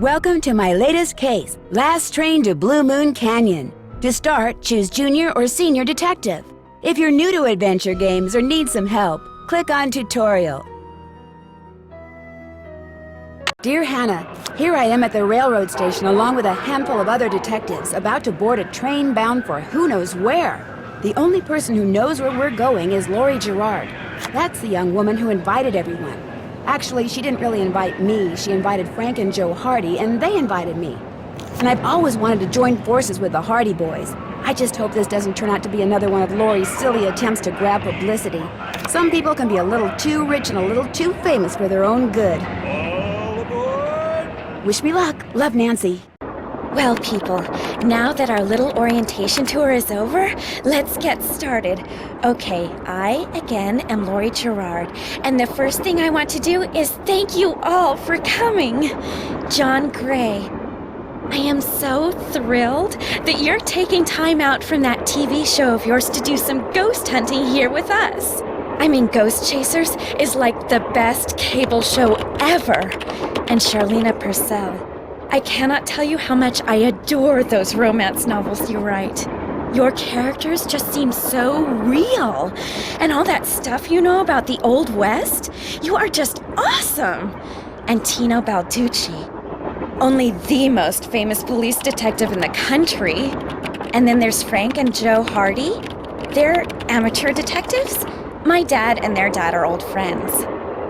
Welcome to my latest case, Last Train to Blue Moon Canyon. To start, choose Junior or Senior Detective. If you're new to adventure games or need some help, click on Tutorial. Dear Hannah, here I am at the railroad station along with a handful of other detectives about to board a train bound for who knows where. The only person who knows where we're going is Lori Gerard. That's the young woman who invited everyone. Actually, she didn't really invite me. She invited Frank and Joe Hardy, and they invited me. And I've always wanted to join forces with the Hardy Boys. I just hope this doesn't turn out to be another one of Lori's silly attempts to grab publicity. Some people can be a little too rich and a little too famous for their own good. All aboard! Wish me luck. Love, Nancy. Well, people, now that our little orientation tour is over, let's get started. Okay, I, again, am Lori Gerard, and the first thing I want to do is thank you all for coming. John Gray, I am so thrilled that you're taking time out from that TV show of yours to do some ghost hunting here with us. I mean, Ghost Chasers is like the best cable show ever. And Charlena Purcell, I cannot tell you how much I adore those romance novels you write. Your characters just seem so real. And all that stuff you know about the Old West, you are just awesome. And Tino Balducci, only the most famous police detective in the country. And then there's Frank and Joe Hardy. They're amateur detectives. My dad and their dad are old friends.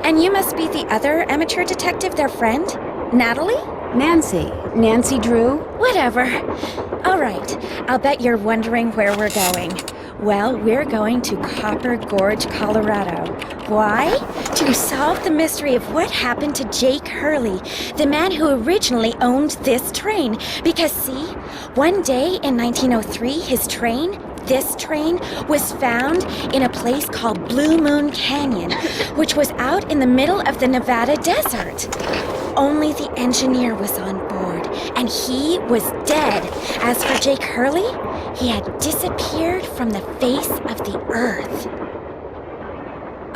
And you must be the other amateur detective, their friend, Natalie? Nancy Drew? Whatever. All right, I'll bet you're wondering where we're going. Well, we're going to Copper Gorge, Colorado. Why? To solve the mystery of what happened to Jake Hurley, the man who originally owned this train. Because see, one day in 1903, this train was found in a place called Blue Moon Canyon, which was out in the middle of the Nevada desert. Only the engineer was on board, and he was dead. As for Jake Hurley, he had disappeared from the face of the earth.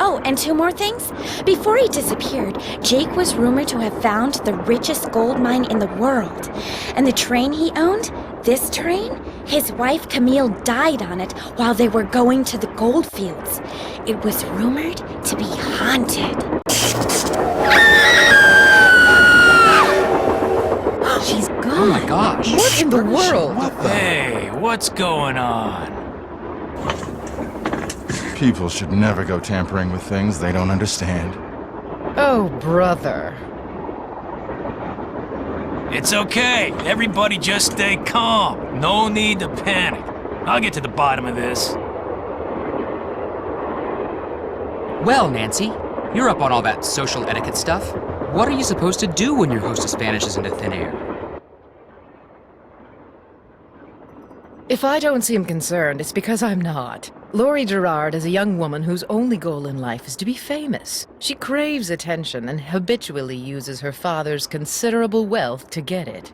Oh, and two more things. Before he disappeared, Jake was rumored to have found the richest gold mine in the world. And the train he owned, this train, his wife Camille died on it while they were going to the gold fields. It was rumored to be haunted. She's gone. Oh my gosh. What in the world? Hey, what's going on? People should never go tampering with things they don't understand. Oh, brother. It's okay. Everybody just stay calm. No need to panic. I'll get to the bottom of this. Well, Nancy, you're up on all that social etiquette stuff. What are you supposed to do when your hostess vanishes into thin air? If I don't seem concerned, it's because I'm not. Lori Gerard is a young woman whose only goal in life is to be famous. She craves attention and habitually uses her father's considerable wealth to get it.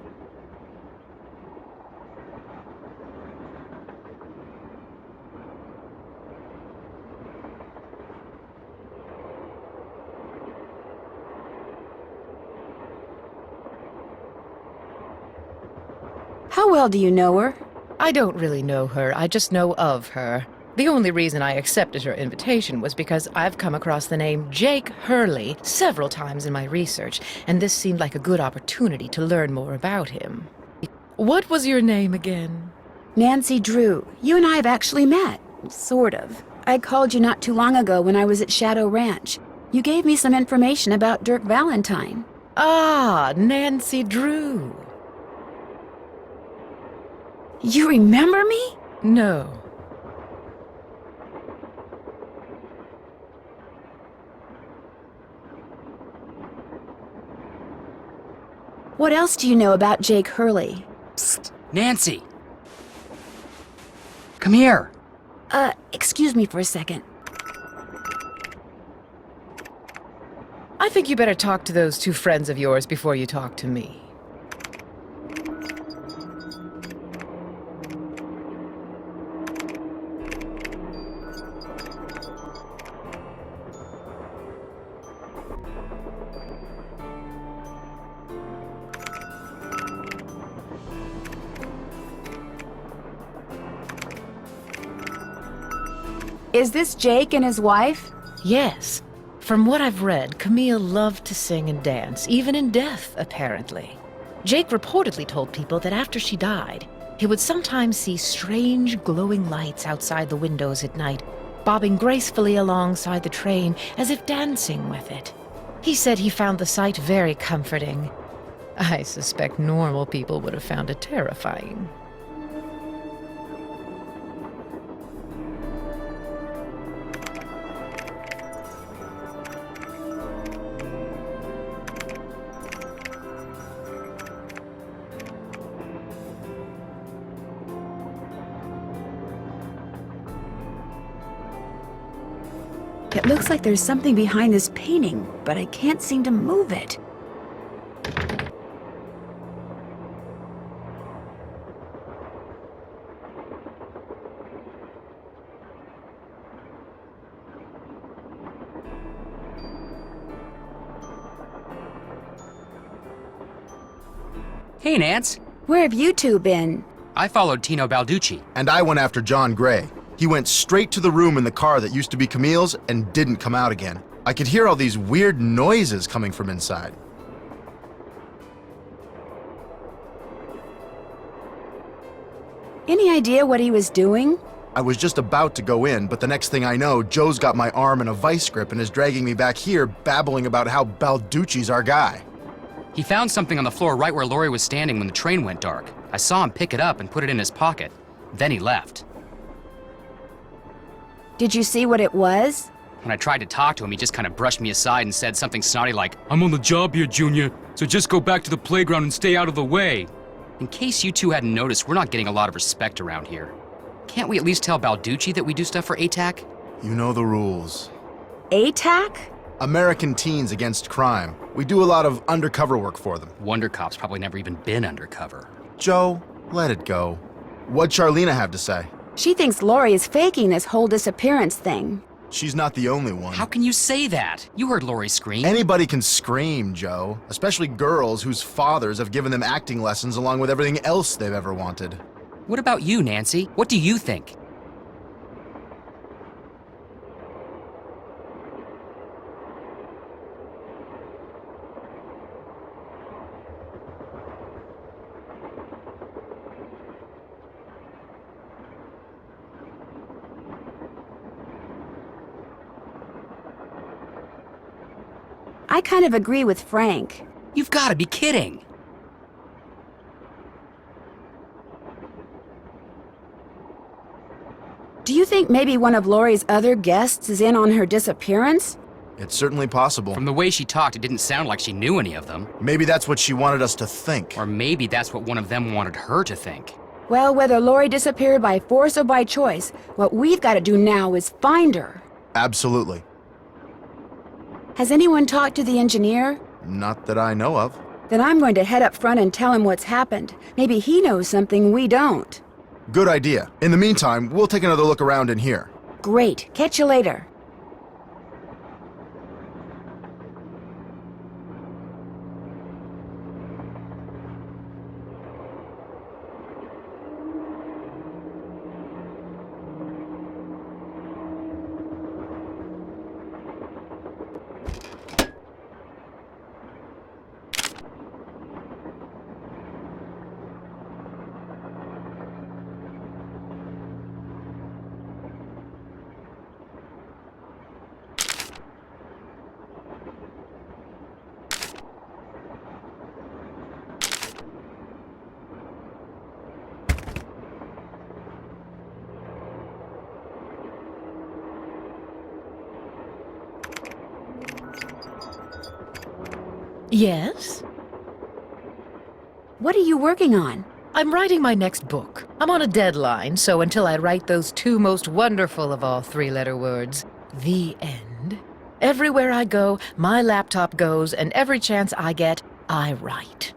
How well do you know her? I don't really know her, I just know of her. The only reason I accepted her invitation was because I've come across the name Jake Hurley several times in my research, and this seemed like a good opportunity to learn more about him. What was your name again? Nancy Drew. You and I have actually met. Sort of. I called you not too long ago when I was at Shadow Ranch. You gave me some information about Dirk Valentine. Ah, Nancy Drew. You remember me? No. What else do you know about Jake Hurley? Psst, Nancy! Come here! Excuse me for a second. I think you better talk to those two friends of yours before you talk to me. Is this Jake and his wife? Yes. From what I've read, Camille loved to sing and dance, even in death, apparently. Jake reportedly told people that after she died, he would sometimes see strange glowing lights outside the windows at night, bobbing gracefully alongside the train as if dancing with it. He said he found the sight very comforting. I suspect normal people would have found it terrifying. It looks like there's something behind this painting, but I can't seem to move it. Hey, Nance. Where have you two been? I followed Tino Balducci. And I went after John Gray. He went straight to the room in the car that used to be Camille's and didn't come out again. I could hear all these weird noises coming from inside. Any idea what he was doing? I was just about to go in, but the next thing I know, Joe's got my arm in a vice grip and is dragging me back here, babbling about how Balducci's our guy. He found something on the floor right where Laurie was standing when the train went dark. I saw him pick it up and put it in his pocket. Then he left. Did you see what it was? When I tried to talk to him, he just kind of brushed me aside and said something snotty like, "I'm on the job here, Junior, so just go back to the playground and stay out of the way." In case you two hadn't noticed, we're not getting a lot of respect around here. Can't we at least tell Balducci that we do stuff for ATAC? You know the rules. ATAC? American Teens Against Crime. We do a lot of undercover work for them. Wonder Cop's probably never even been undercover. Joe, let it go. What'd Charlena have to say? She thinks Laurie is faking this whole disappearance thing. She's not the only one. How can you say that? You heard Laurie scream. Anybody can scream, Joe. Especially girls whose fathers have given them acting lessons along with everything else they've ever wanted. What about you, Nancy? What do you think? I kind of agree with Frank. You've got to be kidding. Do you think maybe one of Laurie's other guests is in on her disappearance? It's certainly possible. From the way she talked, it didn't sound like she knew any of them. Maybe that's what she wanted us to think. Or maybe that's what one of them wanted her to think. Well, whether Laurie disappeared by force or by choice, what we've got to do now is find her. Absolutely. Has anyone talked to the engineer? Not that I know of. Then I'm going to head up front and tell him what's happened. Maybe he knows something we don't. Good idea. In the meantime, we'll take another look around in here. Great. Catch you later. Yes? What are you working on? I'm writing my next book. I'm on a deadline, so until I write those two most wonderful of all three-letter words, the end, everywhere I go, my laptop goes, and every chance I get, I write.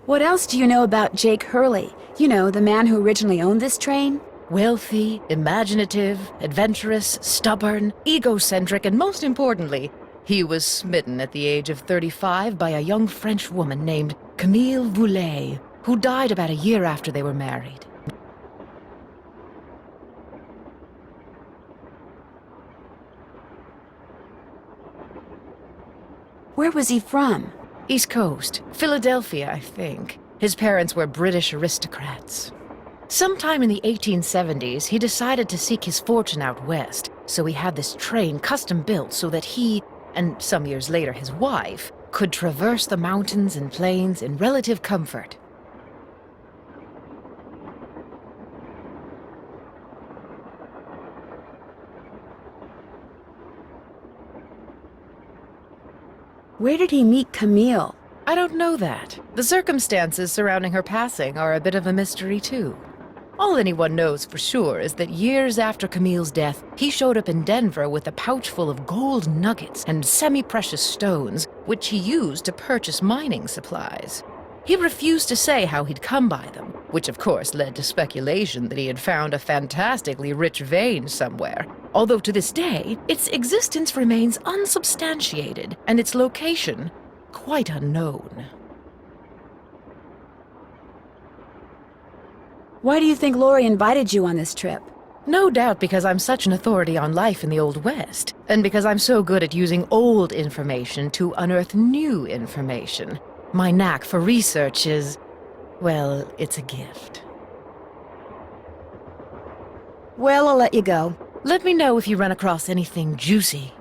What else do you know about Jake Hurley? You know, the man who originally owned this train? Wealthy, imaginative, adventurous, stubborn, egocentric, and most importantly, He was smitten at the age of 35 by a young French woman named Camille Voulet, who died about a year after they were married. Where was he from? East Coast, Philadelphia, I think. His parents were British aristocrats. Sometime in the 1870s, he decided to seek his fortune out west, so he had this train custom built so that he, and some years later his wife, could traverse the mountains and plains in relative comfort. Where did he meet Camille? I don't know that. The circumstances surrounding her passing are a bit of a mystery, too. All anyone knows for sure is that years after Camille's death, he showed up in Denver with a pouch full of gold nuggets and semi-precious stones, which he used to purchase mining supplies. He refused to say how he'd come by them, which of course led to speculation that he had found a fantastically rich vein somewhere, although to this day, its existence remains unsubstantiated and its location quite unknown. Why do you think Lori invited you on this trip? No doubt because I'm such an authority on life in the Old West, and because I'm so good at using old information to unearth new information. My knack for research is, well, it's a gift. Well, I'll let you go. Let me know if you run across anything juicy.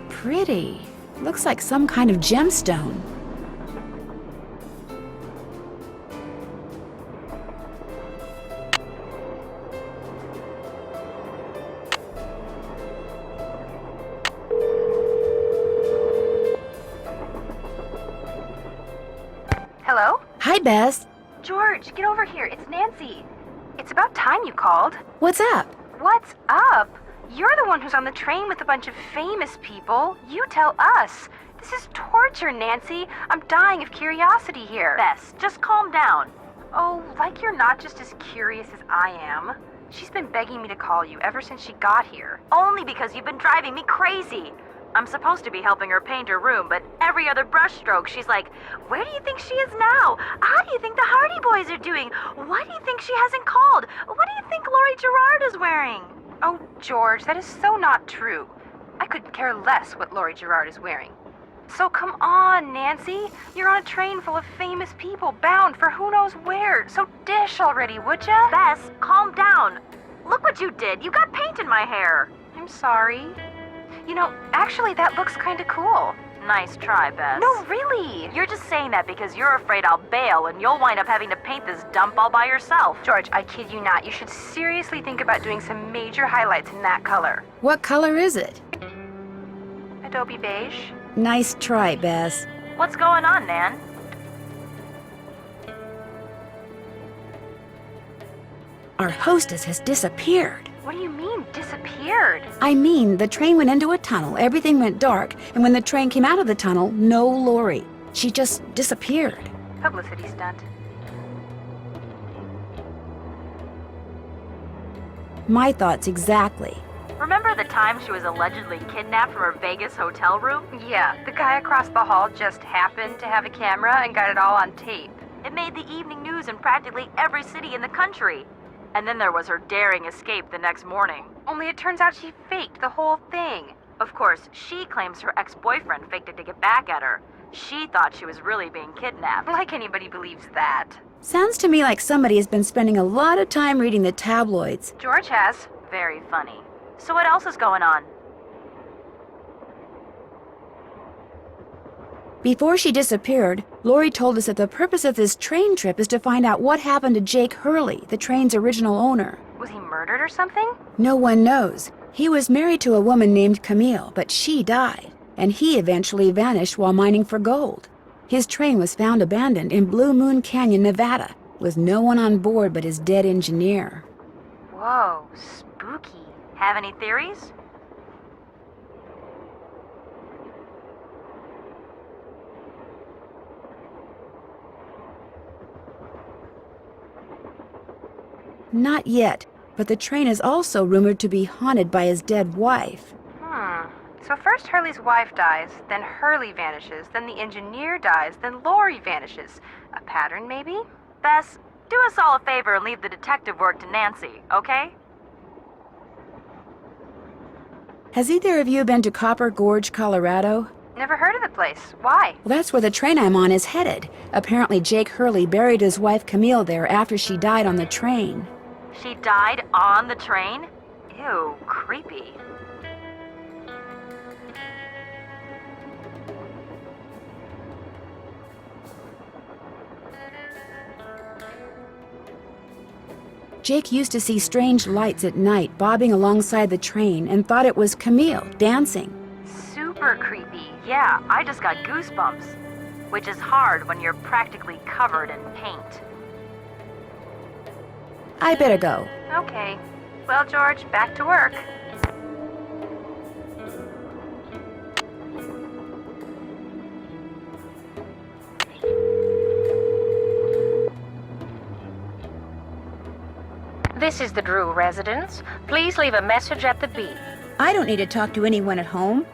Pretty. Looks like some kind of gemstone. Hello? Hi, Bess. George, get over here. It's Nancy. It's about time you called. What's up? What's up? You're the one who's on the train with a bunch of famous people. You tell us. This is torture, Nancy. I'm dying of curiosity here. Bess, just calm down. Oh, like you're not just as curious as I am. She's been begging me to call you ever since she got here. Only because you've been driving me crazy. I'm supposed to be helping her paint her room, but every other brushstroke, she's like, where do you think she is now? How do you think the Hardy Boys are doing? Why do you think she hasn't called? What do you think Lori Gerard is wearing? Oh, George, that is so not true. I could care less what Lori Gerard is wearing. So come on, Nancy. You're on a train full of famous people bound for who knows where. So dish already, would ya? Bess, calm down. Look what you did. You got paint in my hair. I'm sorry. You know, actually, that looks kind of cool. Nice try, Bess. No, really. You're just saying that because you're afraid I'll bail and you'll wind up having to paint this dump all by yourself. George, I kid you not. You should seriously think about doing some major highlights in that color. What color is it? Adobe beige. Nice try, Bess. What's going on, Nan? Our hostess has disappeared. What do you mean, disappeared? I mean, the train went into a tunnel, everything went dark, and when the train came out of the tunnel, no Lori. She just disappeared. Publicity stunt. My thoughts exactly. Remember the time she was allegedly kidnapped from her Vegas hotel room? Yeah, the guy across the hall just happened to have a camera and got it all on tape. It made the evening news in practically every city in the country. And then there was her daring escape the next morning. Only it turns out she faked the whole thing. Of course, she claims her ex-boyfriend faked it to get back at her. She thought she was really being kidnapped. Like anybody believes that. Sounds to me like somebody has been spending a lot of time reading the tabloids. George has. Very funny. So what else is going on? Before she disappeared, Lori told us that the purpose of this train trip is to find out what happened to Jake Hurley, the train's original owner. Was he murdered or something? No one knows. He was married to a woman named Camille, but she died, and he eventually vanished while mining for gold. His train was found abandoned in Blue Moon Canyon, Nevada, with no one on board but his dead engineer. Whoa, spooky. Have any theories? Not yet, but the train is also rumored to be haunted by his dead wife. So first Hurley's wife dies, then Hurley vanishes, then the engineer dies, then Lori vanishes. A pattern, maybe? Bess, do us all a favor and leave the detective work to Nancy, okay? Has either of you been to Copper Gorge, Colorado? Never heard of the place. Why? Well, that's where the train I'm on is headed. Apparently Jake Hurley buried his wife Camille there after she died on the train. She died on the train? Ew, creepy. Jake used to see strange lights at night bobbing alongside the train and thought it was Camille dancing. Super creepy. Yeah, I just got goosebumps. Which is hard when you're practically covered in paint. I better go. Okay. Well, George, back to work. This is the Drew residence. Please leave a message at the beep. I don't need to talk to anyone at home.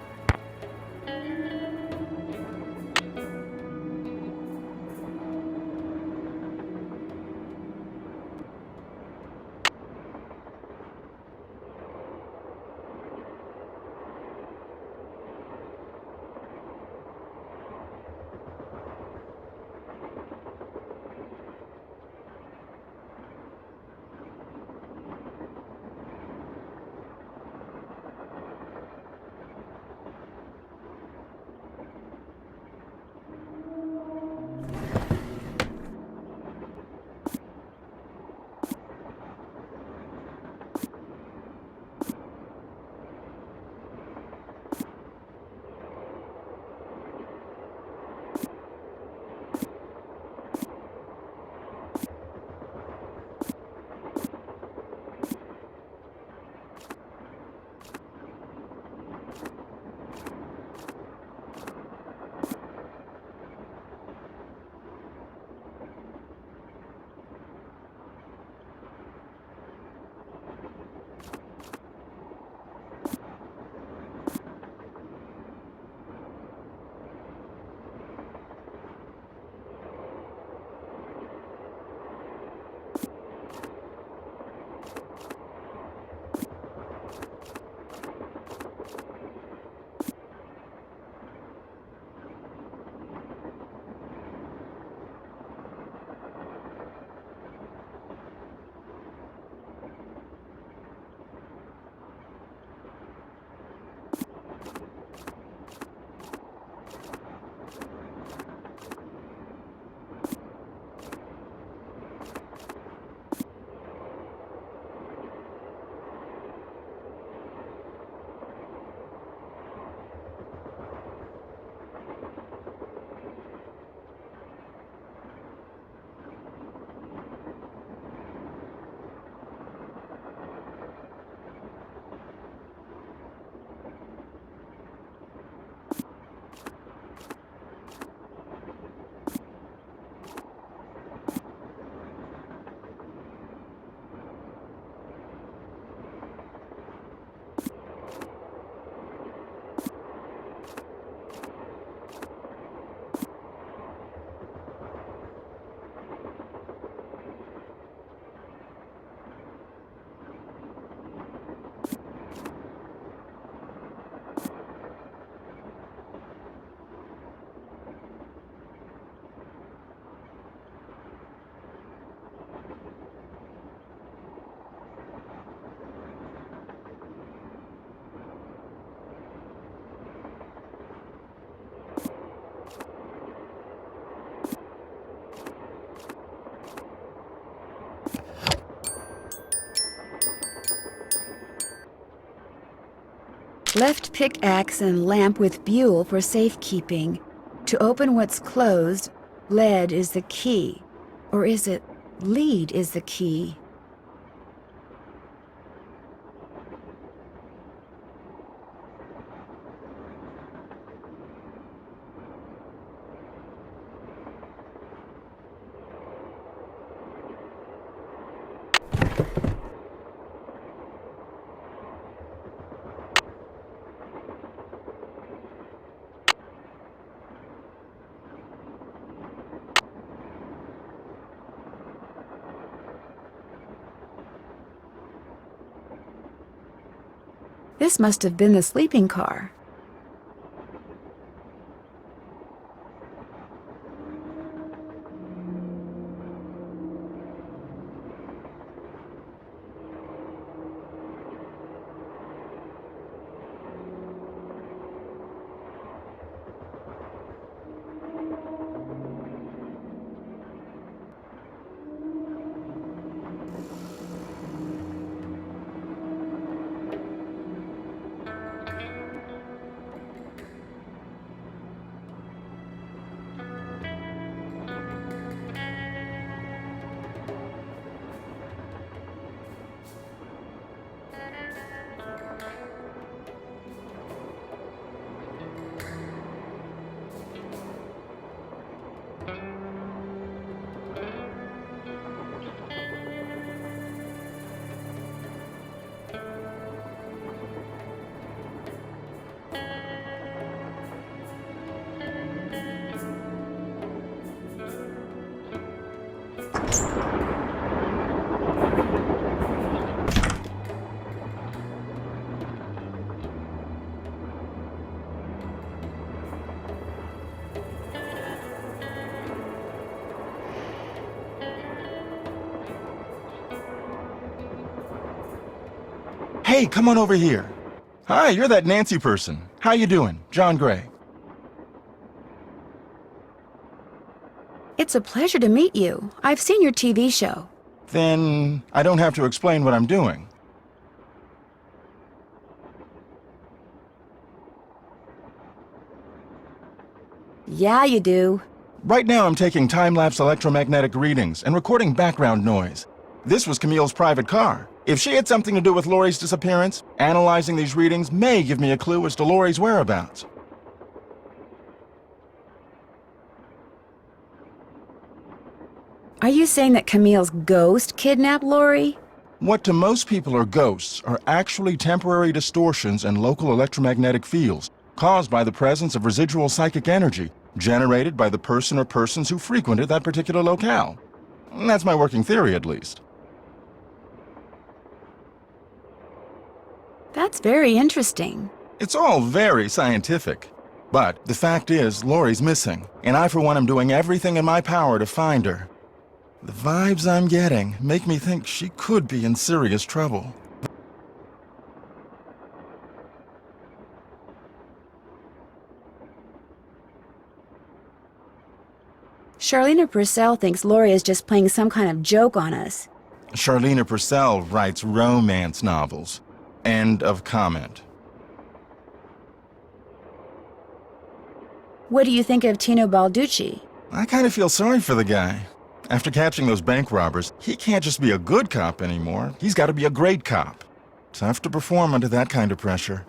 Left pickaxe and lamp with Buell for safekeeping. To open what's closed, lead is the key. Or is it lead is the key? This must have been the sleeping car. Hey, come on over here. Hi, you're that Nancy person. How you doing? John Gray. It's a pleasure to meet you. I've seen your TV show. Then I don't have to explain what I'm doing. Yeah, you do. Right now I'm taking time-lapse electromagnetic readings and recording background noise. This was Camille's private car. If she had something to do with Lori's disappearance, analyzing these readings may give me a clue as to Lori's whereabouts. Are you saying that Camille's ghost kidnapped Lori? What to most people are ghosts are actually temporary distortions in local electromagnetic fields caused by the presence of residual psychic energy generated by the person or persons who frequented that particular locale. That's my working theory, at least. That's very interesting. It's all very scientific. But the fact is, Lori's missing, and I for one am doing everything in my power to find her. The vibes I'm getting make me think she could be in serious trouble. Charlena Purcell thinks Lori is just playing some kind of joke on us. Charlena Purcell writes romance novels. End of comment. What do you think of Tino Balducci? I kind of feel sorry for the guy. After catching those bank robbers, he can't just be a good cop anymore. He's got to be a great cop. Tough to perform under that kind of pressure.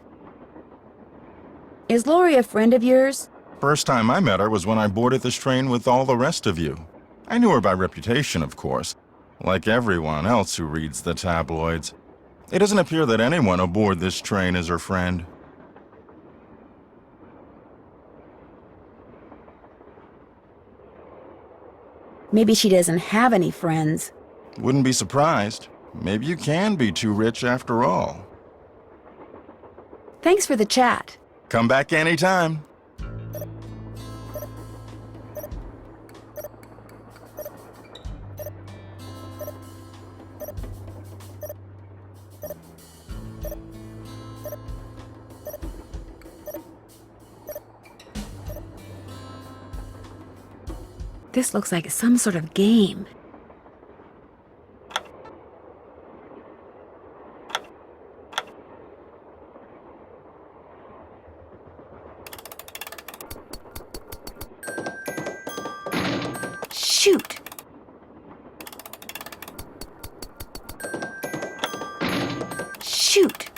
Is Lori a friend of yours? First time I met her was when I boarded this train with all the rest of you. I knew her by reputation, of course, like everyone else who reads the tabloids. It doesn't appear that anyone aboard this train is her friend. Maybe she doesn't have any friends. Wouldn't be surprised. Maybe you can be too rich after all. Thanks for the chat. Come back anytime. This looks like some sort of game. Shoot! Shoot!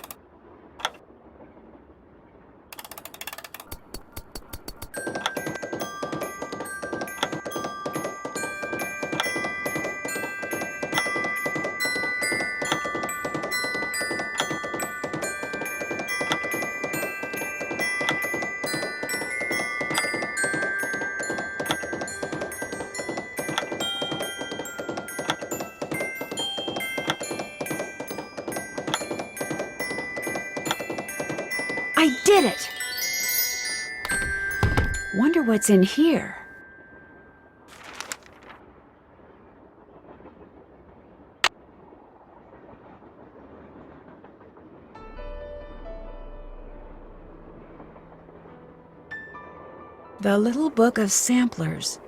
I did it! Wonder what's in here. The Little Book of Samplers.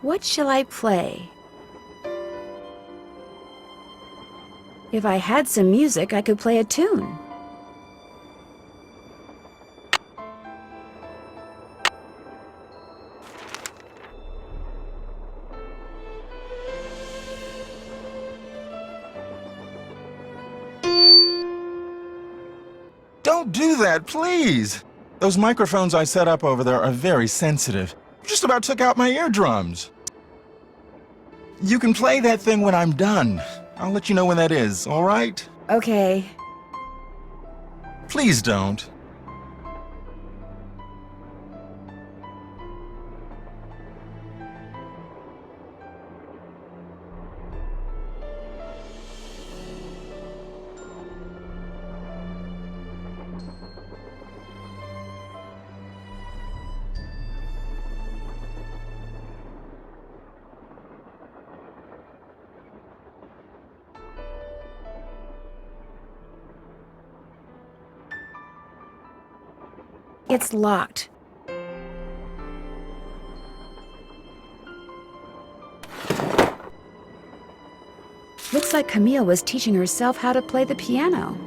What shall I play? If I had some music, I could play a tune. Don't do that, please! Those microphones I set up over there are very sensitive. You just about took out my eardrums. You can play that thing when I'm done. I'll let you know when that is, all right? Okay. Please don't. It's locked. Looks like Camille was teaching herself how to play the piano.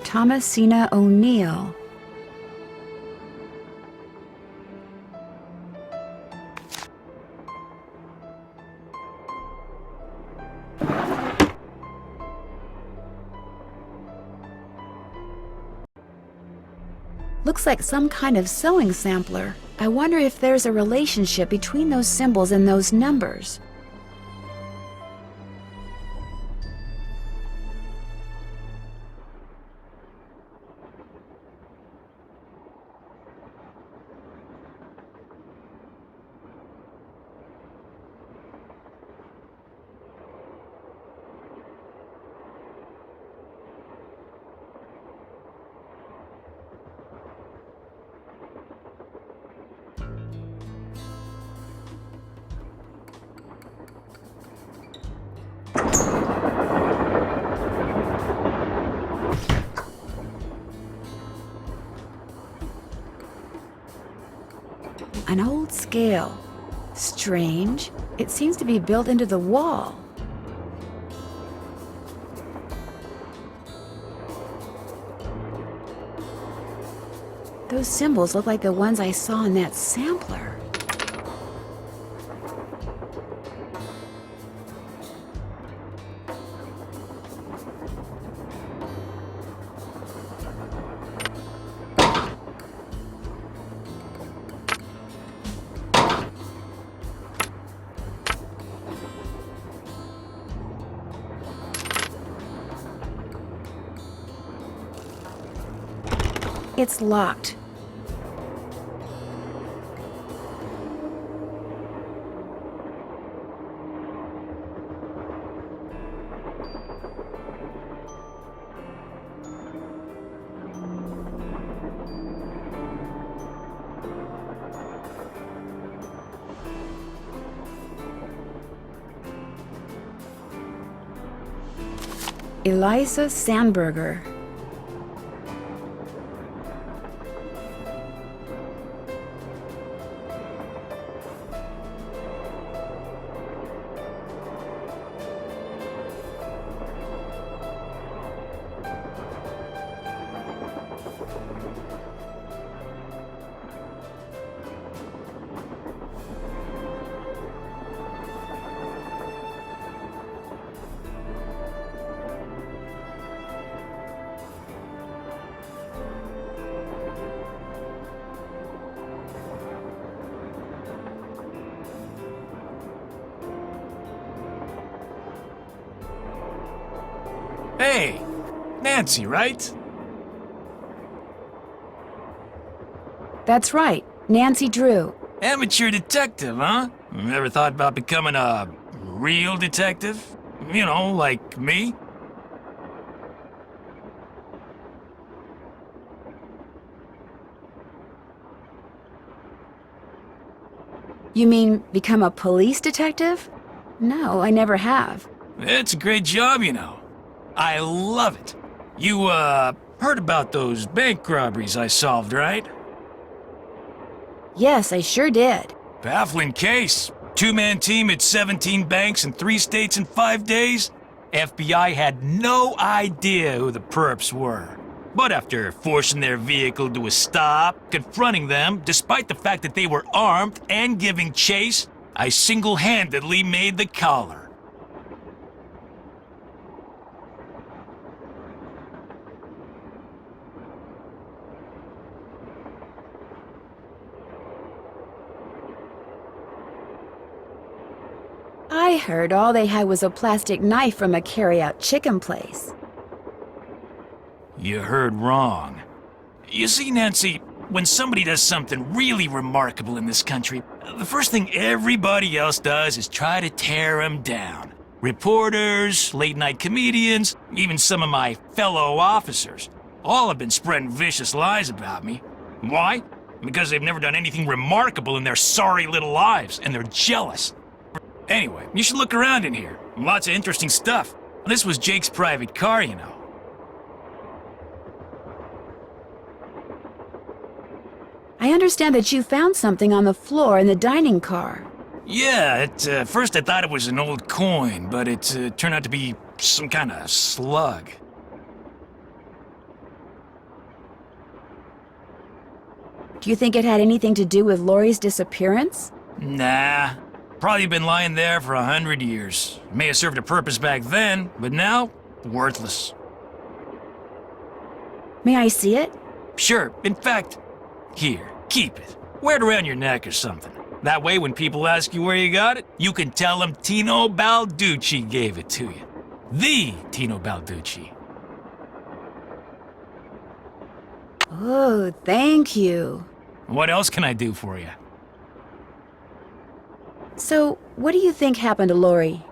Thomasina O'Neill. Looks like some kind of sewing sampler. I wonder if there's a relationship between those symbols and those numbers. An old scale. Strange. It seems to be built into the wall. Those symbols look like the ones I saw in that sampler. It's locked. Eliza Sandberger. Hey, Nancy, right? That's right, Nancy Drew. Amateur detective, huh? Ever thought about becoming a real detective? You know, like me? You mean become a police detective? No, I never have. It's a great job, you know. I love it. You, heard about those bank robberies I solved, right? Yes, I sure did. Baffling case. Two-man team at 17 banks in 3 states in 5 days. FBI had no idea who the perps were. But after forcing their vehicle to a stop, confronting them, despite the fact that they were armed and giving chase, I single-handedly made the collar. I heard all they had was a plastic knife from a carry-out chicken place. You heard wrong. You see, Nancy, when somebody does something really remarkable in this country, the first thing everybody else does is try to tear them down. Reporters, late-night comedians, even some of my fellow officers, all have been spreading vicious lies about me. Why? Because they've never done anything remarkable in their sorry little lives, and they're jealous. Anyway, you should look around in here. Lots of interesting stuff. This was Jake's private car, you know. I understand that you found something on the floor in the dining car. Yeah, at first I thought it was an old coin, but it turned out to be some kind of slug. Do you think it had anything to do with Lori's disappearance? Nah. Probably been lying there for 100 years. May have served a purpose back then, but now, worthless. May I see it? Sure, in fact, here, keep it. Wear it around your neck or something. That way, when people ask you where you got it, you can tell them Tino Balducci gave it to you. The Tino Balducci. Oh, thank you. What else can I do for you? So, what do you think happened to Lori?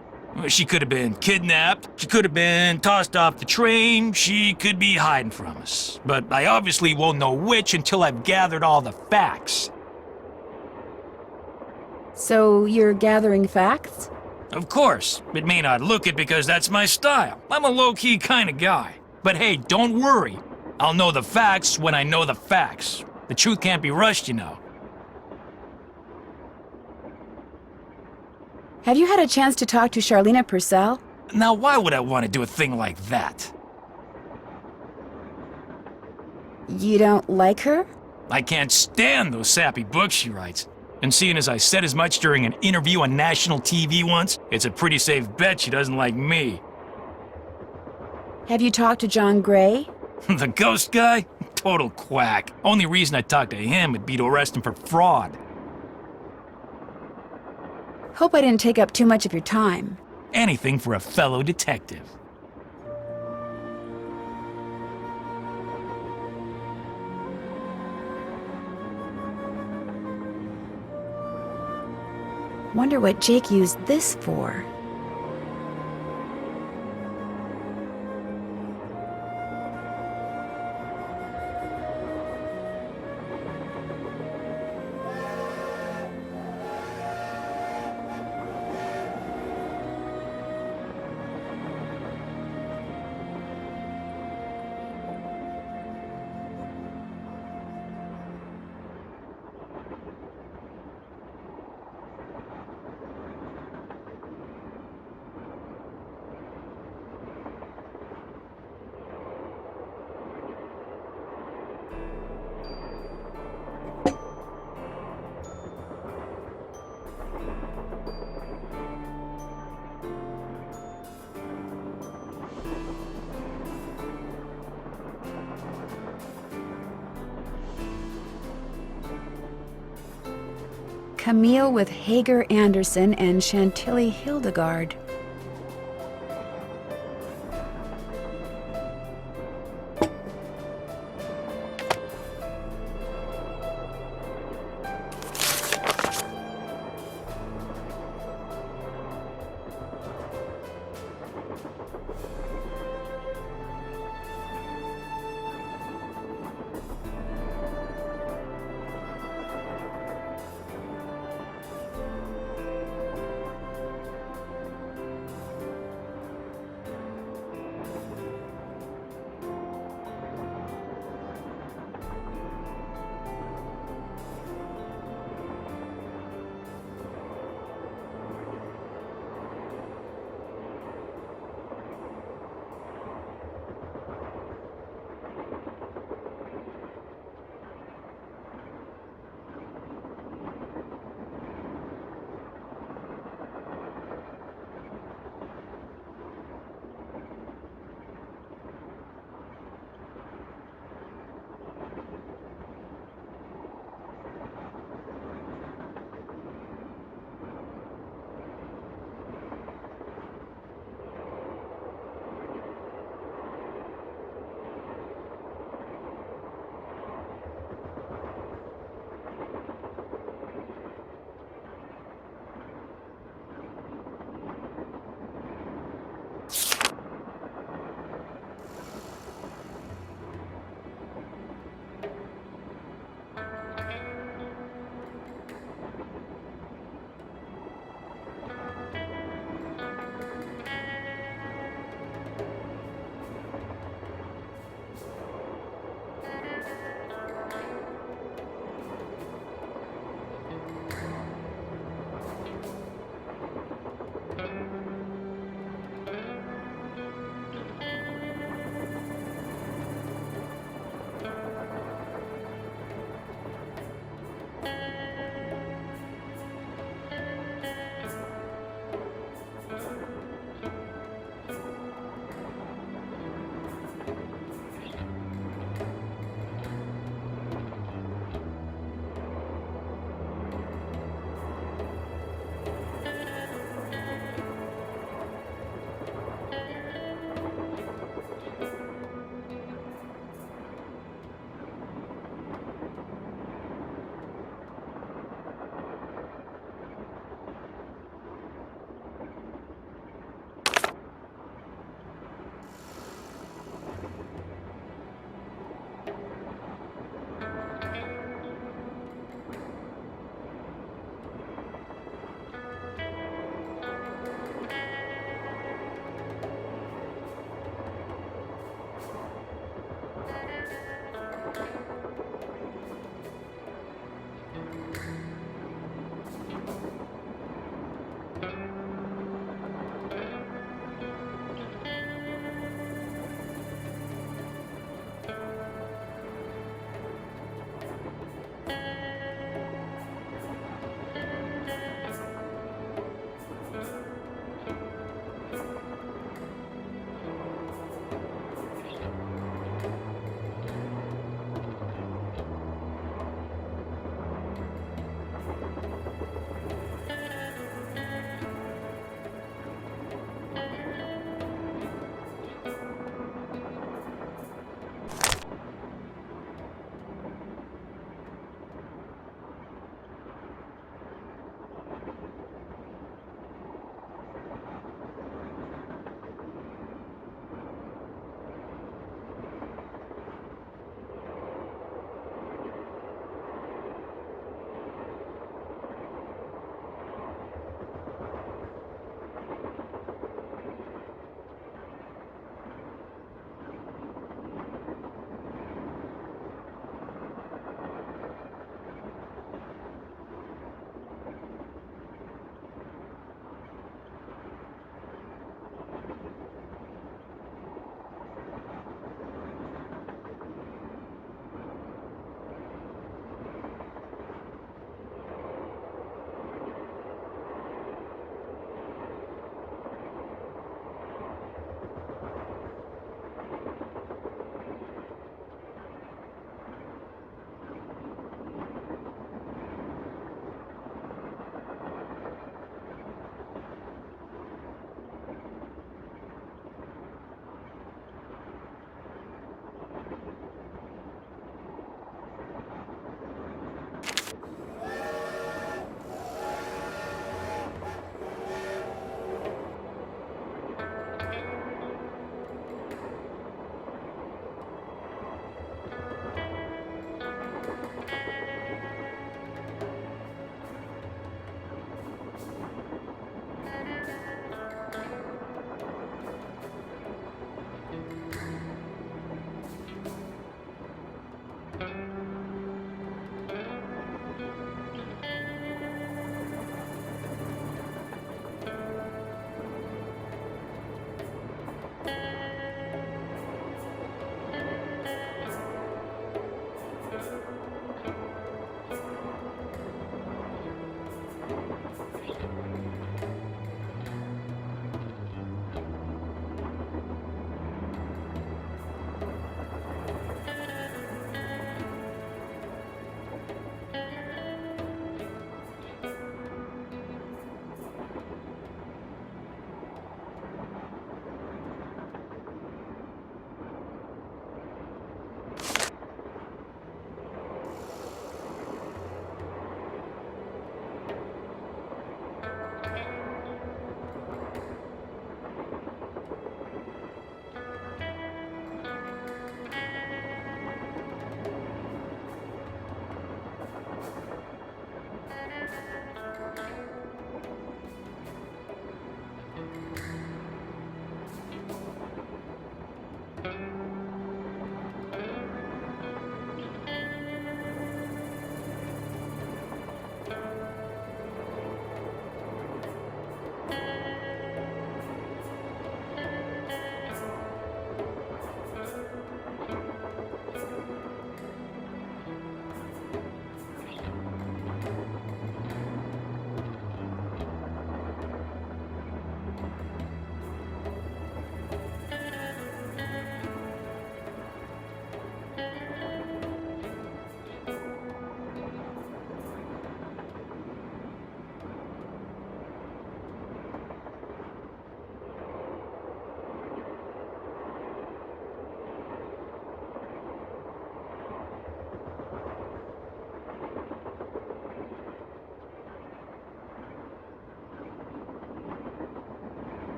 She could have been kidnapped. She could have been tossed off the train. She could be hiding from us. But I obviously won't know which until I've gathered all the facts. So, you're gathering facts? Of course, it may not look it because that's my style. I'm a low-key kind of guy. But hey, don't worry. I'll know the facts when I know the facts. The truth can't be rushed, you know. Have you had a chance to talk to Charlena Purcell? Now, why would I want to do a thing like that? You don't like her? I can't stand those sappy books she writes. And seeing as I said as much during an interview on national TV once, it's a pretty safe bet she doesn't like me. Have you talked to John Gray? The ghost guy? Total quack. Only reason I talked to him would be to arrest him for fraud. Hope I didn't take up too much of your time. Anything for a fellow detective. Wonder what Jake used this for. Camille with Hager Anderson and Chantilly Hildegard.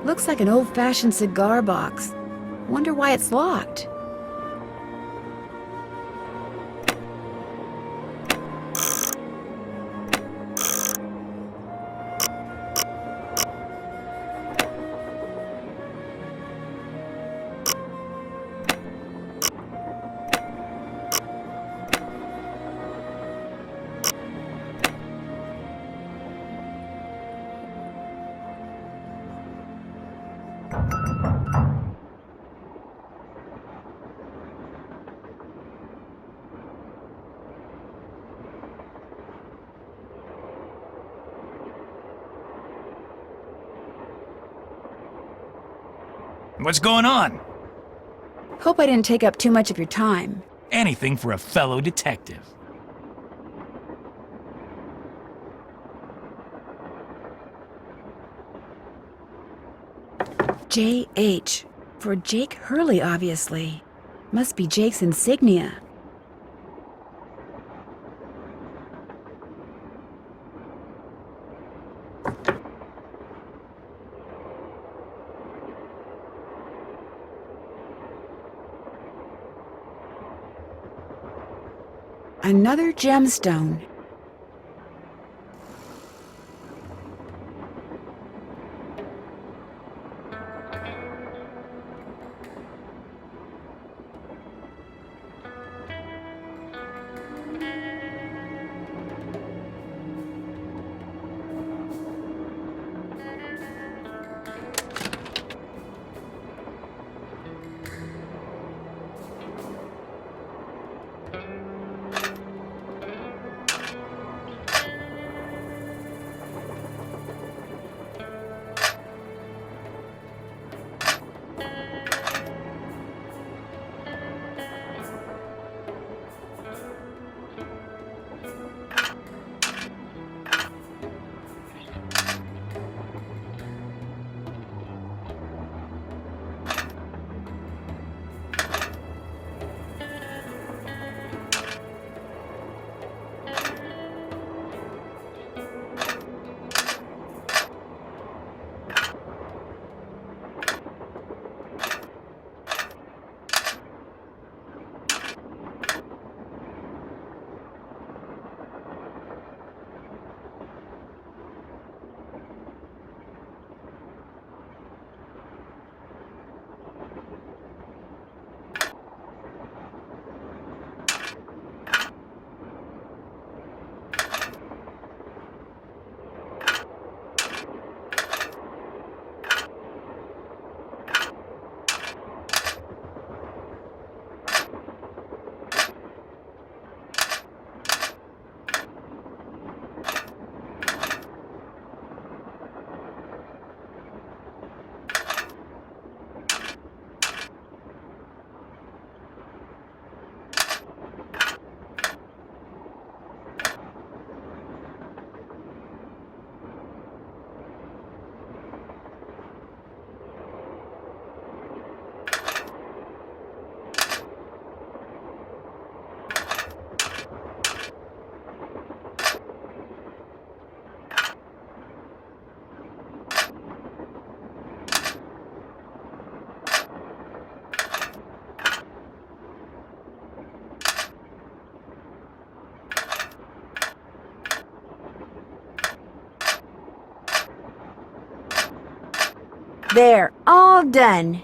Looks like an old-fashioned cigar box. Wonder why it's locked. What's going on? Hope I didn't take up too much of your time. Anything for a fellow detective. J.H. For Jake Hurley, obviously. Must be Jake's insignia. Another gemstone. There, all done.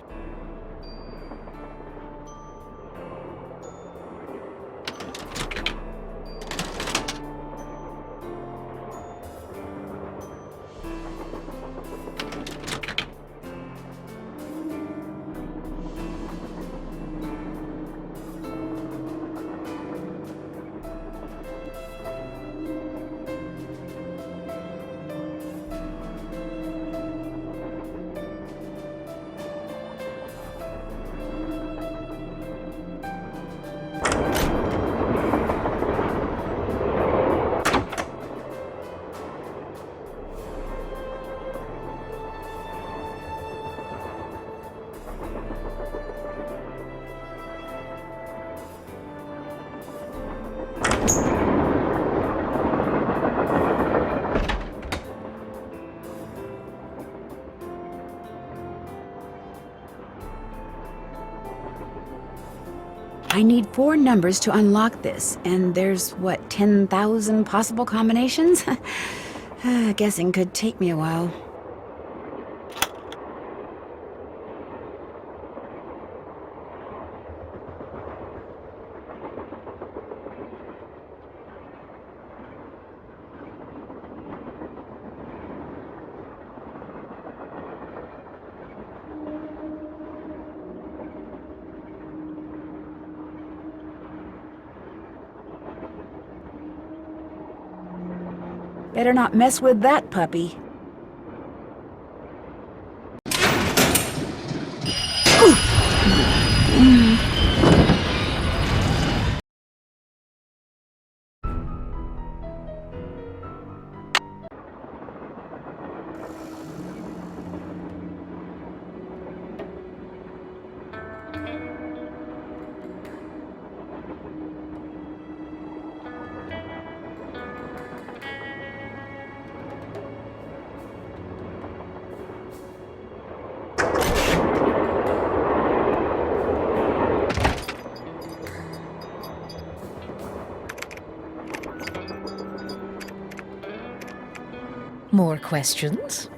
I need 4 numbers to unlock this, and there's, what, 10,000 possible combinations? Guessing could take me a while. Better not mess with that puppy. More questions?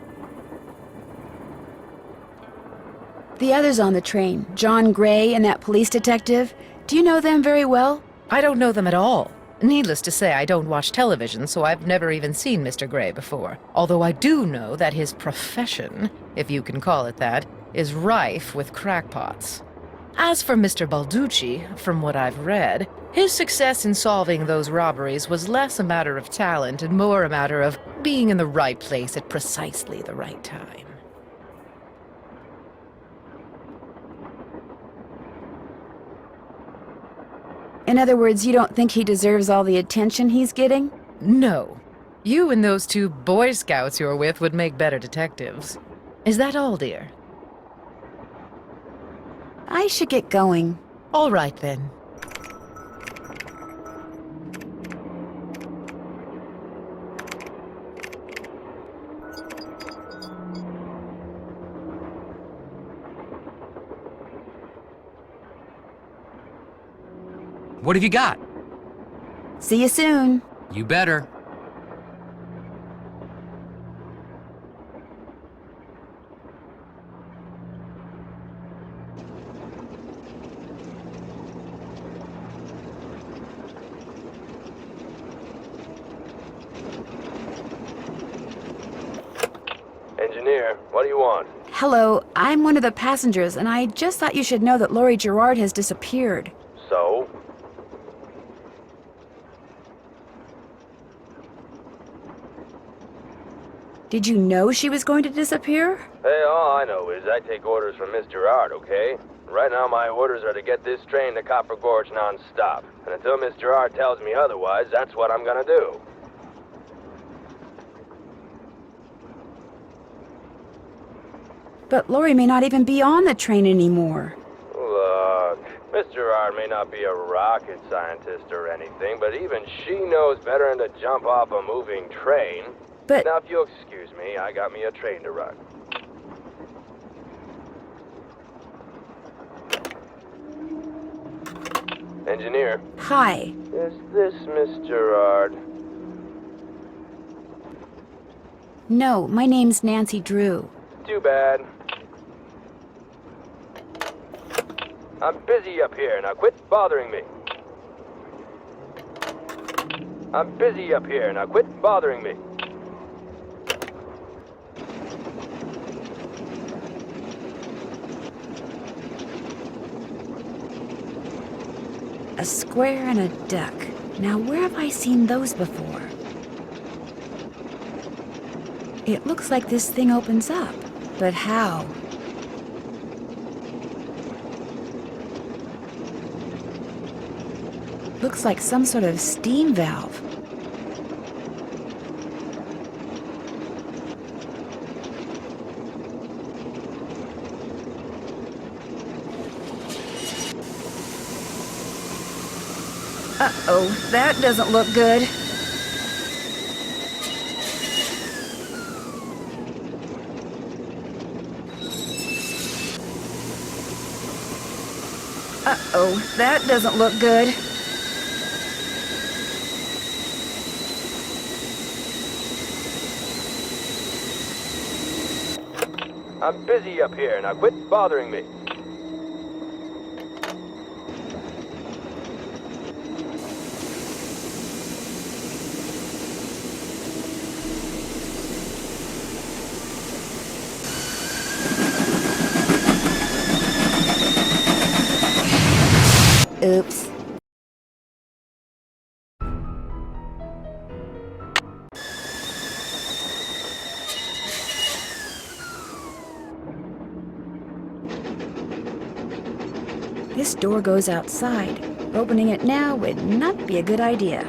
The others on the train, John Gray and that police detective, do you know them very well? I don't know them at all. Needless to say, I don't watch television, so I've never even seen Mr. Gray before. Although I do know that his profession, if you can call it that, is rife with crackpots. As for Mr. Balducci, from what I've read, his success in solving those robberies was less a matter of talent and more a matter of being in the right place at precisely the right time. In other words, you don't think he deserves all the attention he's getting? No. You and those 2 Boy Scouts you're with would make better detectives. Is that all, dear? I should get going. All right, then. What have you got? See you soon. You better. Engineer, what do you want? Hello, I'm one of the passengers, and I just thought you should know that Laurie Gerard has disappeared. So? Did you know she was going to disappear? Hey, all I know is I take orders from Miss Gerard, okay? Right now my orders are to get this train to Copper Gorge non-stop. And until Miss Gerard tells me otherwise, that's what I'm gonna do. But Laurie may not even be on the train anymore. Look, Miss Gerard may not be a rocket scientist or anything, but even she knows better than to jump off a moving train. But... Now, if you'll excuse me, I got me a train to run. Engineer. Hi. Is this Miss Gerard? No, my name's Nancy Drew. Too bad. I'm busy up here, now quit bothering me. I'm busy up here, now quit bothering me. A square and a duck. Now, where have I seen those before? It looks like this thing opens up, but how? Looks like some sort of steam valve. Uh-oh, that doesn't look good. Uh-oh, that doesn't look good. I'm busy up here. Now quit bothering me. Oops. This door goes outside. Opening it now would not be a good idea.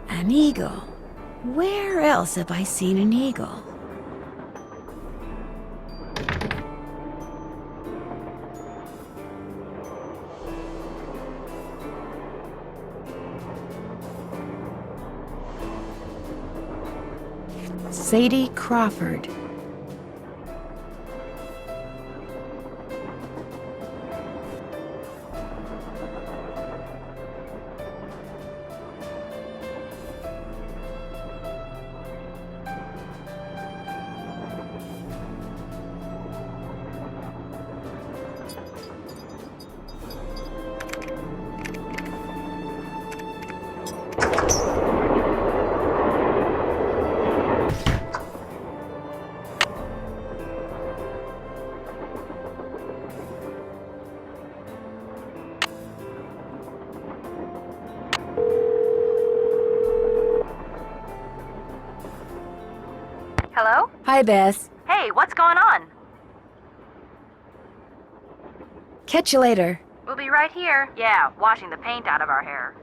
An eagle. Where else have I seen an eagle? Sadie Crawford. Hello? Hi, Beth. Hey, what's going on? Catch you later. We'll be right here. Yeah, washing the paint out of our hair.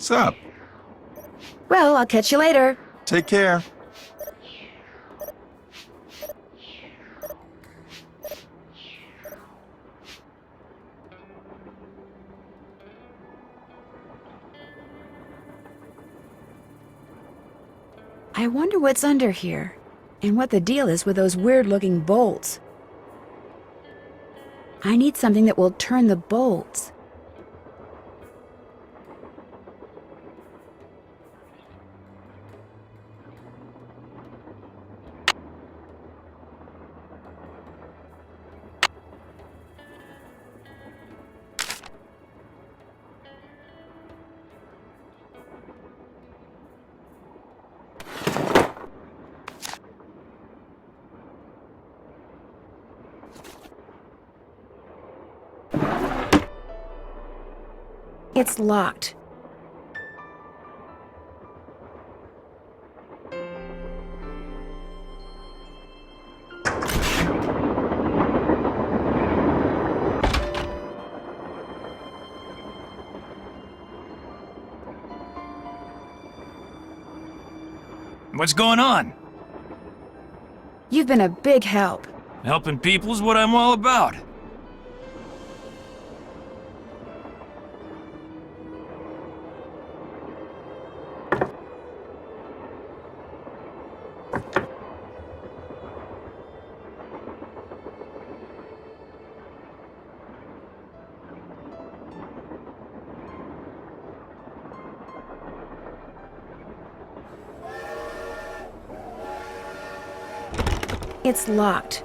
What's up? Well, I'll catch you later. Take care. I wonder what's under here, and what the deal is with those weird-looking bolts. I need something that will turn the bolts. It's locked. What's going on? You've been a big help. Helping people's what I'm all about. It's locked.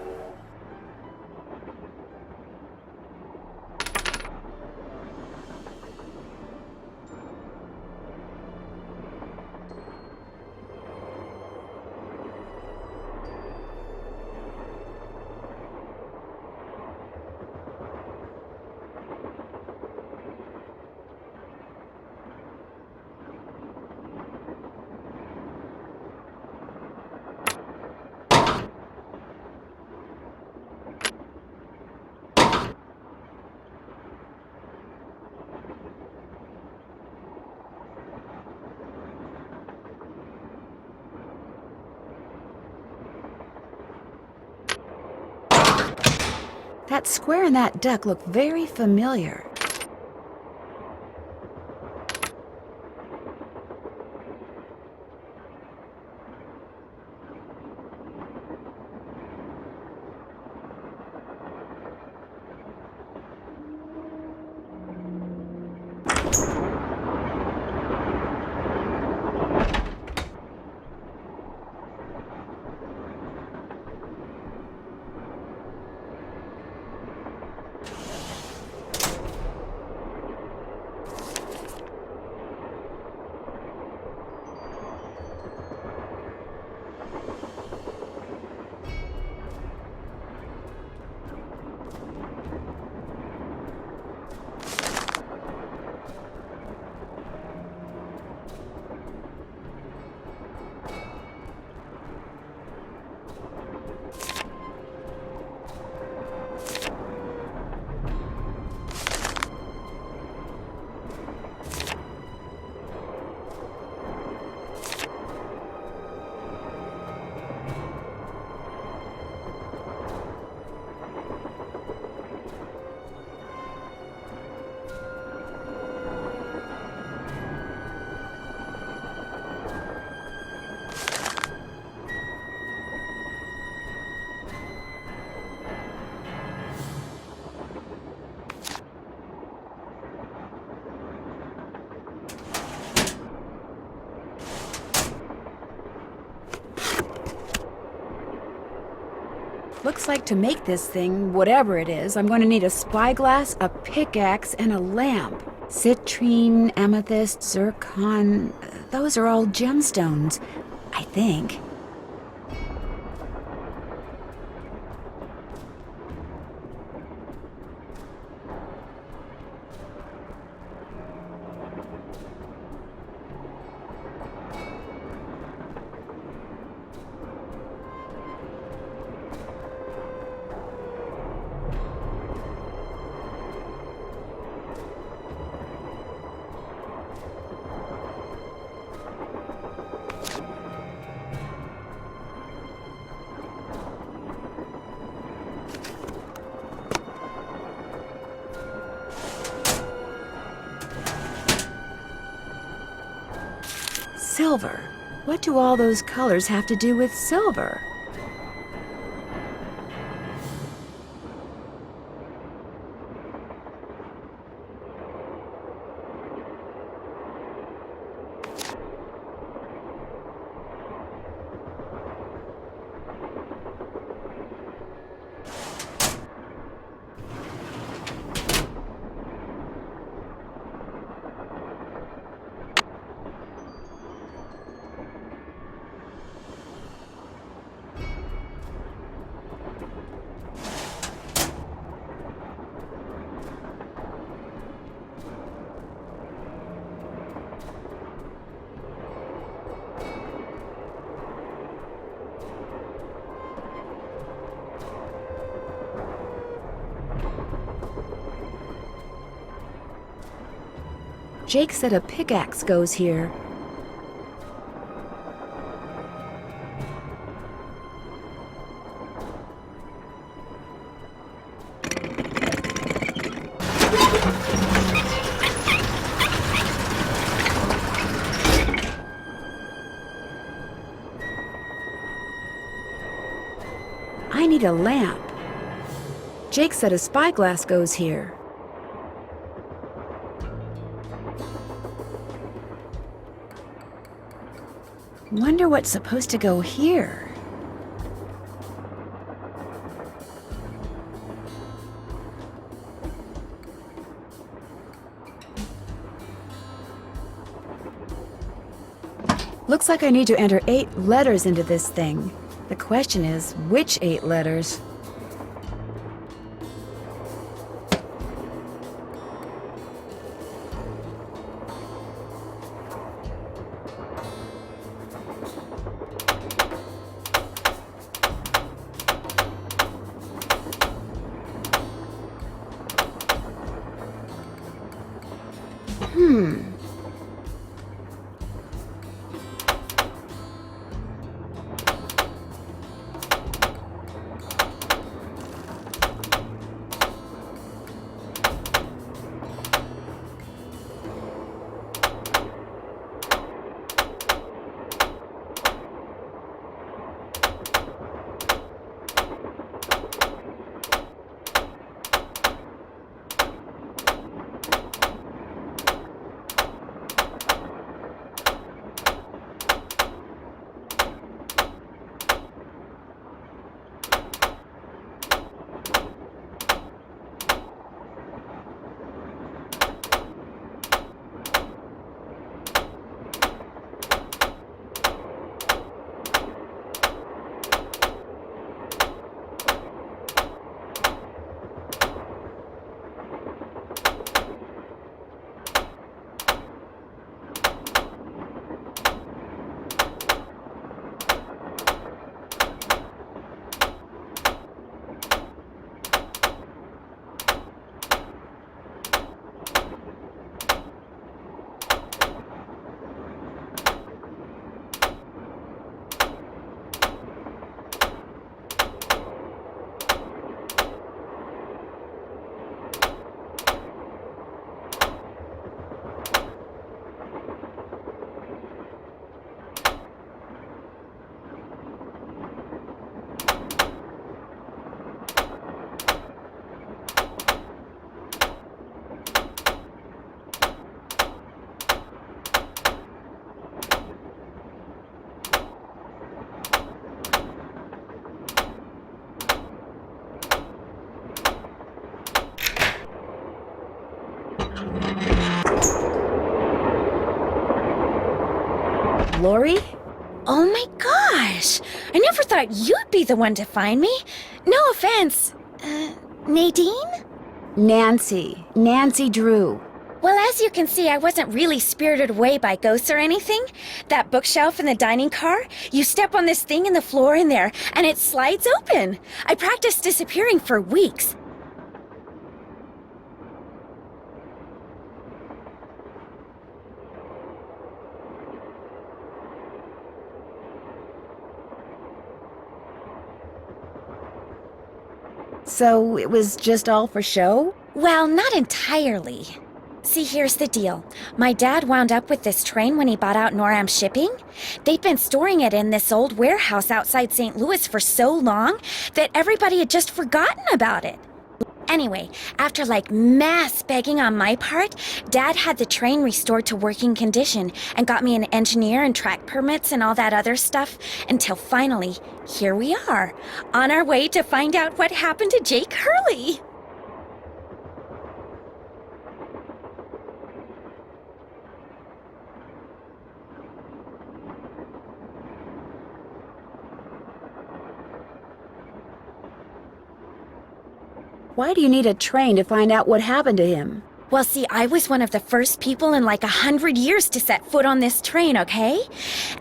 That square and that duck look very familiar. Looks like to make this thing, whatever it is, I'm going to need a spyglass, a pickaxe, and a lamp. Citrine, amethyst, zircon, those are all gemstones, I think. Silver. What do all those colors have to do with silver? Jake said a pickaxe goes here. need a lamp. Jake said a spyglass goes here. Wonder what's supposed to go here. Looks like I need to enter 8 letters into this thing. The question is, which 8 letters? Lori? Oh my gosh! I never thought you'd be the one to find me. No offense. Nadine? Nancy. Nancy Drew. Well, as you can see, I wasn't really spirited away by ghosts or anything. That bookshelf in the dining car, you step on this thing in the floor in there, and it slides open. I practiced disappearing for weeks. So it was just all for show? Well, not entirely. See, here's the deal. My dad wound up with this train when he bought out Noram Shipping. They'd been storing it in this old warehouse outside St. Louis for so long that everybody had just forgotten about it. Anyway, after mass begging on my part, Dad had the train restored to working condition and got me an engineer and track permits and all that other stuff until finally, here we are, on our way to find out what happened to Jake Hurley. Why do you need a train to find out what happened to him? Well, see, I was one of the first people in 100 years to set foot on this train, okay?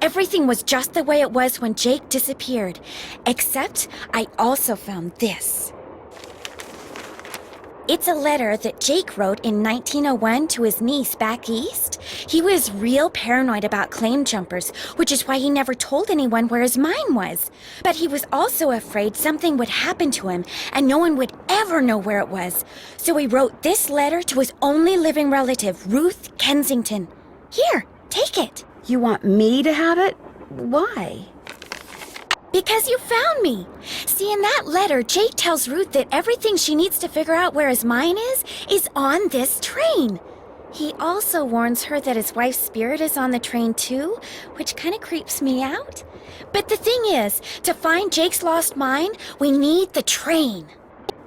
Everything was just the way it was when Jake disappeared. Except, I also found this. It's a letter that Jake wrote in 1901 to his niece back east. He was real paranoid about claim jumpers, which is why he never told anyone where his mine was. But he was also afraid something would happen to him and no one would ever know where it was. So he wrote this letter to his only living relative, Ruth Kensington. Here, take it. You want me to have it? Why? Because you found me. See, in that letter, Jake tells Ruth that everything she needs to figure out where his mine is on this train. He also warns her that his wife's spirit is on the train too, which kind of creeps me out. But the thing is, to find Jake's lost mine, we need the train.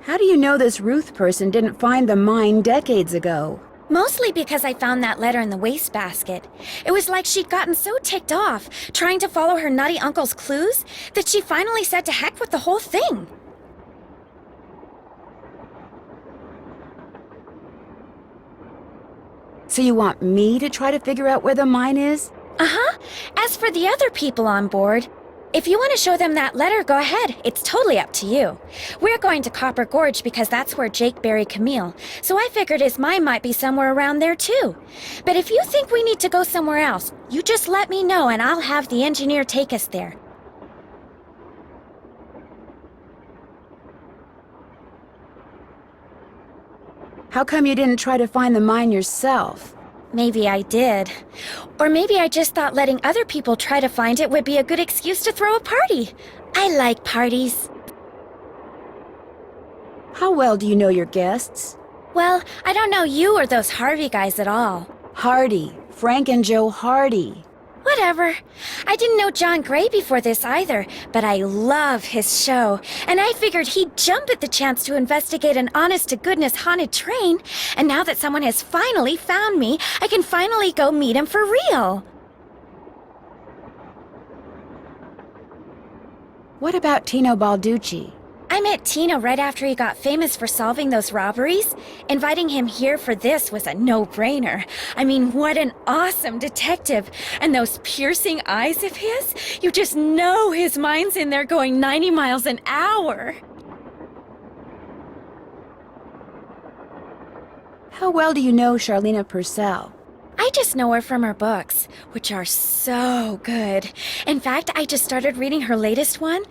How do you know this Ruth person didn't find the mine decades ago? Mostly because I found that letter in the wastebasket. It was like she'd gotten so ticked off, trying to follow her nutty uncle's clues, that she finally said to heck with the whole thing. So you want me to try to figure out where the mine is? Uh-huh. As for the other people on board, if you want to show them that letter, go ahead. It's totally up to you. We're going to Copper Gorge because that's where Jake buried Camille, so I figured his mine might be somewhere around there too. But if you think we need to go somewhere else, you just let me know and I'll have the engineer take us there. How come you didn't try to find the mine yourself? Maybe I did. Or maybe I just thought letting other people try to find it would be a good excuse to throw a party. I like parties. How well do you know your guests? Well, I don't know you or those Harvey guys at all. Hardy. Frank and Joe Hardy. Whatever. I didn't know John Gray before this either, but I love his show, and I figured he'd jump at the chance to investigate an honest-to-goodness haunted train, and now that someone has finally found me, I can finally go meet him for real. What about Tino Balducci? I met Tino right after he got famous for solving those robberies. Inviting him here for this was a no-brainer. I mean, what an awesome detective. And those piercing eyes of his, you just know his mind's in there going 90 miles an hour. How well do you know Charlena Purcell? I just know her from her books, which are so good. In fact, I just started reading her latest one,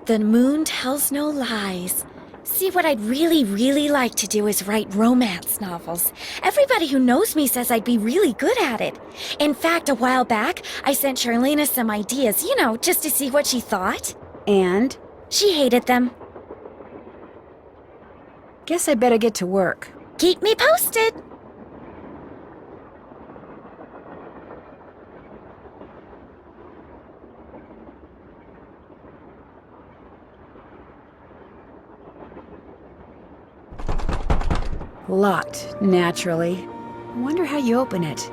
The Moon Tells No Lies. See, what I'd really like to do is write romance novels. Everybody who knows me says I'd be really good at it. In fact, a while back, I sent Charlena some ideas, you know, just to see what she thought. And? She hated them. Guess I better get to work. Keep me posted! Locked, naturally. Wonder how you open it.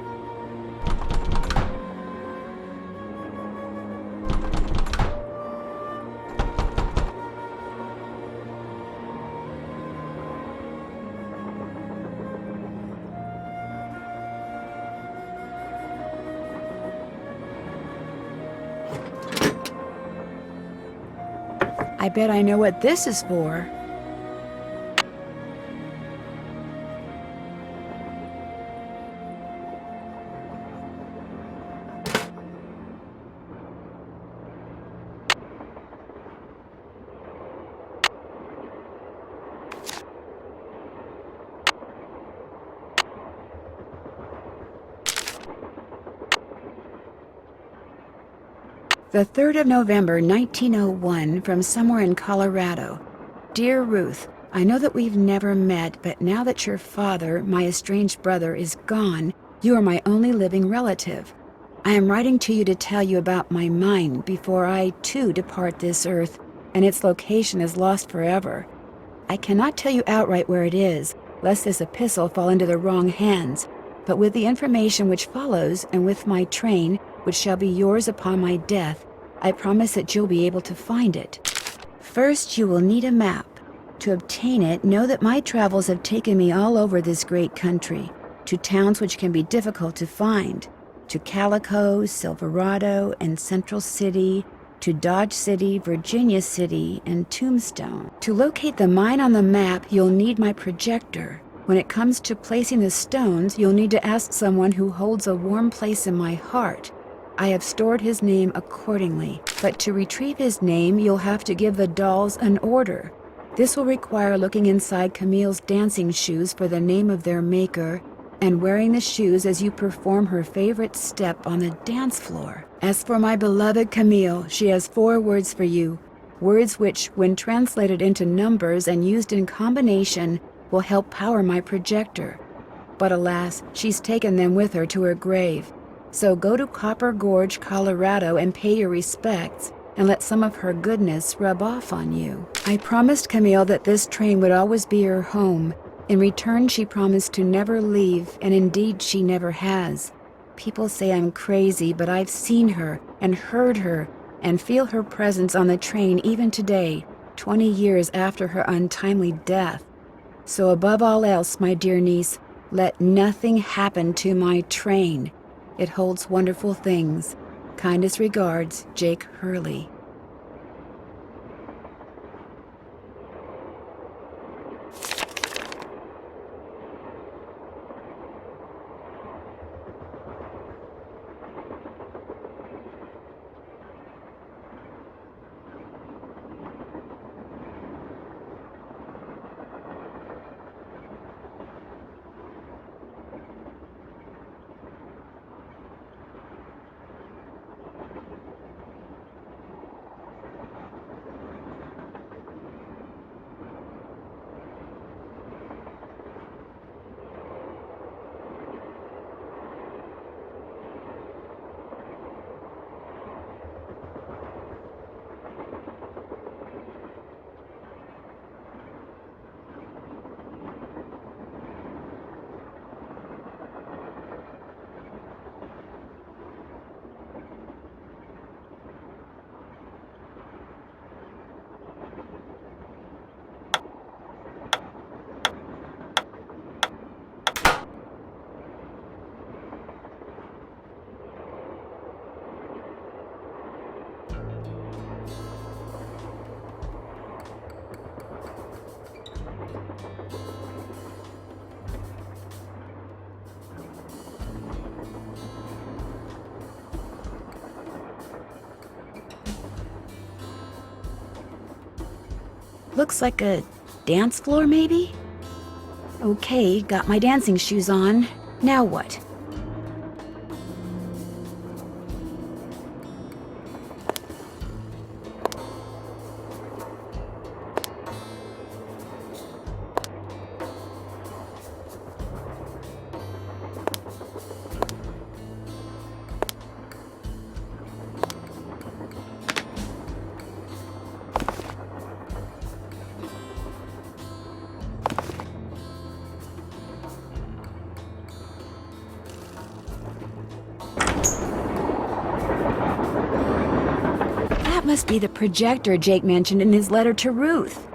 I bet I know what this is for. The 3rd of November, 1901, from somewhere in Colorado. Dear Ruth, I know that we've never met, but now that your father, my estranged brother, is gone, you are my only living relative. I am writing to you to tell you about my mine before I, too, depart this earth, and its location is lost forever. I cannot tell you outright where it is, lest this epistle fall into the wrong hands, but with the information which follows, and with my train, which shall be yours upon my death, I promise that you'll be able to find it. First, you will need a map. To obtain it, know that my travels have taken me all over this great country, to towns which can be difficult to find, to Calico, Silverado, and Central City, to Dodge City, Virginia City, and Tombstone. To locate the mine on the map, you'll need my projector. When it comes to placing the stones, you'll need to ask someone who holds a warm place in my heart. I have stored his name accordingly, but to retrieve his name, you'll have to give the dolls an order. This will require looking inside Camille's dancing shoes for the name of their maker, and wearing the shoes as you perform her favorite step on the dance floor. As for my beloved Camille, she has 4 words for you, words which, when translated into numbers and used in combination, will help power my projector. But alas, she's taken them with her to her grave. So go to Copper Gorge, Colorado, and pay your respects, and let some of her goodness rub off on you. I promised Camille that this train would always be her home. In return, she promised to never leave, and indeed she never has. People say I'm crazy, but I've seen her and heard her and feel her presence on the train even today, 20 years after her untimely death. So above all else, my dear niece, let nothing happen to my train. It holds wonderful things. Kindest regards, Jake Hurley. Looks like a dance floor, maybe? Okay, got my dancing shoes on. Now what? That must be the projector Jake mentioned in his letter to Ruth.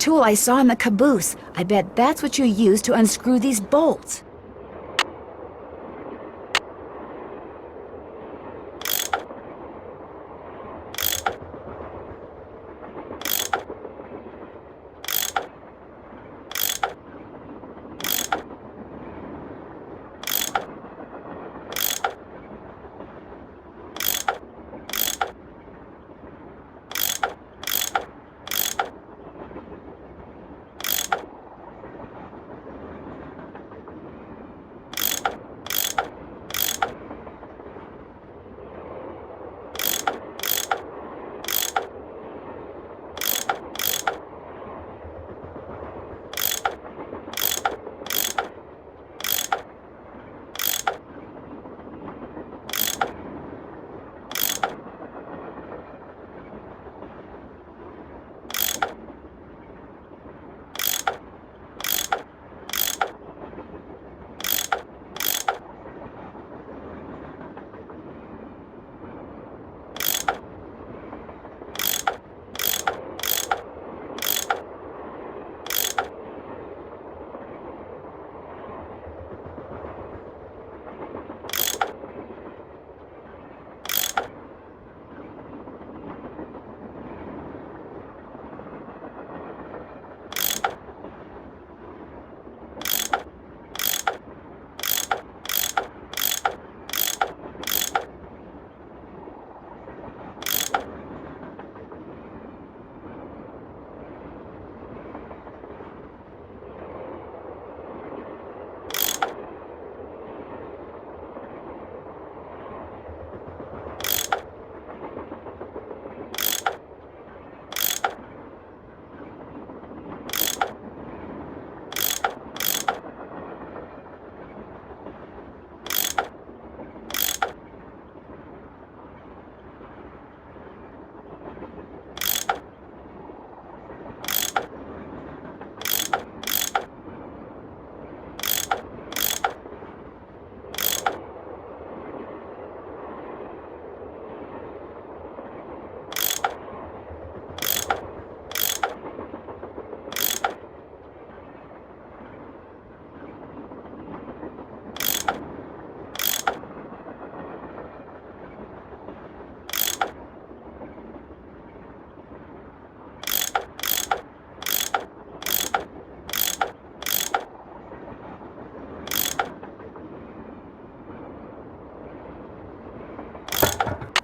tool I saw in the caboose. I bet that's what you use to unscrew these bolts.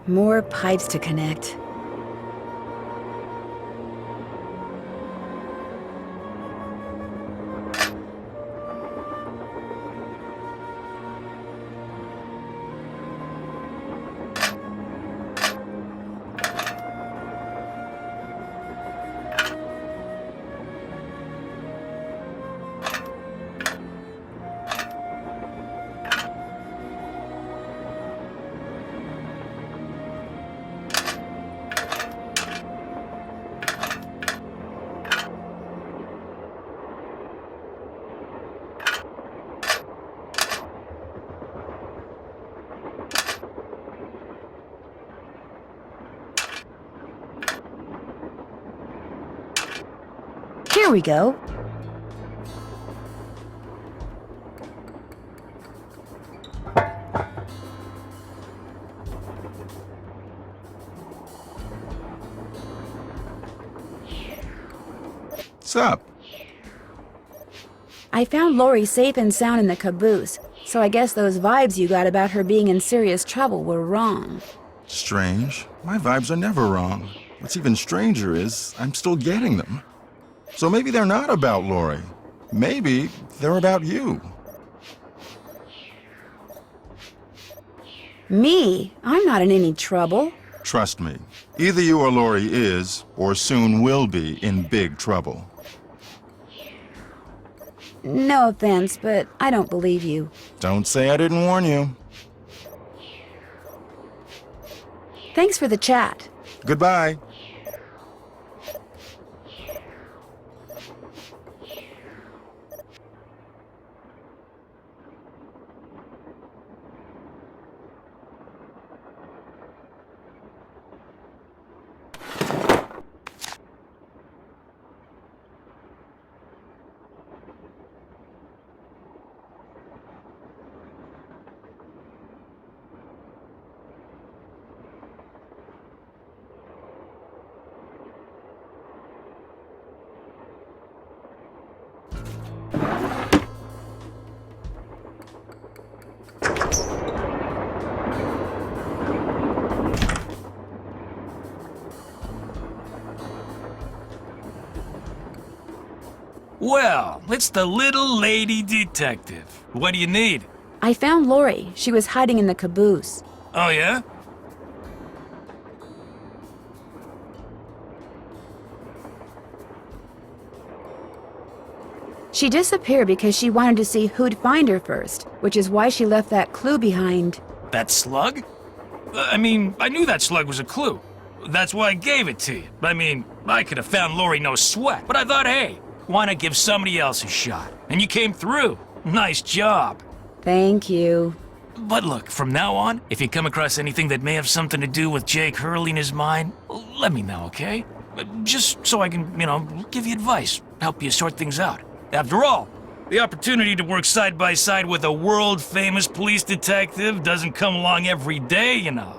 More pipes to connect. Here we go. What's up? I found Lori safe and sound in the caboose, so I guess those vibes you got about her being in serious trouble were wrong. Strange. My vibes are never wrong. What's even stranger is I'm still getting them. So maybe they're not about Lori. Maybe they're about you. Me? I'm not in any trouble. Trust me, either you or Lori is, or soon will be, in big trouble. No offense, but I don't believe you. Don't say I didn't warn you. Thanks for the chat. Goodbye. Well, it's the little lady detective. What do you need? I found Lori. She was hiding in the caboose. Oh, yeah? She disappeared because she wanted to see who'd find her first, which is why she left that clue behind. That slug? I mean, I knew that slug was a clue. That's why I gave it to you. I mean, I could have found Lori no sweat, but I thought, hey, why not give somebody else a shot? And you came through. Nice job. Thank you. But look, from now on, if you come across anything that may have something to do with Jake Hurley in his mind, let me know, okay? Just so I can, give you advice, help you sort things out. After all, the opportunity to work side by side with a world-famous police detective doesn't come along every day, you know.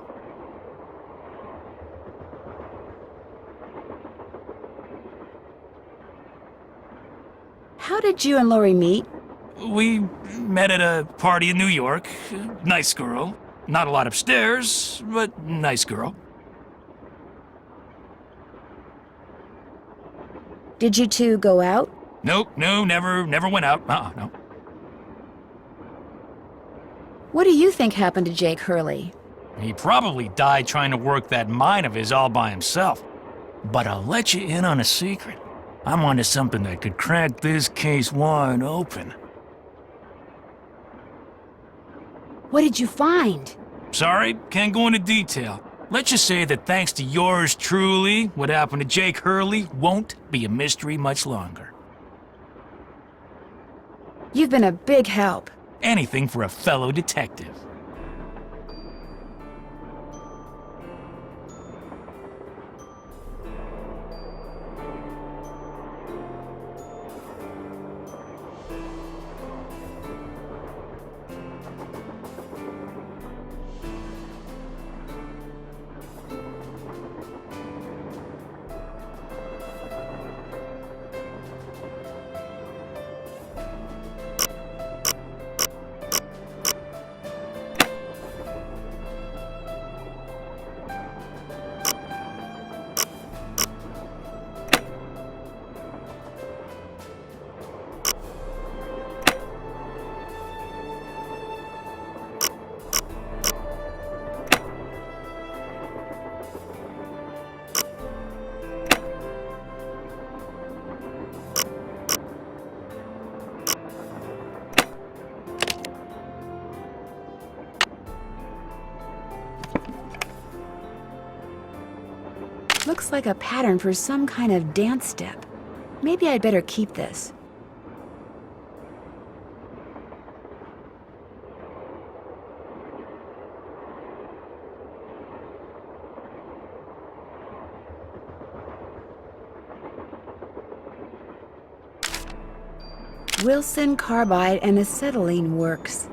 How did you and Lori meet? We met at a party in New York. Nice girl. Not a lot upstairs, but nice girl. Did you two go out? Nope, no, never went out. No. What do you think happened to Jake Hurley? He probably died trying to work that mine of his all by himself. But I'll let you in on a secret. I'm onto something that could crack this case wide open. What did you find? Sorry, can't go into detail. Let's just say that thanks to yours truly, what happened to Jake Hurley won't be a mystery much longer. You've been a big help. Anything for a fellow detective. Looks like a pattern for some kind of dance step. Maybe I'd better keep this. Wilson carbide and acetylene works.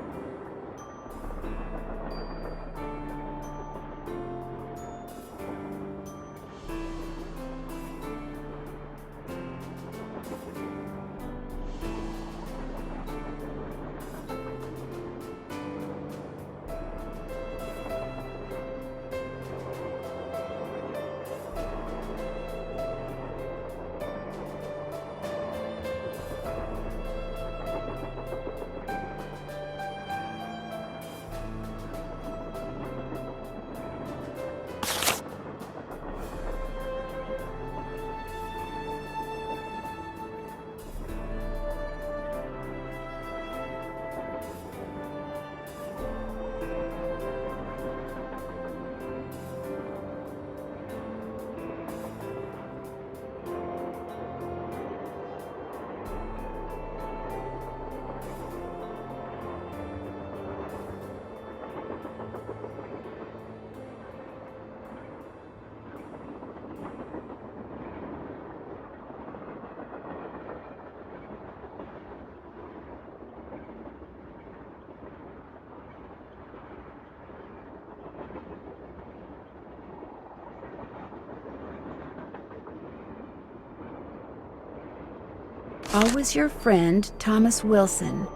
Always your friend, Thomas Wilson.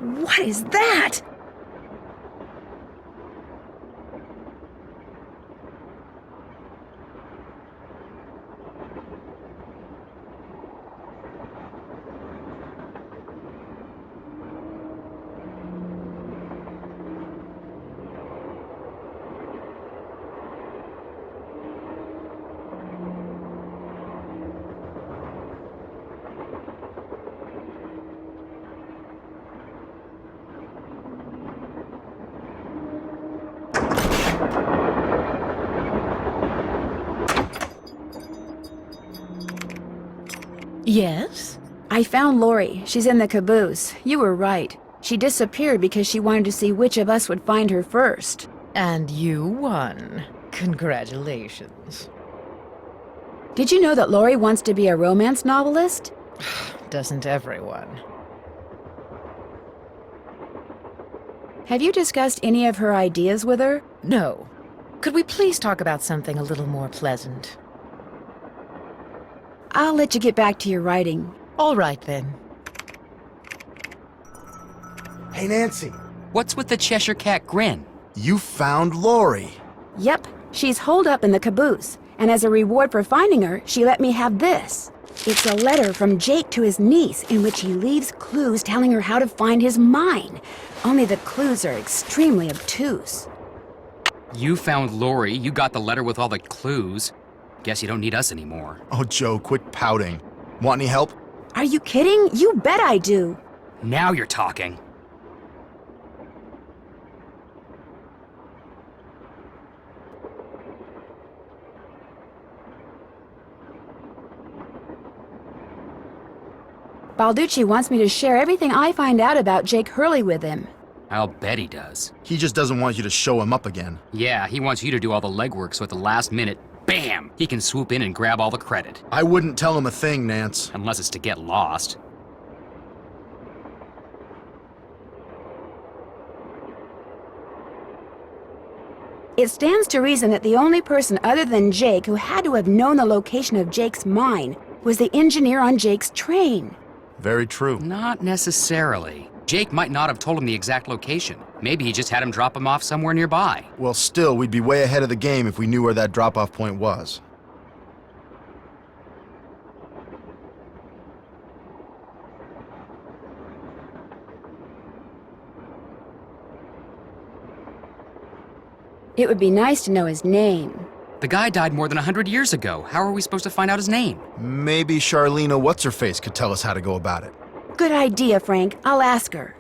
What is that? Yes? I found Lori. She's in the caboose. You were right. She disappeared because she wanted to see which of us would find her first. And you won. Congratulations. Did you know that Lori wants to be a romance novelist? Doesn't everyone? Have you discussed any of her ideas with her? No. Could we please talk about something a little more pleasant? I'll let you get back to your writing. All right, then. Hey, Nancy, What's with the Cheshire Cat grin? you found Lori. Yep, she's holed up in the caboose, and as a reward for finding her, she let me have this. It's a letter from Jake to his niece in which he leaves clues telling her how to find his mine. Only the clues are extremely obtuse. You found Lori, you got the letter with all the clues. Guess you don't need us anymore. Oh, Joe, quit pouting. Want any help? Are you kidding? You bet I do. Now you're talking. Balducci wants me to share everything I find out about Jake Hurley with him. I'll bet he does. He just doesn't want you to show him up again. Yeah, he wants you to do all the legwork so at the last minute, bam, he can swoop in and grab all the credit. I wouldn't tell him a thing, Nance. Unless it's to get lost. It stands to reason that the only person other than Jake who had to have known the location of Jake's mine was the engineer on Jake's train. Very true. Not necessarily. Jake might not have told him the exact location. Maybe he just had him drop him off somewhere nearby. Well, still, we'd be way ahead of the game if we knew where that drop-off point was. It would be nice to know his name. The guy died more than 100 years ago. How are we supposed to find out his name? Maybe Charlena What's-Her-Face could tell us how to go about it. Good idea, Frank. I'll ask her.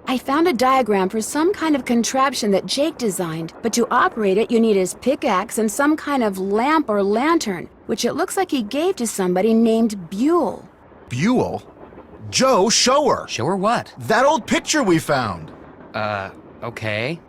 I found a diagram for some kind of contraption that Jake designed, but to operate it you need his pickaxe and some kind of lamp or lantern, which it looks like he gave to somebody named Buell. Buell? Joe, show her! Show her what? That old picture we found! Okay.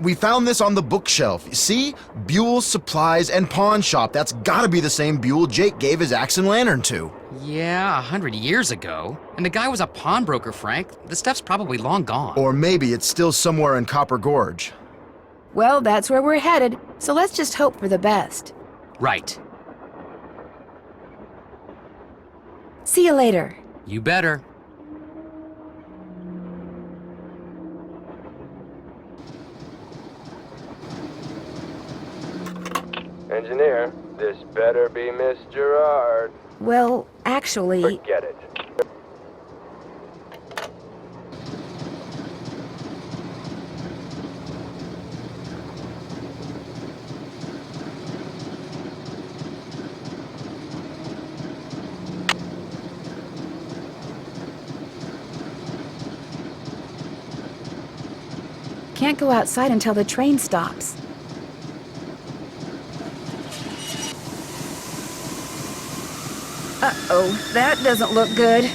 We found this on the bookshelf. See? Buell's Supplies and Pawn Shop. That's gotta be the same Buell Jake gave his axe and lantern to. Yeah, 100 years ago. And the guy was a pawnbroker, Frank. The stuff's probably long gone. Or maybe it's still somewhere in Copper Gorge. Well, that's where we're headed, so let's just hope for the best. Right. See you later. You better. Engineer, this better be Miss Gerard. Well, actually... Forget it. Can't go outside until the train stops. Uh-oh, that doesn't look good.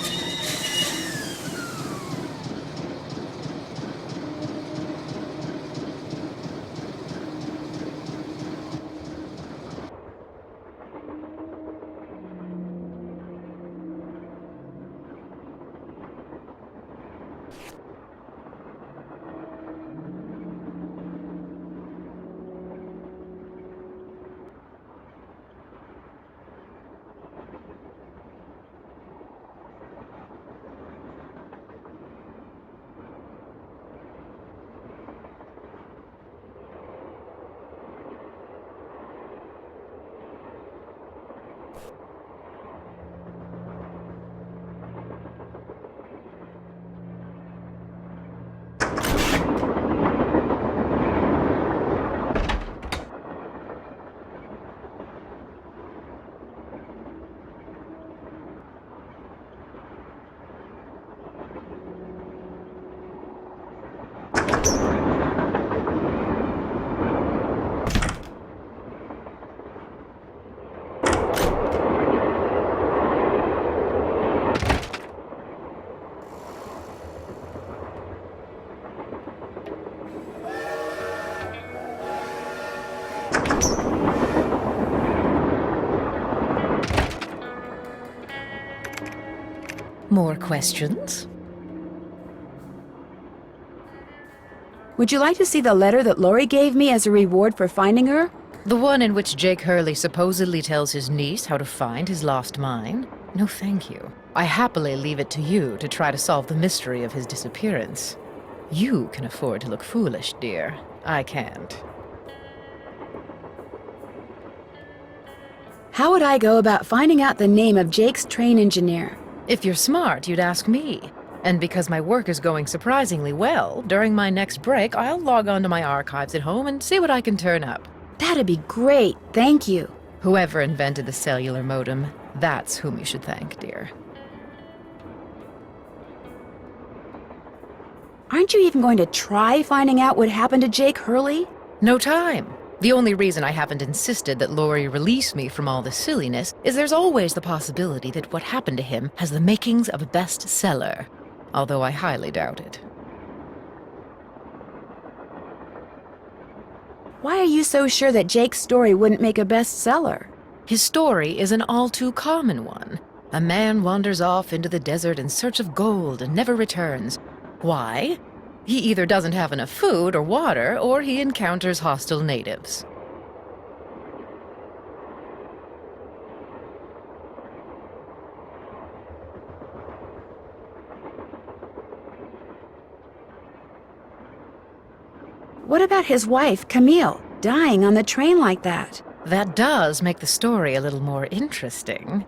More questions? Would you like to see the letter that Lori gave me as a reward for finding her? The one in which Jake Hurley supposedly tells his niece how to find his lost mine? No, thank you. I happily leave it to you to try to solve the mystery of his disappearance. You can afford to look foolish, dear. I can't. How would I go about finding out the name of Jake's train engineer? If you're smart, you'd ask me. And because my work is going surprisingly well, during my next break, I'll log onto my archives at home and see what I can turn up. That'd be great, thank you. Whoever invented the cellular modem, that's whom you should thank, dear. Aren't you even going to try finding out what happened to Jake Hurley? No time. The only reason I haven't insisted that Lori release me from all this silliness is there's always the possibility that what happened to him has the makings of a bestseller, although I highly doubt it. Why are you so sure that Jake's story wouldn't make a bestseller? His story is an all too common one. A man wanders off into the desert in search of gold and never returns. Why? He either doesn't have enough food or water, or he encounters hostile natives. What about his wife, Camille, dying on the train like that? That does make the story a little more interesting.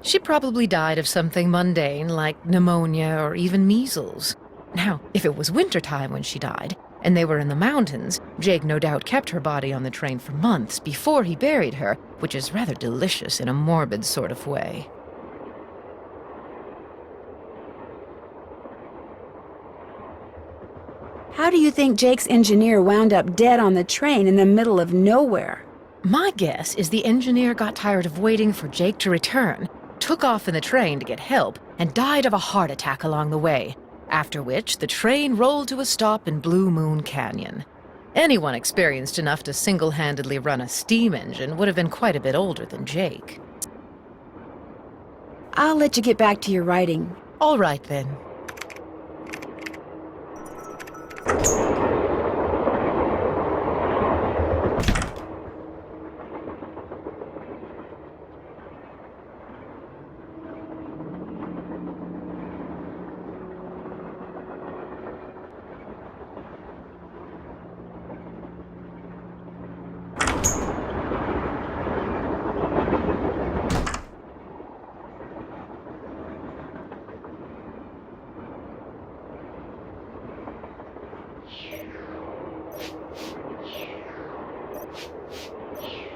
She probably died of something mundane like pneumonia or even measles. Now, if it was wintertime when she died, and they were in the mountains, Jake no doubt kept her body on the train for months before he buried her, which is rather delicious in a morbid sort of way. How do you think Jake's engineer wound up dead on the train in the middle of nowhere? My guess is the engineer got tired of waiting for Jake to return, took off in the train to get help, and died of a heart attack along the way. After which, the train rolled to a stop in Blue Moon Canyon. Anyone experienced enough to single-handedly run a steam engine would have been quite a bit older than Jake. I'll let you get back to your writing. All right, then.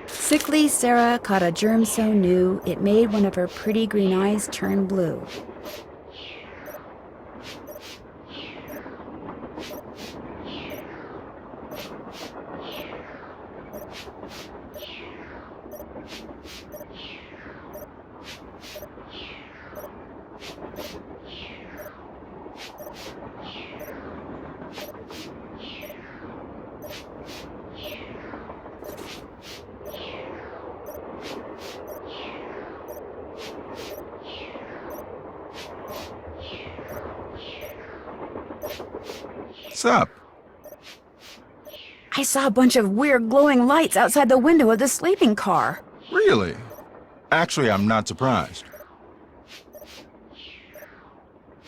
Sickly Sarah caught a germ so new, it made one of her pretty green eyes turn blue. Sup? I saw a bunch of weird glowing lights outside the window of the sleeping car. Really? Actually, I'm not surprised.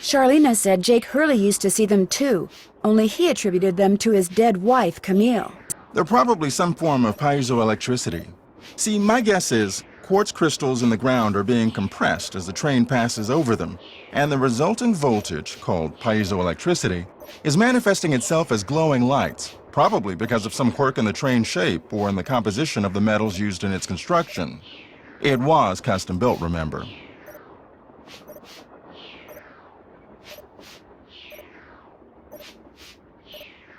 Charlena said Jake Hurley used to see them too, only he attributed them to his dead wife, Camille. They're probably some form of piezoelectricity. See, my guess is quartz crystals in the ground are being compressed as the train passes over them, and the resulting voltage, called piezoelectricity, is manifesting itself as glowing lights, probably because of some quirk in the train's shape or in the composition of the metals used in its construction. It was custom built, remember.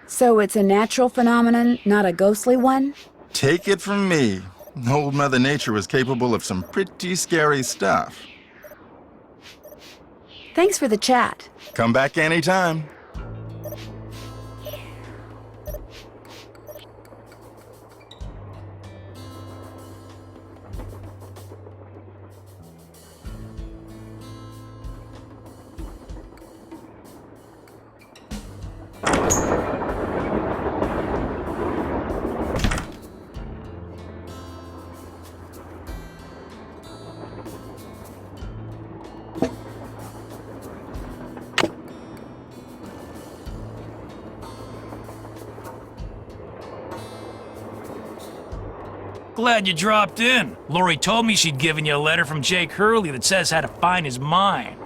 So it's a natural phenomenon, not a ghostly one? Take it from me, old Mother Nature was capable of some pretty scary stuff. Thanks for the chat. Come back anytime. Glad you dropped in. Lori told me she'd given you a letter from Jake Hurley that says how to find his mine.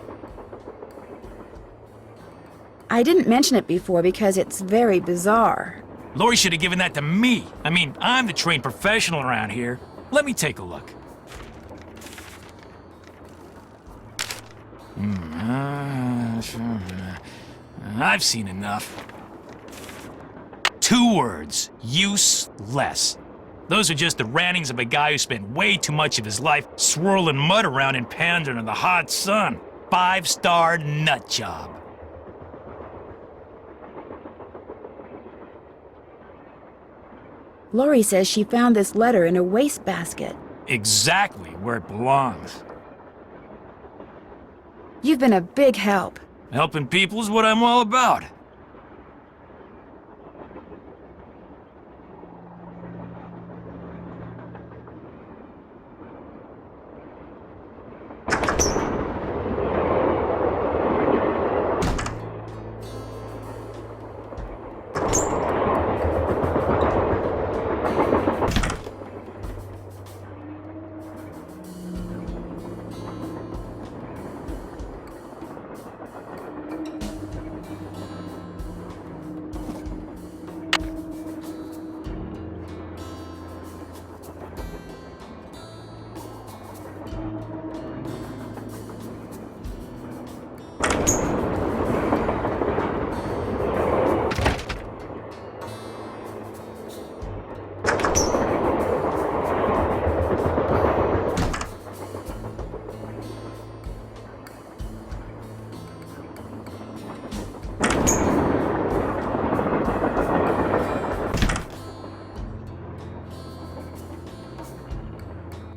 I didn't mention it before because it's very bizarre. Lori should have given that to me. I mean, I'm the trained professional around here. Let me take a look. I've seen enough. 2 words. Useless. Those are just the rantings of a guy who spent way too much of his life swirling mud around in Pandora in the hot sun. 5-star nut job. Lori says she found this letter in a wastebasket. Exactly where it belongs. You've been a big help. Helping people is what I'm all about.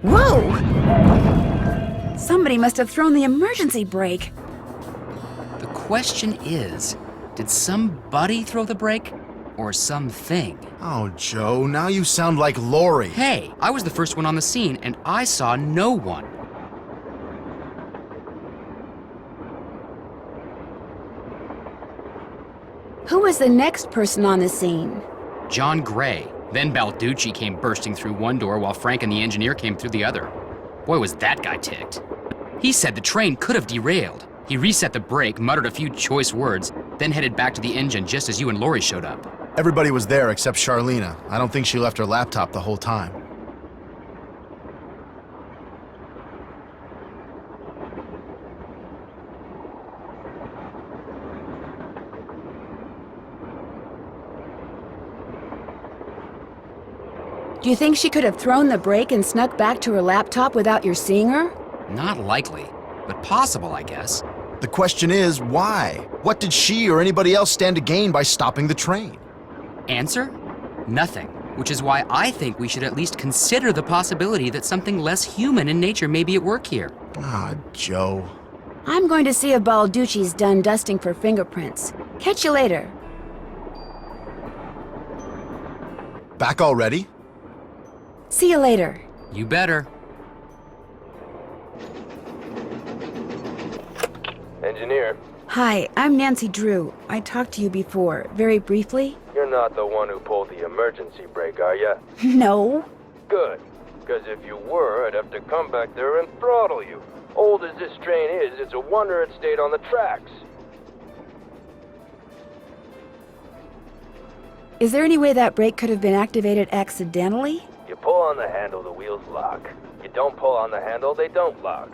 Whoa! Somebody must have thrown the emergency brake. The question is, did somebody throw the brake? Or something? Oh, Joe, now you sound like Lori. Hey, I was the first one on the scene, and I saw no one. Who was the next person on the scene? John Gray. Then Balducci came bursting through one door while Frank and the engineer came through the other. Boy, was that guy ticked. He said the train could have derailed. He reset the brake, muttered a few choice words, then headed back to the engine just as you and Lori showed up. Everybody was there except Charlena. I don't think she left her laptop the whole time. Do you think she could have thrown the brake and snuck back to her laptop without your seeing her? Not likely, but possible, I guess. The question is, why? What did she or anybody else stand to gain by stopping the train? Answer? Nothing. Which is why I think we should at least consider the possibility that something less human in nature may be at work here. Ah, Joe. I'm going to see if Balducci's done dusting for fingerprints. Catch you later. Back already? See you later. You better. Engineer, Hi, I'm Nancy Drew. I talked to you before, very briefly. you're not the one who pulled the emergency brake, are ya? No. Good. Because if you were, I'd have to come back there and throttle you. Old as this train is, it's a wonder it stayed on the tracks. Is there any way that brake could have been activated accidentally? You pull on the handle, the wheels lock. You don't pull on the handle, they don't lock.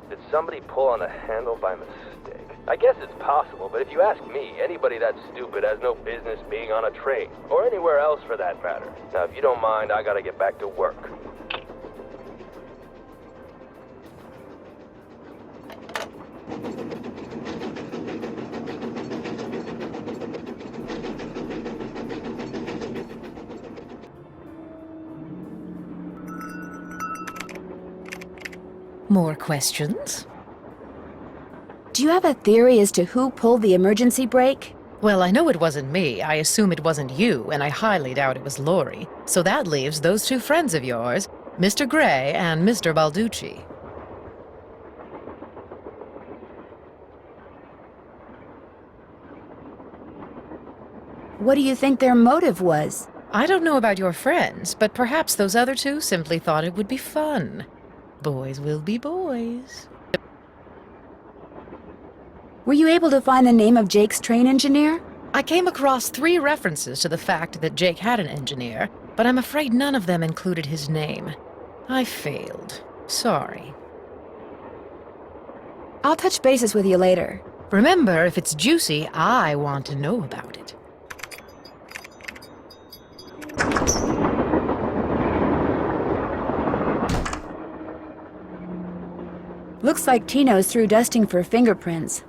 Did somebody pull on the handle by mistake? I guess it's possible, but if you ask me, anybody that stupid has no business being on a train, or anywhere else for that matter. Now, if you don't mind, I gotta get back to work. More questions? Do you have a theory as to who pulled the emergency brake? Well, I know it wasn't me. I assume it wasn't you, and I highly doubt it was Lori. So that leaves those two friends of yours, Mr. Gray and Mr. Balducci. What do you think their motive was? I don't know about your friends, but perhaps those other two simply thought it would be fun. Boys will be boys. Were you able to find the name of Jake's train engineer? I came across 3 references to the fact that Jake had an engineer, but I'm afraid none of them included his name. I failed. Sorry. I'll touch bases with you later. Remember, if it's juicy, I want to know about it. Looks like Tino's through dusting for fingerprints.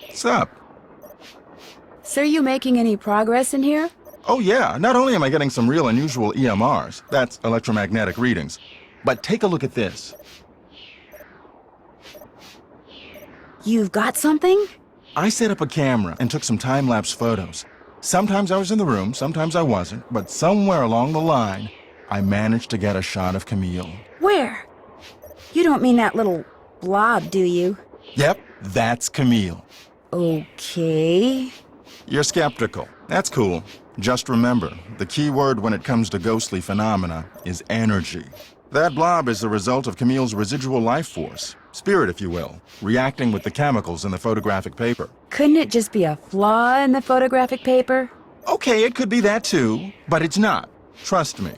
What's up? So are you making any progress in here? Oh yeah, not only am I getting some real unusual EMRs, that's electromagnetic readings, but take a look at this. You've got something? I set up a camera and took some time-lapse photos. Sometimes I was in the room, sometimes I wasn't, but somewhere along the line, I managed to get a shot of Camille. Where? You don't mean that little blob, do you? Yep, that's Camille. Okay. You're skeptical. That's cool. Just remember, the key word when it comes to ghostly phenomena is energy. That blob is the result of Camille's residual life force, spirit if you will, reacting with the chemicals in the photographic paper. Couldn't it just be a flaw in the photographic paper? Okay, it could be that too, but it's not. Trust me.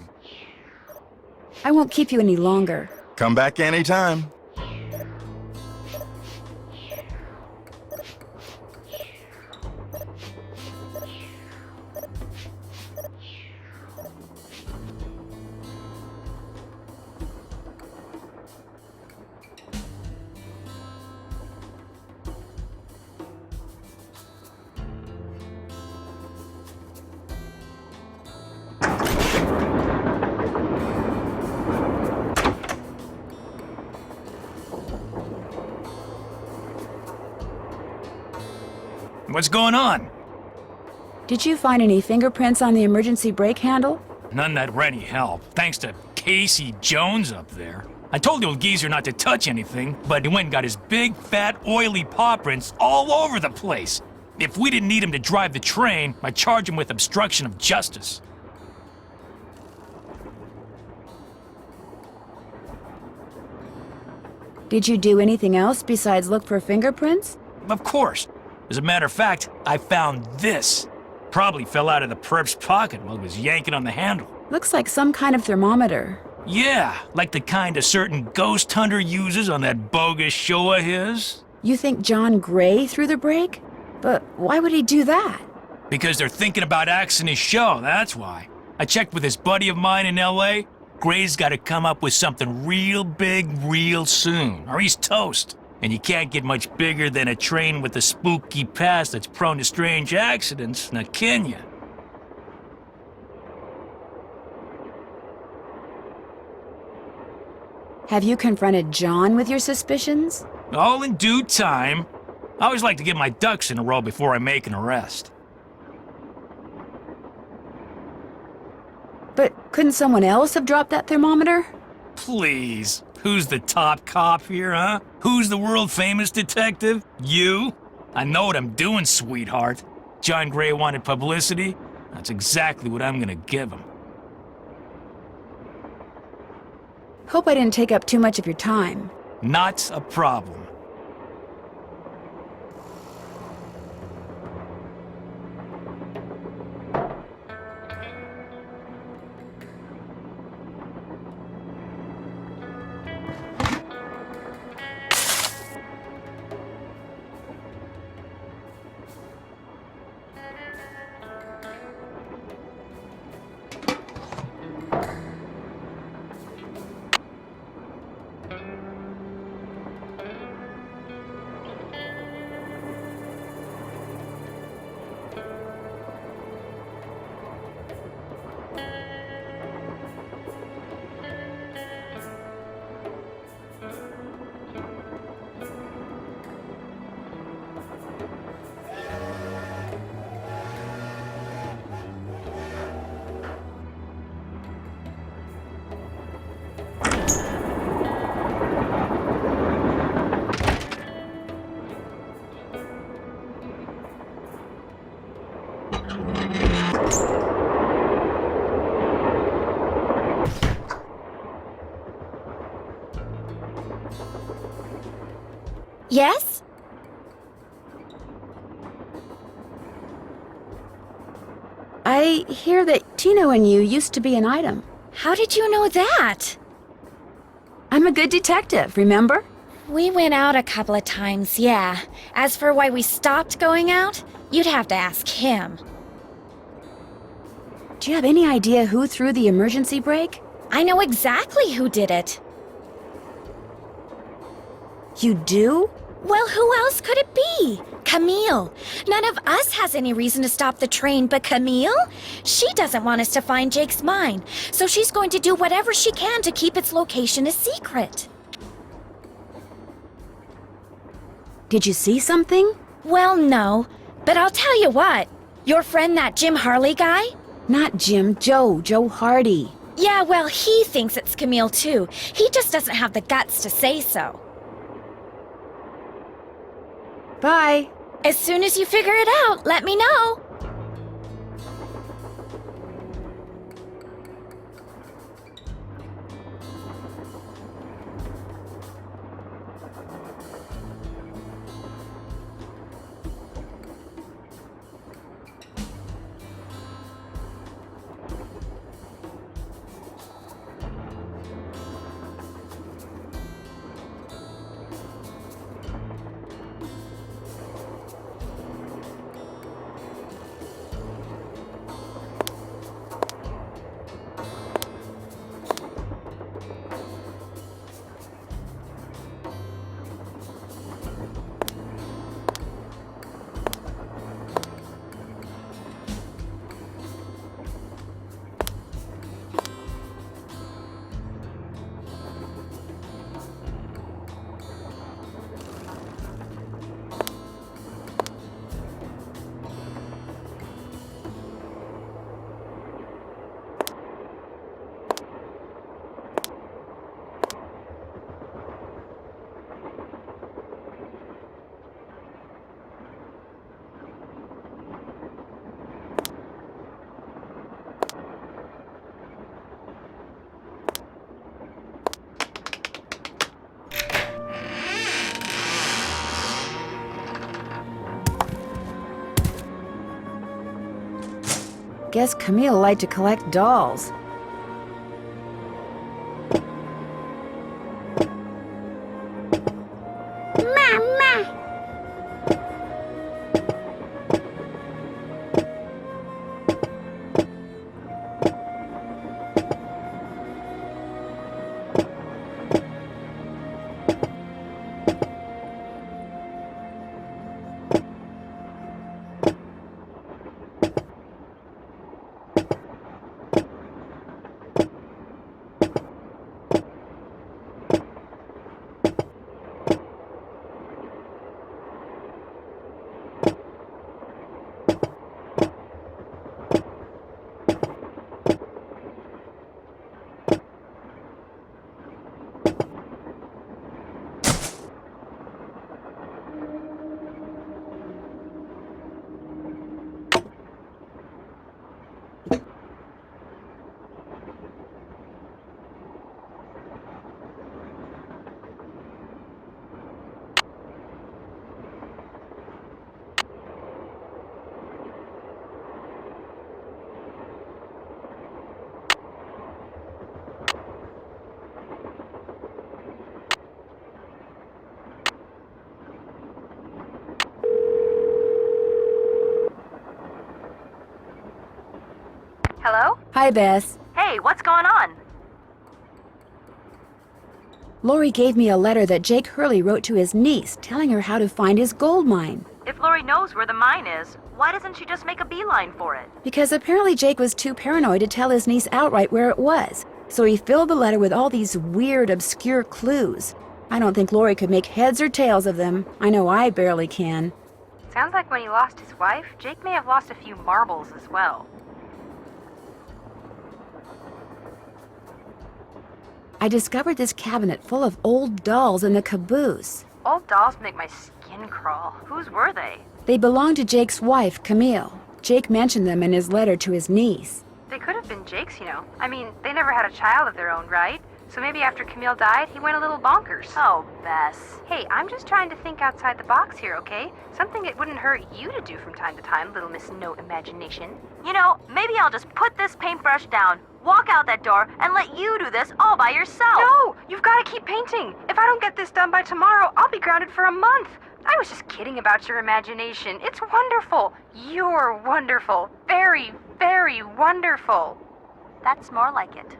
I won't keep you any longer. Come back anytime. What's going on? Did you find any fingerprints on the emergency brake handle? None that were any help, thanks to Casey Jones up there. I told the old geezer not to touch anything, but he went and got his big, fat, oily paw prints all over the place. If we didn't need him to drive the train, I'd charge him with obstruction of justice. Did you do anything else besides look for fingerprints? Of course. As a matter of fact, I found this. Probably fell out of the perp's pocket while he was yanking on the handle. Looks like some kind of thermometer. Yeah, like the kind a certain ghost hunter uses on that bogus show of his. You think John Gray threw the brake? But why would he do that? Because they're thinking about axing his show, that's why. I checked with this buddy of mine in L.A. Gray's got to come up with something real big real soon, or he's toast. And you can't get much bigger than a train with a spooky past that's prone to strange accidents, now can you? Have you confronted John with your suspicions? All in due time. I always like to get my ducks in a row before I make an arrest. But couldn't someone else have dropped that thermometer? Please. Who's the top cop here, huh? Who's the world-famous detective? You? I know what I'm doing, sweetheart. John Gray wanted publicity. That's exactly what I'm gonna give him. Hope I didn't take up too much of your time. Not a problem. Yes? I hear that Tino and you used to be an item. How did you know that? I'm a good detective, remember? We went out a couple of times, yeah. As for why we stopped going out, you'd have to ask him. Do you have any idea who threw the emergency brake? I know exactly who did it. You do? Well, who else could it be? Camille. None of us has any reason to stop the train but Camille. She doesn't want us to find Jake's mine, so she's going to do whatever she can to keep its location a secret. Did you see something? Well, no. But I'll tell you what. Your friend, that Jim Harley guy? Not Jim, Joe Hardy. Yeah, well, he thinks it's Camille too. He just doesn't have the guts to say so. Bye. As soon as you figure it out, let me know. Guess Camille liked to collect dolls. Hello? Hi, Bess. Hey, what's going on? Lori gave me a letter that Jake Hurley wrote to his niece, telling her how to find his gold mine. If Lori knows where the mine is, why doesn't she just make a beeline for it? Because apparently Jake was too paranoid to tell his niece outright where it was. So he filled the letter with all these weird, obscure clues. I don't think Lori could make heads or tails of them. I know I barely can. Sounds like when he lost his wife, Jake may have lost a few marbles as well. I discovered this cabinet full of old dolls in the caboose. Old dolls make my skin crawl. Whose were they? They belonged to Jake's wife, Camille. Jake mentioned them in his letter to his niece. They could have been Jake's, you know. I mean, they never had a child of their own, right? So maybe after Camille died, he went a little bonkers. Oh, Bess. Hey, I'm just trying to think outside the box here, okay? Something it wouldn't hurt you to do from time to time, little Miss No Imagination. You know, maybe I'll just put this paintbrush down, walk out that door, and let you do this all by yourself. No! You've got to keep painting. If I don't get this done by tomorrow, I'll be grounded for a month. I was just kidding about your imagination. It's wonderful. You're wonderful. Very, very wonderful. That's more like it.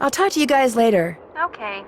I'll talk to you guys later. Okay.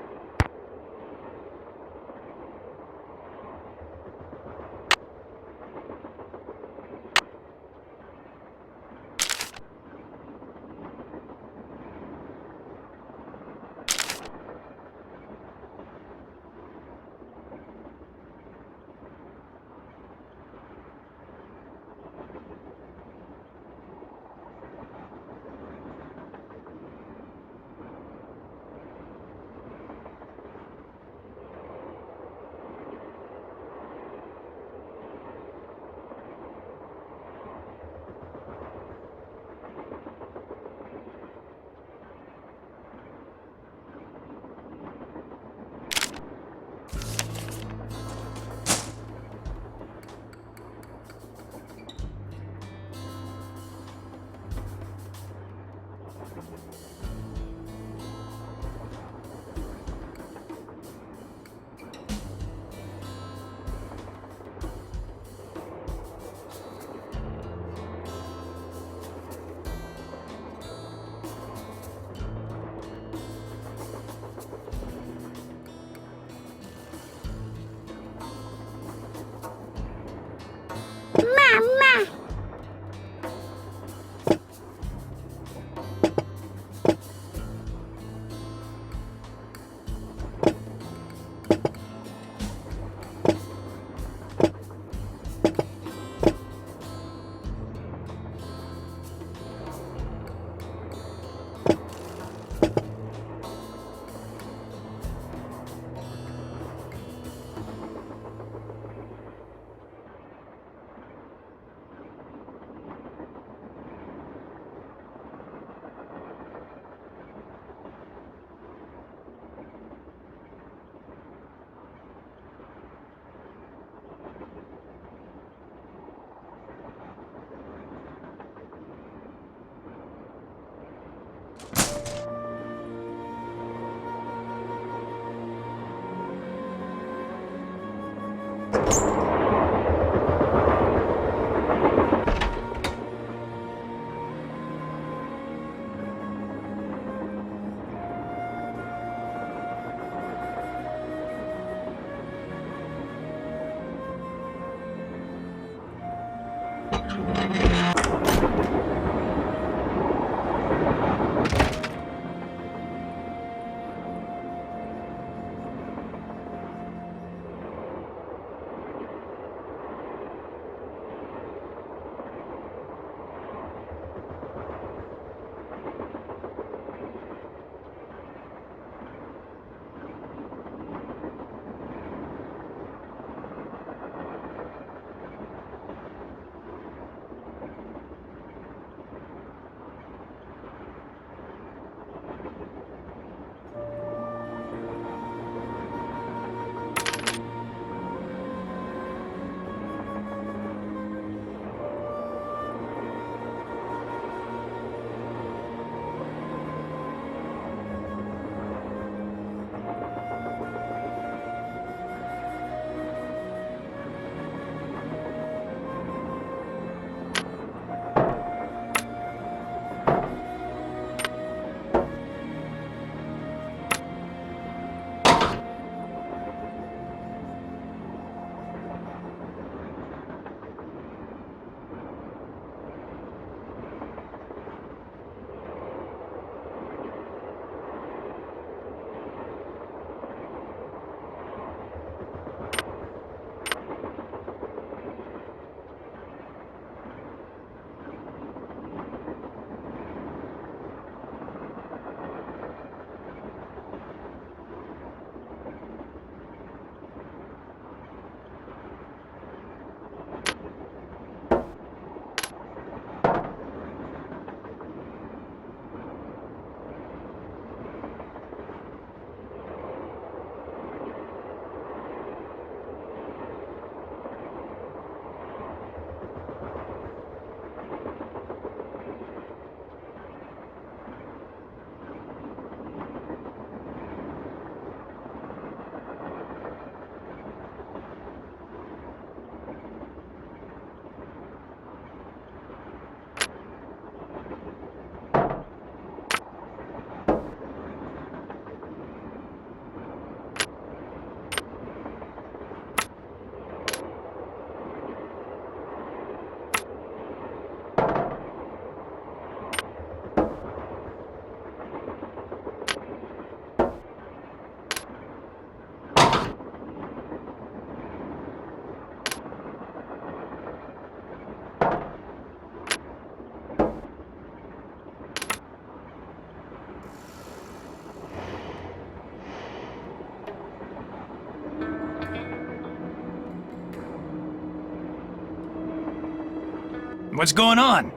What's going on?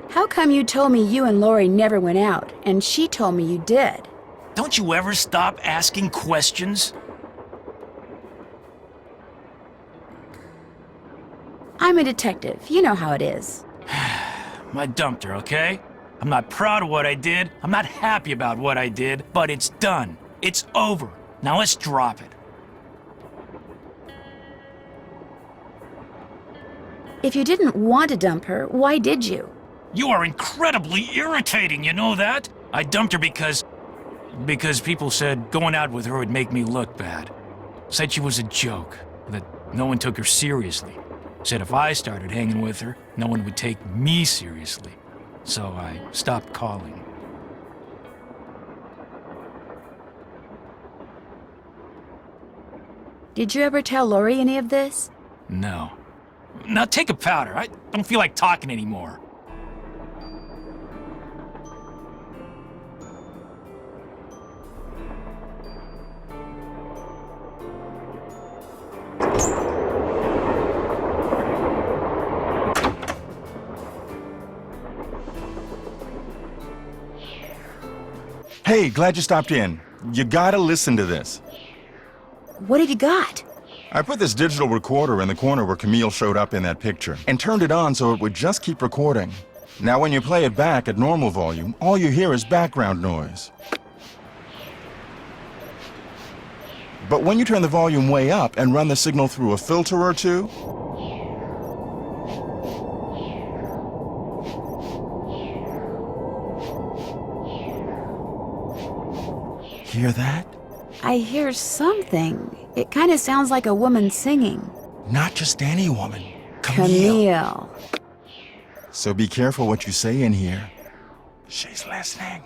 How come you told me you and Lori never went out, and she told me you did? Don't you ever stop asking questions? I'm a detective. You know how it is. I dumped her, okay? I'm not proud of what I did. I'm not happy about what I did, but it's done. It's over. Now let's drop it. If you didn't want to dump her, why did you? You are incredibly irritating, you know that? I dumped her because people said going out with her would make me look bad. Said she was a joke, that no one took her seriously. Said if I started hanging with her, no one would take me seriously. So I stopped calling. Did you ever tell Lori any of this? No. Now take a powder. I don't feel like talking anymore. Hey, glad you stopped in. You gotta listen to this. What have you got? I put this digital recorder in the corner where Camille showed up in that picture and turned it on so it would just keep recording. Now when you play it back at normal volume, all you hear is background noise. But when you turn the volume way up and run the signal through a filter or two, hear that? I hear something. It kind of sounds like a woman singing. Not just any woman. Camille. So be careful what you say in here. She's listening.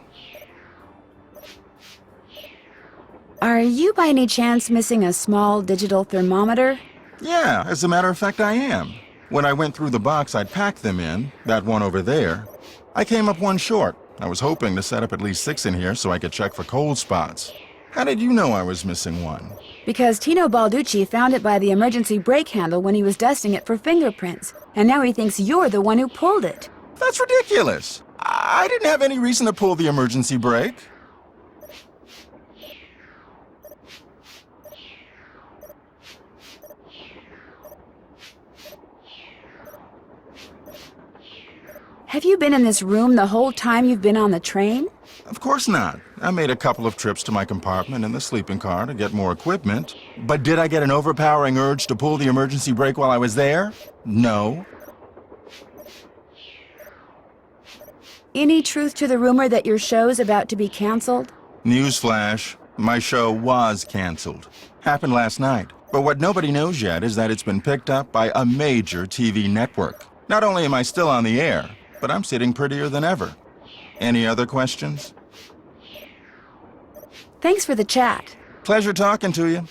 Are you by any chance missing a small digital thermometer? Yeah, as a matter of fact, I am. When I went through the box I'd packed them in, that one over there, I came up one short. I was hoping to set up at least 6 in here so I could check for cold spots. How did you know I was missing one? Because Tino Balducci found it by the emergency brake handle when he was dusting it for fingerprints, and now he thinks you're the one who pulled it. That's ridiculous. I didn't have any reason to pull the emergency brake. Have you been in this room the whole time you've been on the train? Of course not. I made a couple of trips to my compartment in the sleeping car to get more equipment. But did I get an overpowering urge to pull the emergency brake while I was there? No. Any truth to the rumor that your show's about to be canceled? Newsflash, my show was canceled. Happened last night. But what nobody knows yet is that it's been picked up by a major TV network. Not only am I still on the air, but I'm sitting prettier than ever. Any other questions? Thanks for the chat. Pleasure talking to you.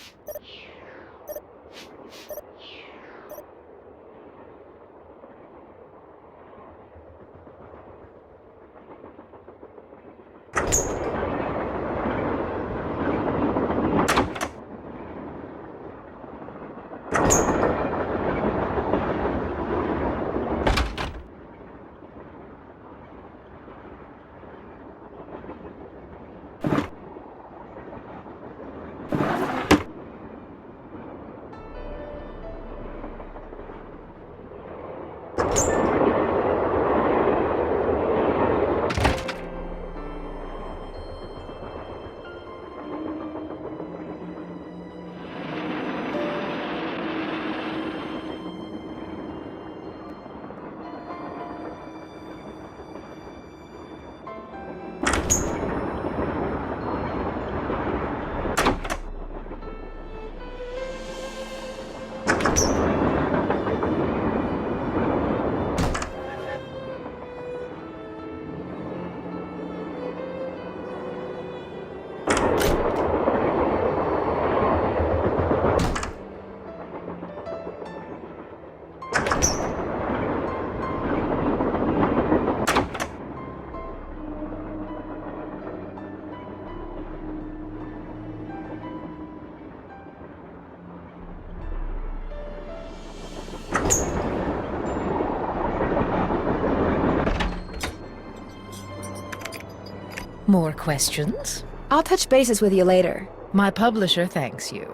More questions? I'll touch bases with you later. My publisher thanks you.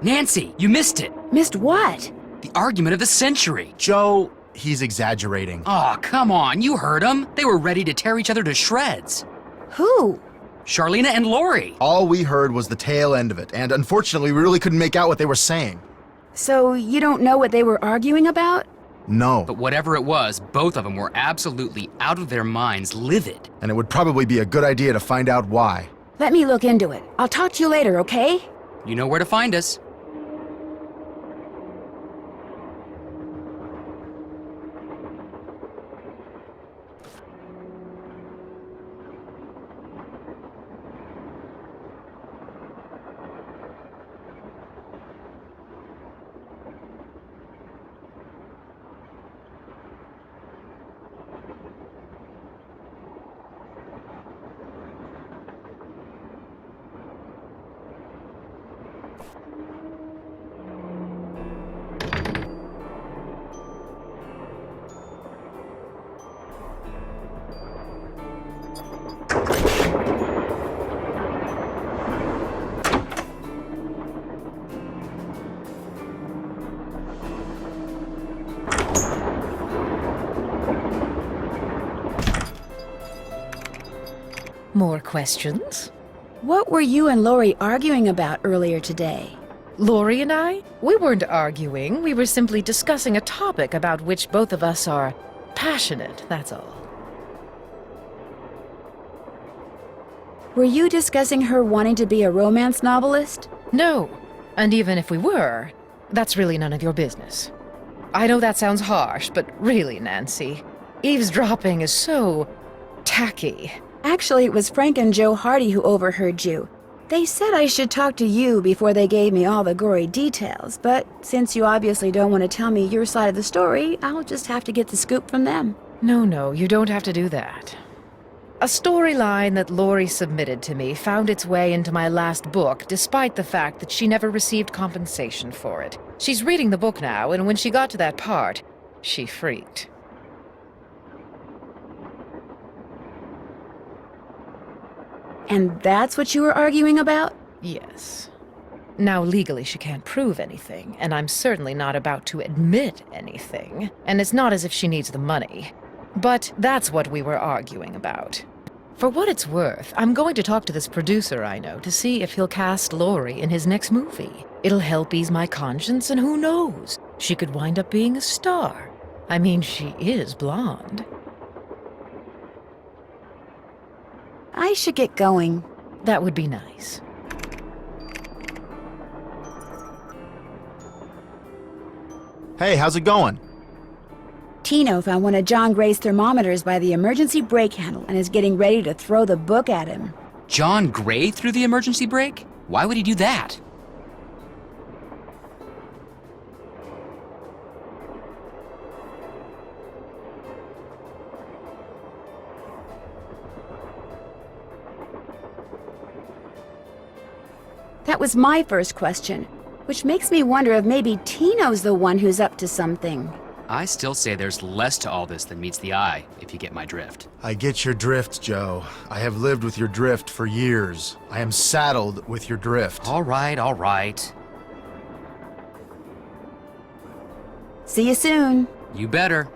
Nancy, you missed it! Missed what? The argument of the century! Joe, he's exaggerating. Aw, come on, you heard them! They were ready to tear each other to shreds! Who? Charlena and Lori! All we heard was the tail end of it, and unfortunately we really couldn't make out what they were saying. So you don't know what they were arguing about? No. But whatever it was, both of them were absolutely out of their minds, livid. And it would probably be a good idea to find out why. Let me look into it. I'll talk to you later, okay? You know where to find us. More questions? What were you and Lori arguing about earlier today? Lori and I? We weren't arguing. We were simply discussing a topic about which both of us are passionate, that's all. Were you discussing her wanting to be a romance novelist? No. And even if we were, that's really none of your business. I know that sounds harsh, but really, Nancy, eavesdropping is so tacky. Actually, it was Frank and Joe Hardy who overheard you. They said I should talk to you before they gave me all the gory details, but since you obviously don't want to tell me your side of the story, I'll just have to get the scoop from them. No, you don't have to do that. A storyline that Lori submitted to me found its way into my last book, despite the fact that she never received compensation for it. She's reading the book now, and when she got to that part, she freaked. And that's what you were arguing about? Yes. Now, legally, she can't prove anything, and I'm certainly not about to admit anything. And it's not as if she needs the money. But that's what we were arguing about. For what it's worth, I'm going to talk to this producer I know to see if he'll cast Lori in his next movie. It'll help ease my conscience, and who knows? She could wind up being a star. I mean, she is blonde. I should get going. That would be nice. Hey, how's it going? Tino found one of John Gray's thermometers by the emergency brake handle and is getting ready to throw the book at him. John Gray threw the emergency brake? Why would he do that? That was my first question, which makes me wonder if maybe Tino's the one who's up to something. I still say there's less to all this than meets the eye, if you get my drift. I get your drift, Joe. I have lived with your drift for years. I am saddled with your drift. All right. See you soon. You better.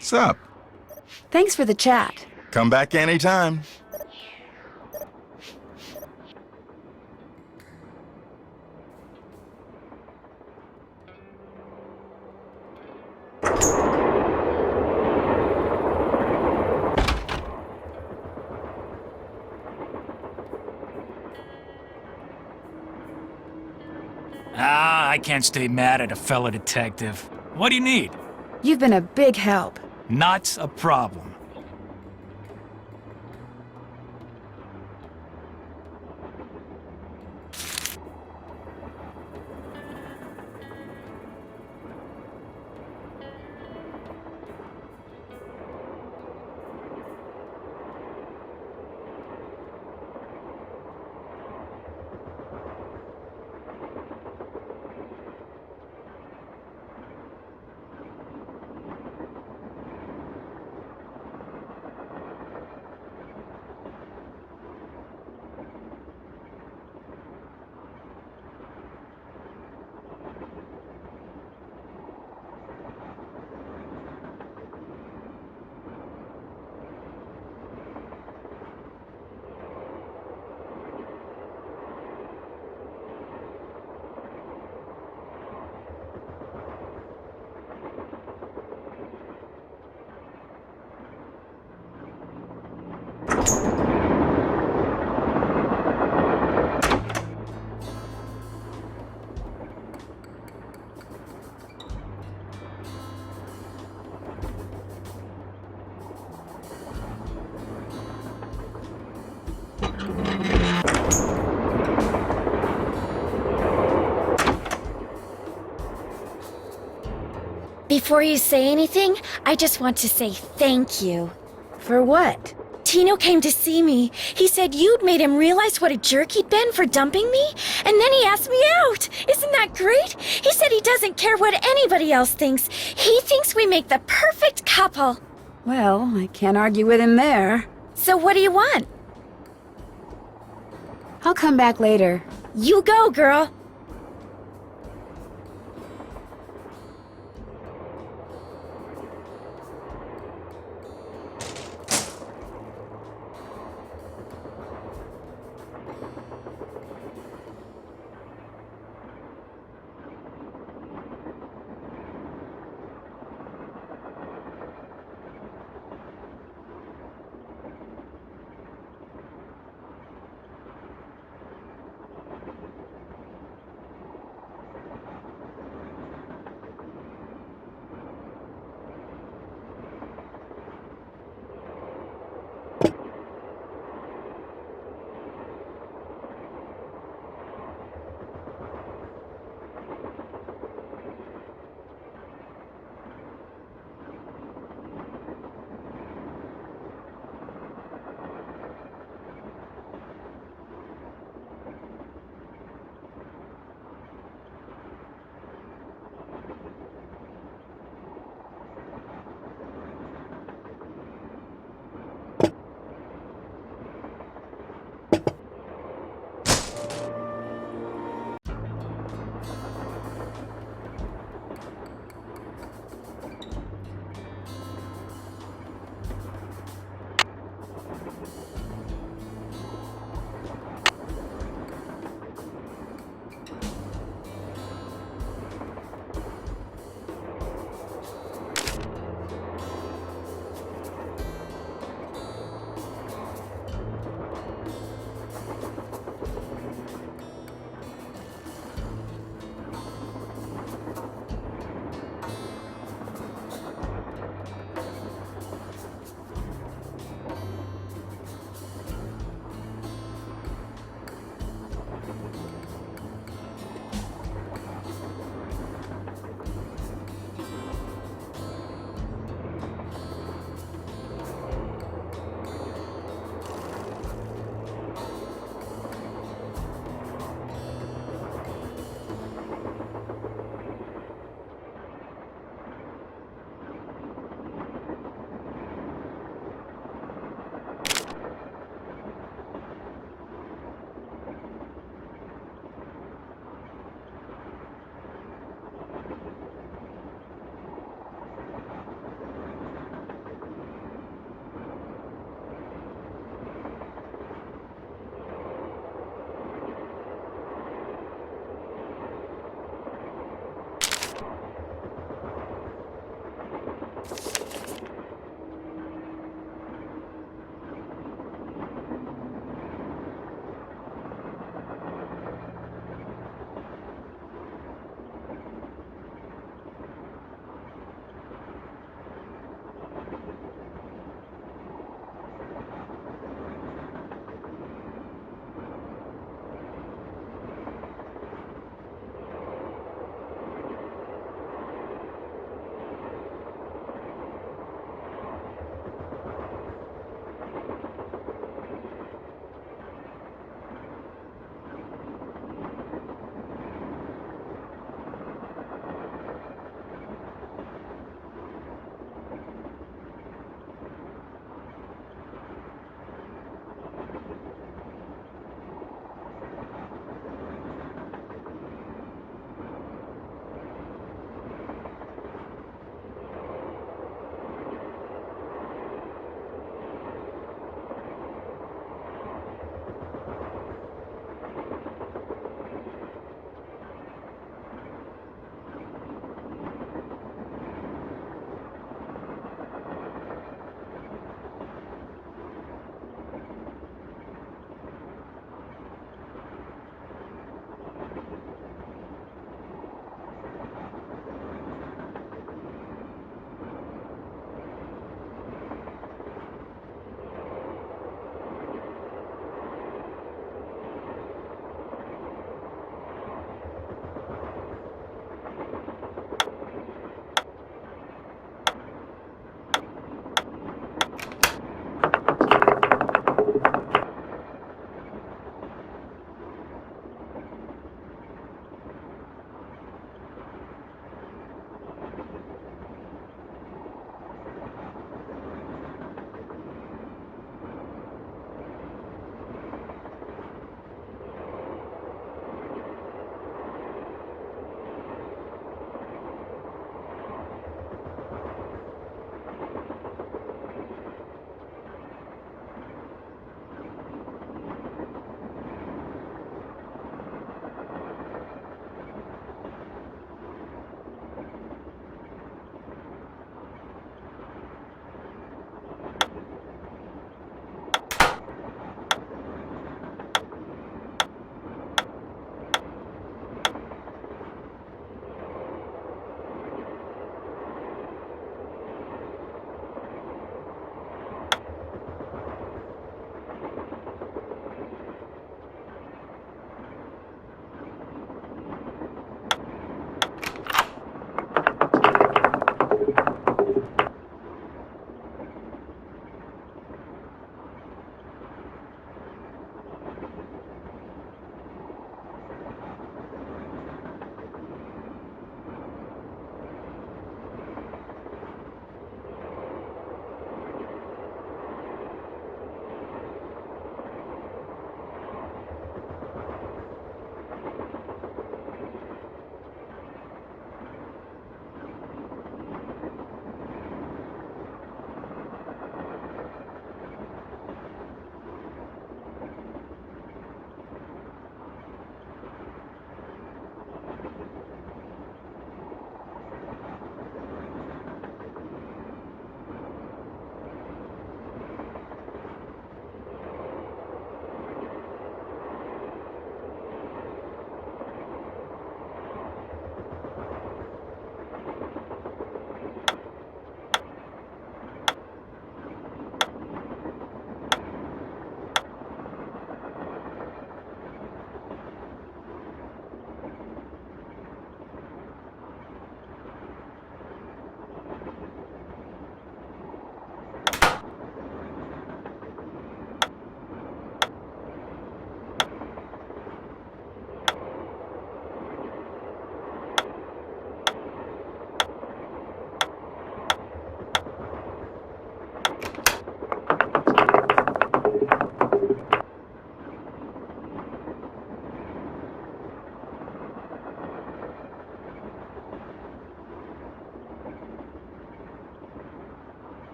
Sup? Thanks for the chat. Come back anytime. I can't stay mad at a fellow detective. What do you need? You've been a big help. Not a problem. Before you say anything, I just want to say thank you. For what? Tino came to see me. He said you'd made him realize what a jerk he'd been for dumping me, and then he asked me out. Isn't that great? He said he doesn't care what anybody else thinks. He thinks we make the perfect couple. Well, I can't argue with him there. So what do you want? I'll come back later. You go, girl.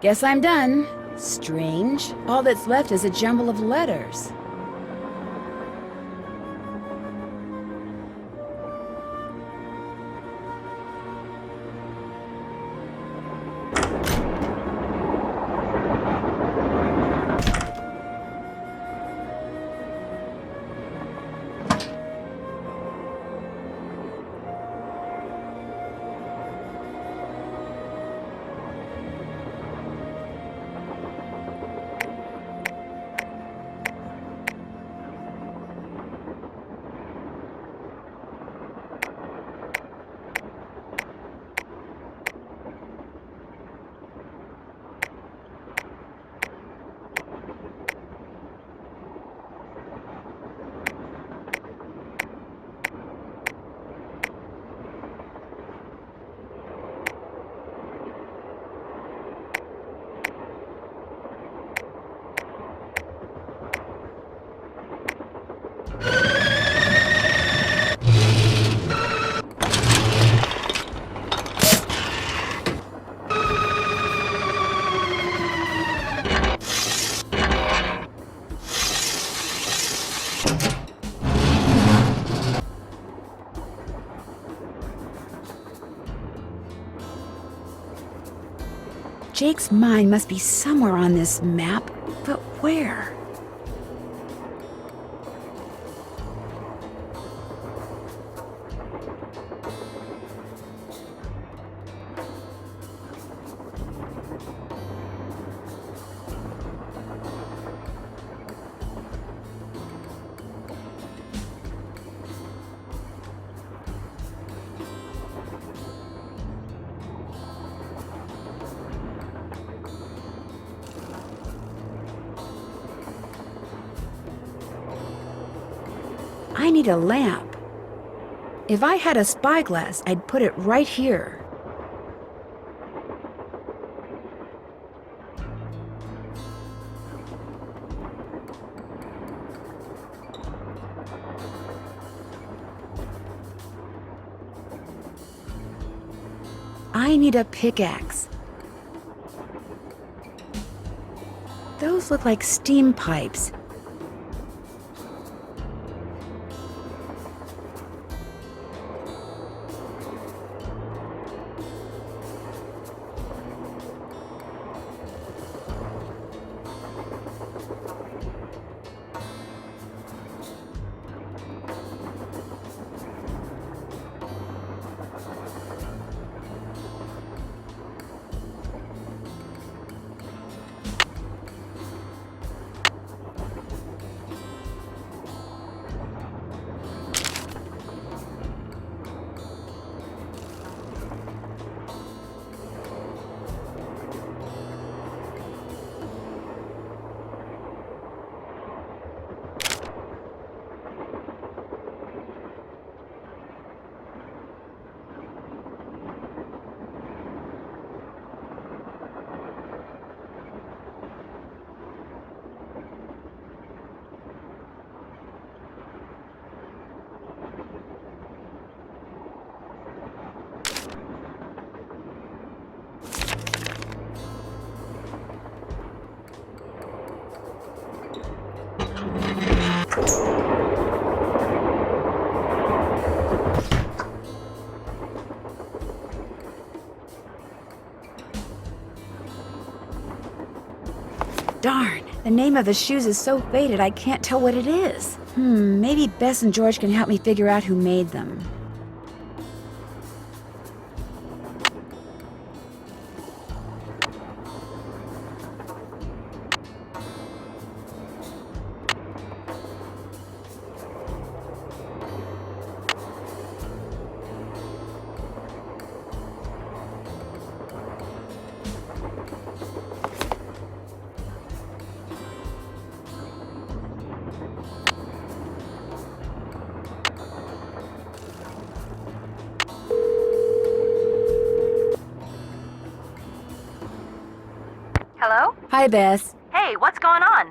Guess I'm done. Strange. All that's left is a jumble of letters. Jake's mine must be somewhere on this map, but where? I need a lamp. If I had a spyglass, I'd put it right here. I need a pickaxe. Those look like steam pipes. Darn, the name of the shoes is so faded I can't tell what it is. Maybe Bess and George can help me figure out who made them. Hello? Hi, Bess. Hey, what's going on?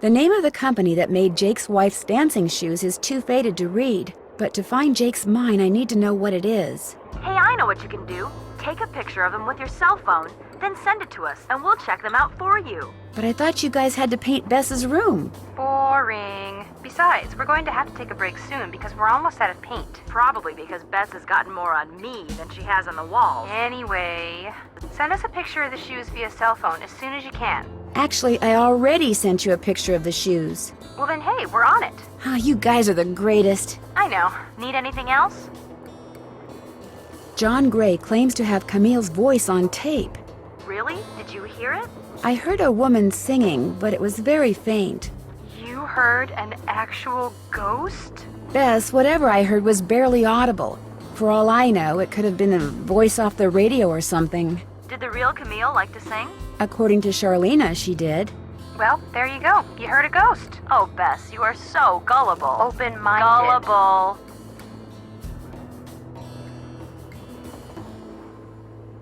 The name of the company that made Jake's wife's dancing shoes is too faded to read. But to find Jake's mine, I need to know what it is. Hey, I know what you can do. Take a picture of them with your cell phone, then send it to us, and we'll check them out for you. But I thought you guys had to paint Bess's room. Boring. Besides, we're going to have to take a break soon because we're almost out of paint. Probably because Bess has gotten more on me than she has on the walls. Anyway, send us a picture of the shoes via cell phone as soon as you can. Actually, I already sent you a picture of the shoes. Well then, hey, we're on it. Ah, you guys are the greatest. I know. Need anything else? John Gray claims to have Camille's voice on tape. Really? Did you hear it? I heard a woman singing, but it was very faint. You heard an actual ghost? Bess, whatever I heard was barely audible. For all I know, it could have been a voice off the radio or something. Did the real Camille like to sing? According to Charlena, she did. Well, there you go. You heard a ghost. Oh, Bess, you are so gullible. Open-minded. Gullible.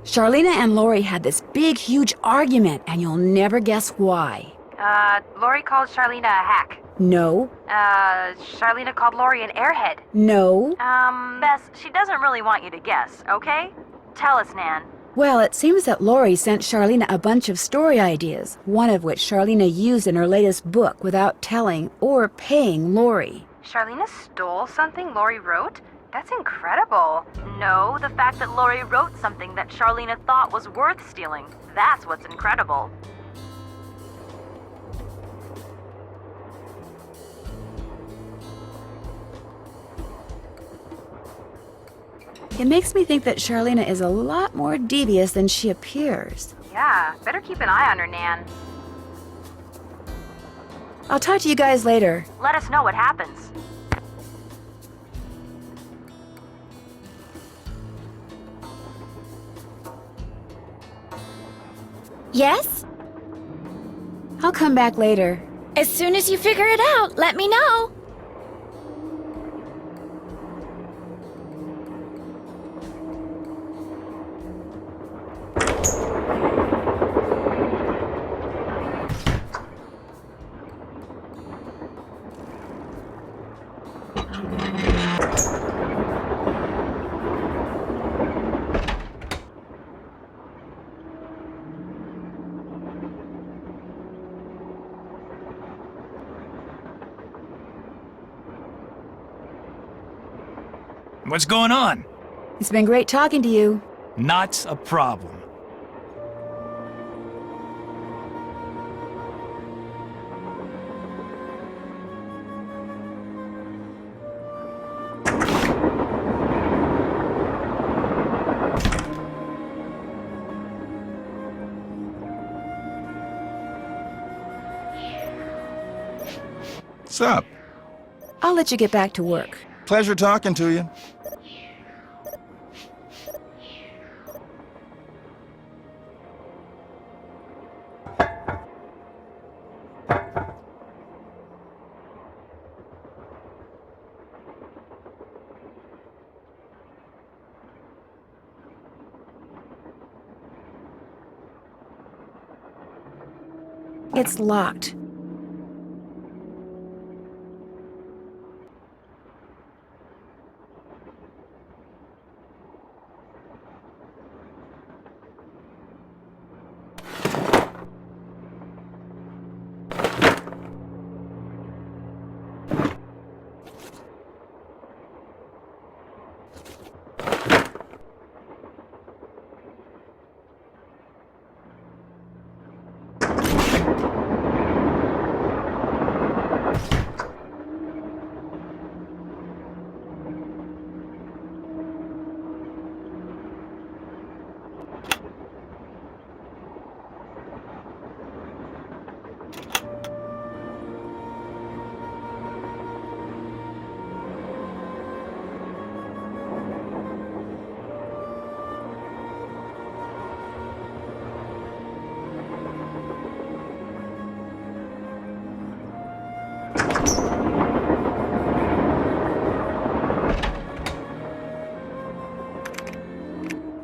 Charlena and Lori had this big, huge argument, and you'll never guess why. Lori called Charlena a hack. No. Charlena called Lori an airhead. No. Bess, she doesn't really want you to guess, okay? Tell us, Nan. Well, it seems that Lori sent Charlena a bunch of story ideas, one of which Charlena used in her latest book without telling or paying Lori. Charlena stole something Lori wrote? That's incredible. No, the fact that Lori wrote something that Charlena thought was worth stealing. That's what's incredible. It makes me think that Charlena is a lot more devious than she appears. Yeah, better keep an eye on her, Nan. I'll talk to you guys later. Let us know what happens. Yes? I'll come back later. As soon as you figure it out, let me know. What's going on? It's been great talking to you. Not a problem. What's up? I'll let you get back to work. Pleasure talking to you. It's locked.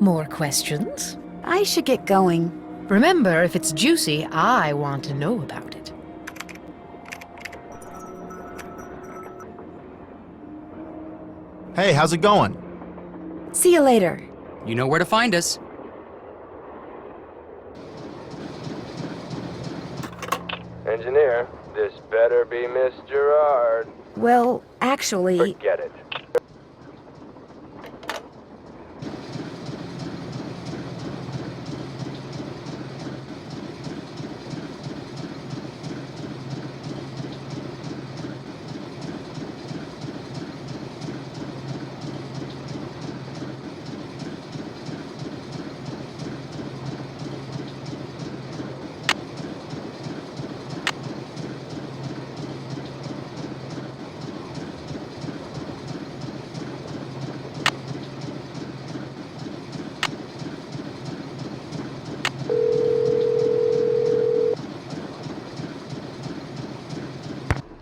More questions? I should get going. Remember, if it's juicy, I want to know about it. Hey, how's it going? See you later. You know where to find us. Engineer, this better be Miss Gerard. Well, actually... Forget it.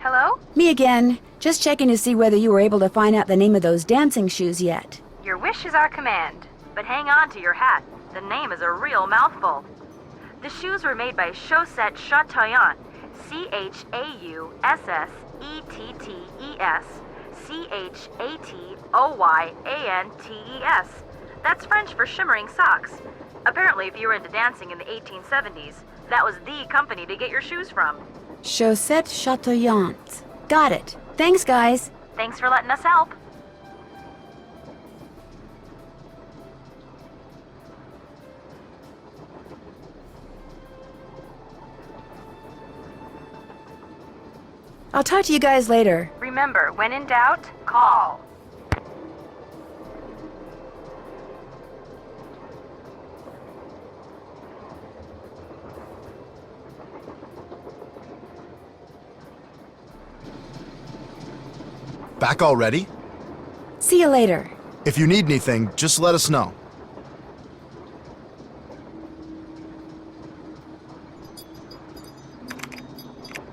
Hello? Me again. Just checking to see whether you were able to find out the name of those dancing shoes yet. Your wish is our command. But hang on to your hat. The name is a real mouthful. The shoes were made by Chaussette Chateauyantes. Chausssettees. Chatoyantes. That's French for shimmering socks. Apparently, if you were into dancing in the 1870s, that was the company to get your shoes from. Chaussette Chateauyantes. Got it. Thanks, guys. Thanks for letting us help. I'll talk to you guys later. Remember, when in doubt, call. Back already? See you later. If you need anything, just let us know.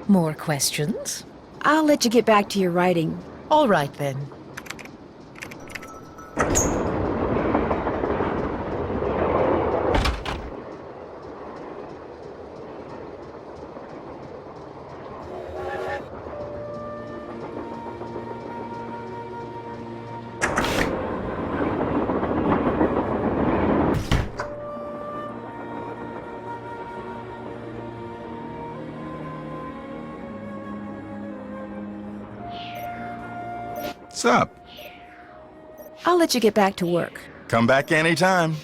More questions? I'll let you get back to your writing. All right, then. What's up? I'll let you get back to work. Come back anytime.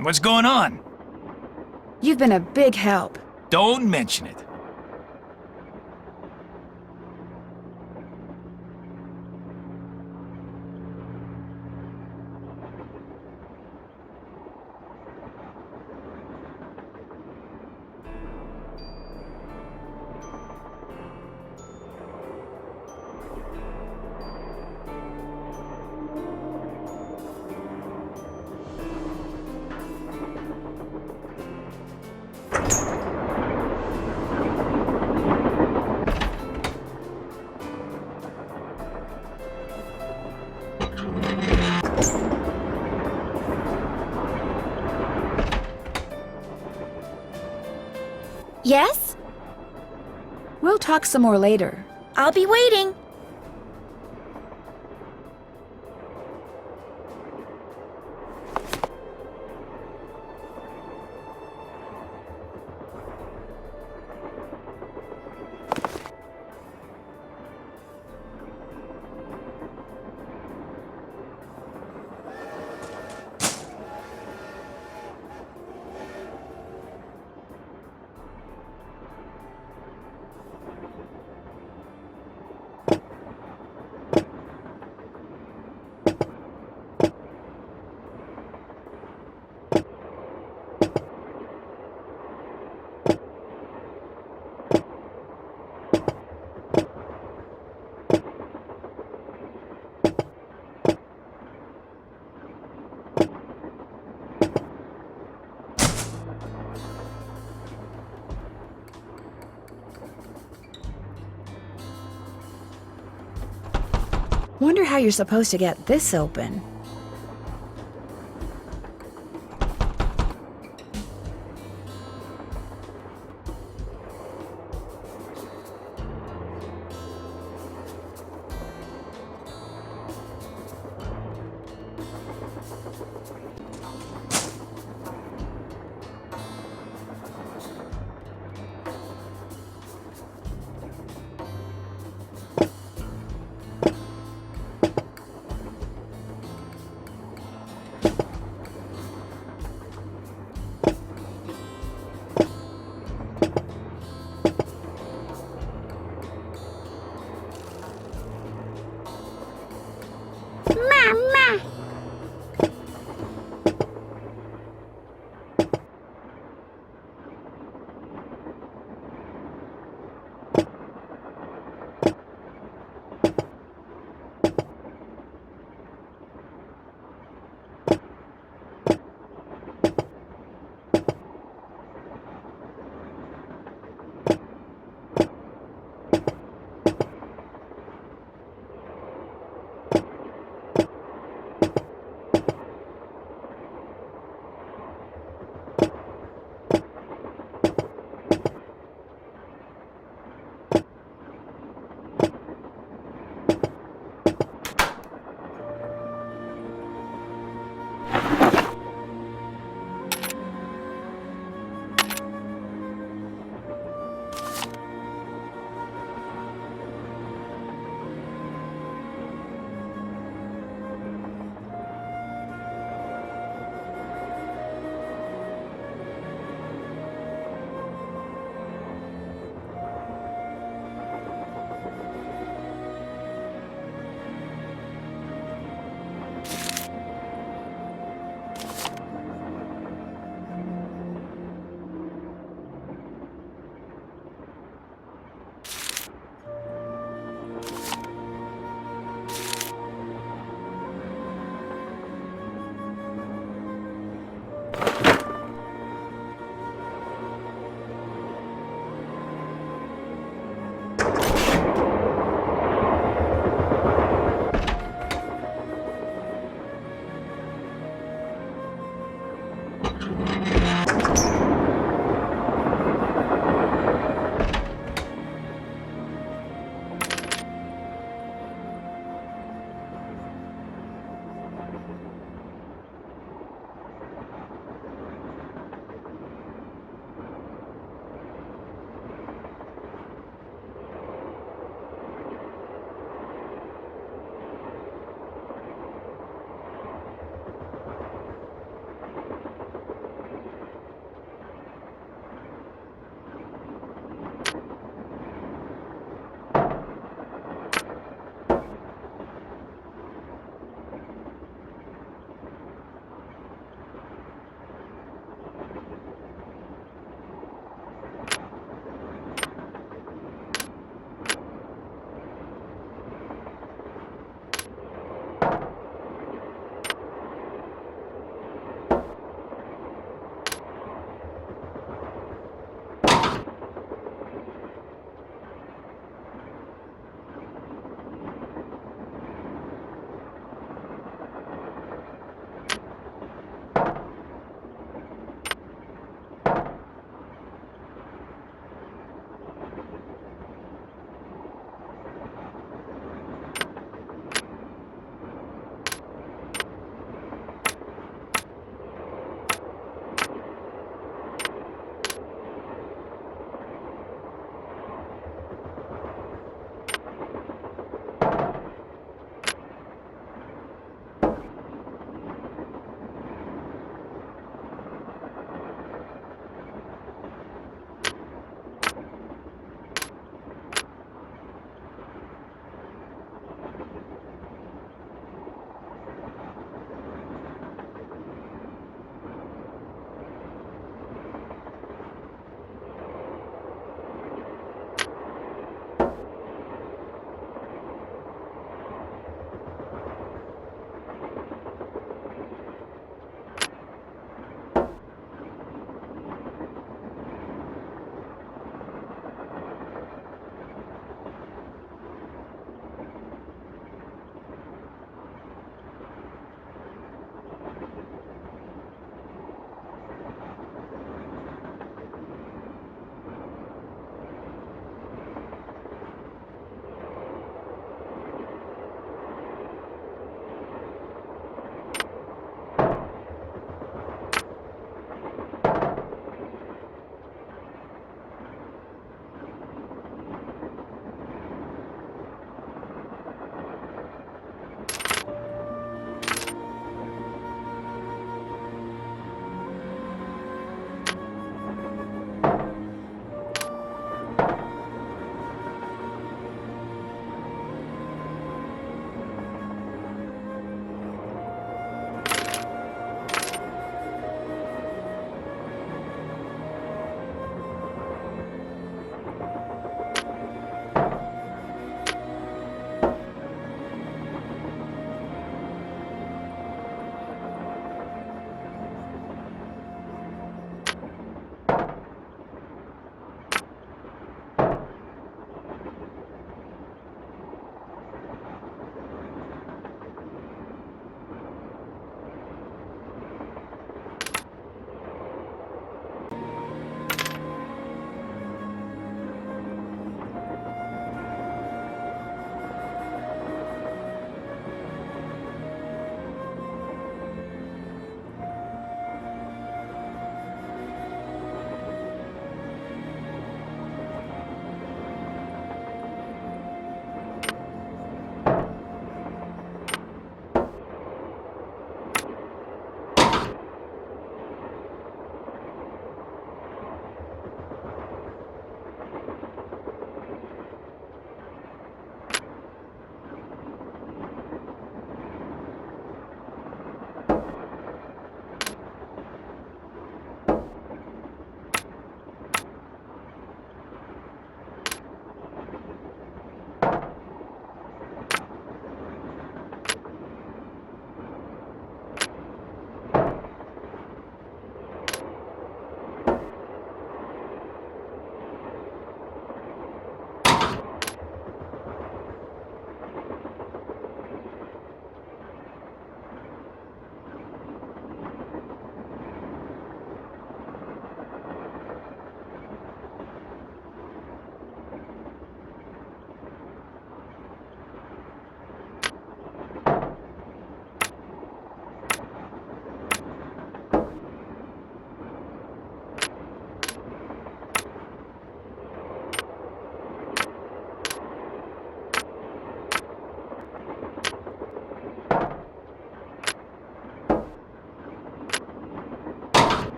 What's going on? You've been a big help. Don't mention it. Yes? We'll talk some more later. I'll be waiting. Wonder how you're supposed to get this open.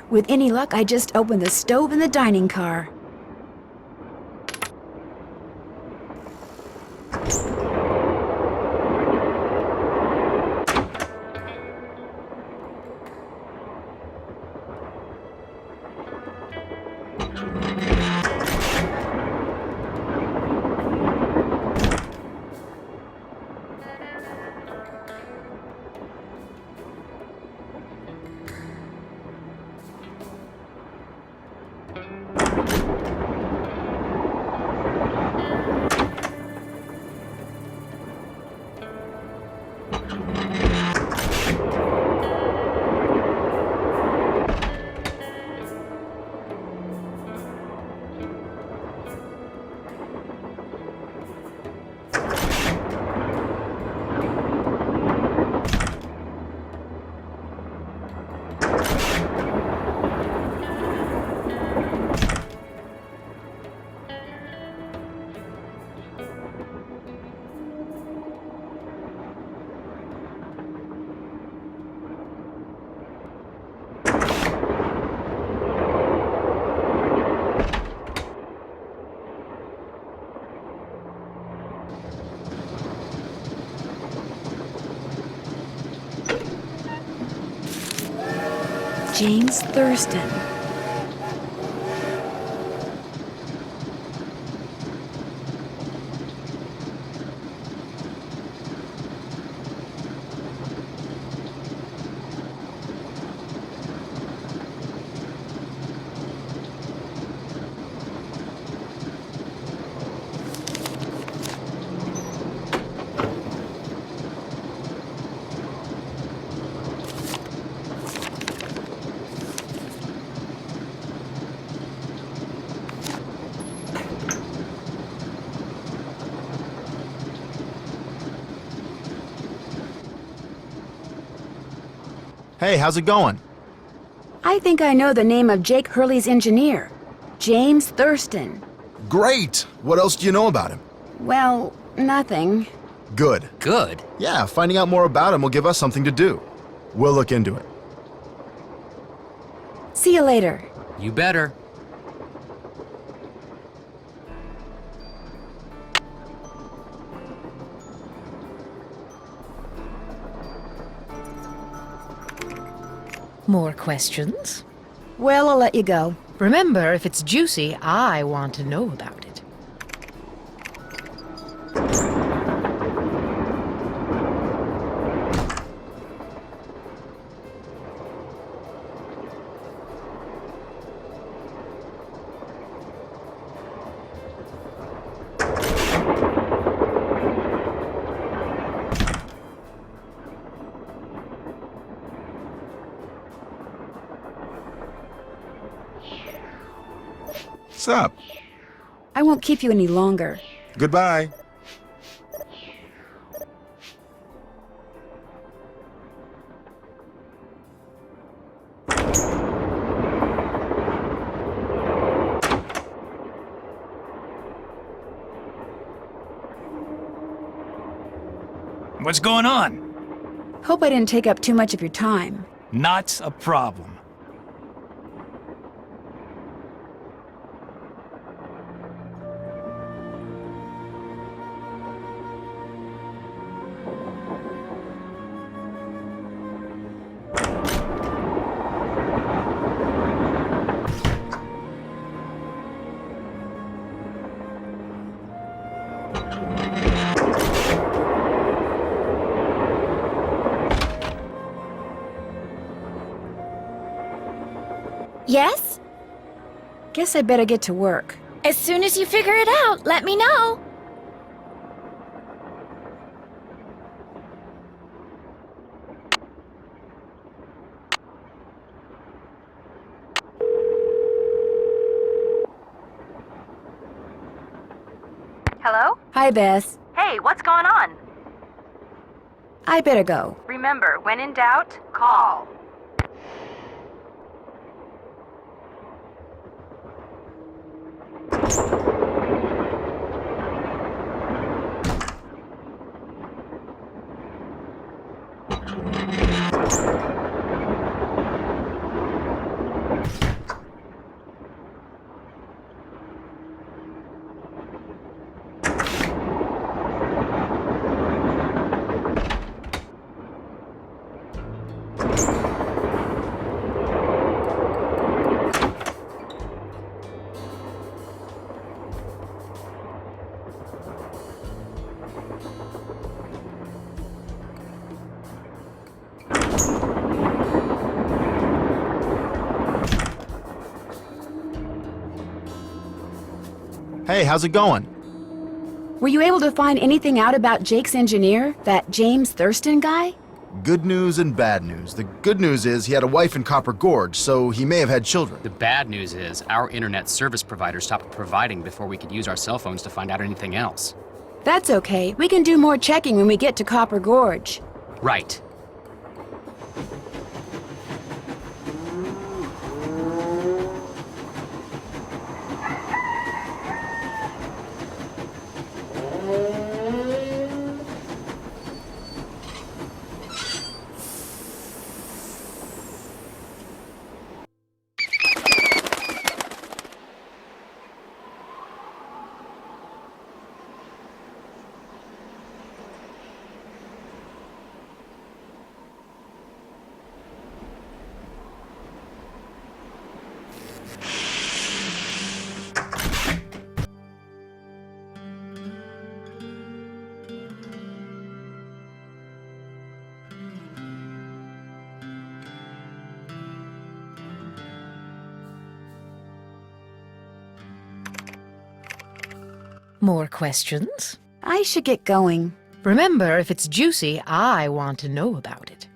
With any luck, I just opened the stove in the dining car. James Thurston. Hey, how's it going? I think I know the name of Jake Hurley's engineer. James Thurston. Great! What else do you know about him? Well, nothing. Good. Good. Yeah, finding out more about him will give us something to do. We'll look into it. See you later. You better. More questions? Well, I'll let you go. Remember, if it's juicy, I want to know about it. What's up? I won't keep you any longer. Goodbye. What's going on? Hope I didn't take up too much of your time. Not a problem. Yes? Guess I better get to work. As soon as you figure it out, let me know. Hello? Hi, Bess. Hey, what's going on? I better go. Remember, when in doubt, call. Hey, how's it going? Were you able to find anything out about Jake's engineer, that James Thurston guy? Good news and bad news. The good news is he had a wife in Copper Gorge, so he may have had children. The bad news is our internet service provider stopped providing before we could use our cell phones to find out anything else. That's okay. We can do more checking when we get to Copper Gorge. Right. More questions? I should get going. Remember, if it's juicy, I want to know about it.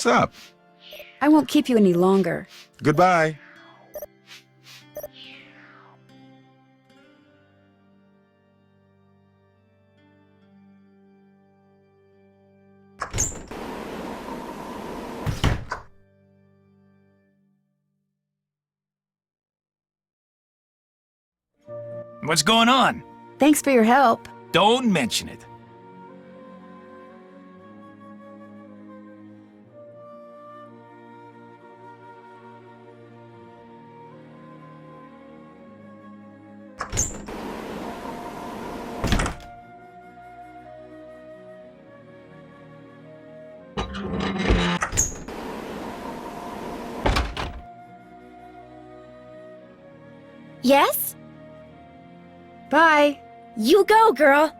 What's up? I won't keep you any longer. Goodbye. What's going on? Thanks for your help. Don't mention it. Yes? Bye. You go, girl.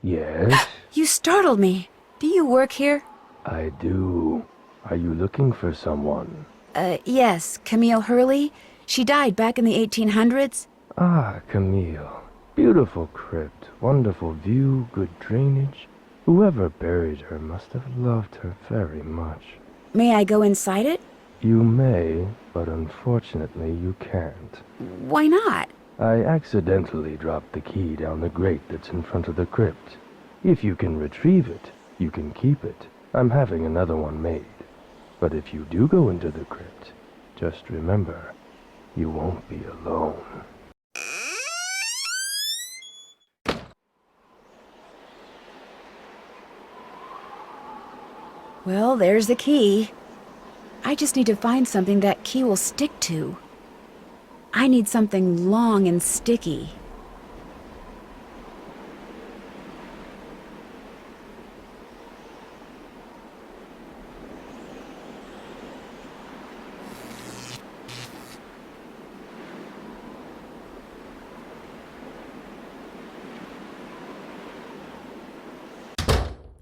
Yes, You startled me. Do you work here? I do. Are you looking for someone? Yes, Camille Hurley. She died back in the 1800s. Ah, Camille. Beautiful crypt, wonderful view, good drainage. Whoever buried her must have loved her very much. May I go inside it? You may, but unfortunately you can't. Why not? I accidentally dropped the key down the grate that's in front of the crypt. If you can retrieve it, you can keep it. I'm having another one made. But if you do go into the crypt, just remember, you won't be alone. Well, there's the key. I just need to find something that key will stick to. I need something long and sticky.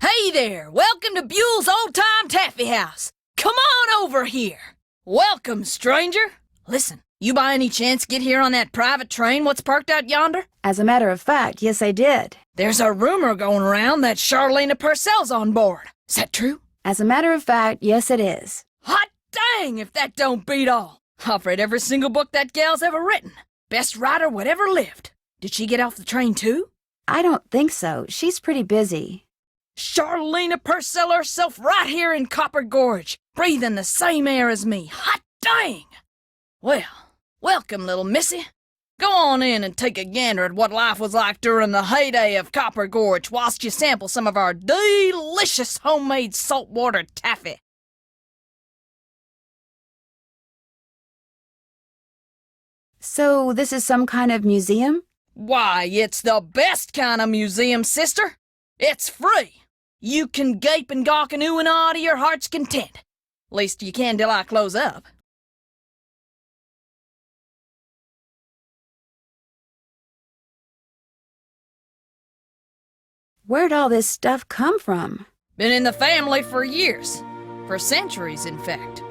Hey, Hey there! Welcome to Buell's Old Time Taffy House. Come on over here. Welcome, stranger. Listen, you by any chance get here on that private train what's parked out yonder? As a matter of fact, yes, I did. There's a rumor going around that Charlena Purcell's on board. Is that true? As a matter of fact, yes, it is. Hot dang if that don't beat all. I've read every single book that gal's ever written. Best writer whatever lived. Did she get off the train too? I don't think so. She's pretty busy. Charlena Purcell herself right here in Copper Gorge, breathing the same air as me. Hot dang! Well, welcome, little missy. Go on in and take a gander at what life was like during the heyday of Copper Gorge whilst you sample some of our delicious homemade saltwater taffy. So this is some kind of museum? Why, it's the best kind of museum, sister. It's free. You can gape and gawk and ooh and ah to your heart's content. Least you can till I close up. Where'd all this stuff come from? Been in the family for years. For centuries, in fact.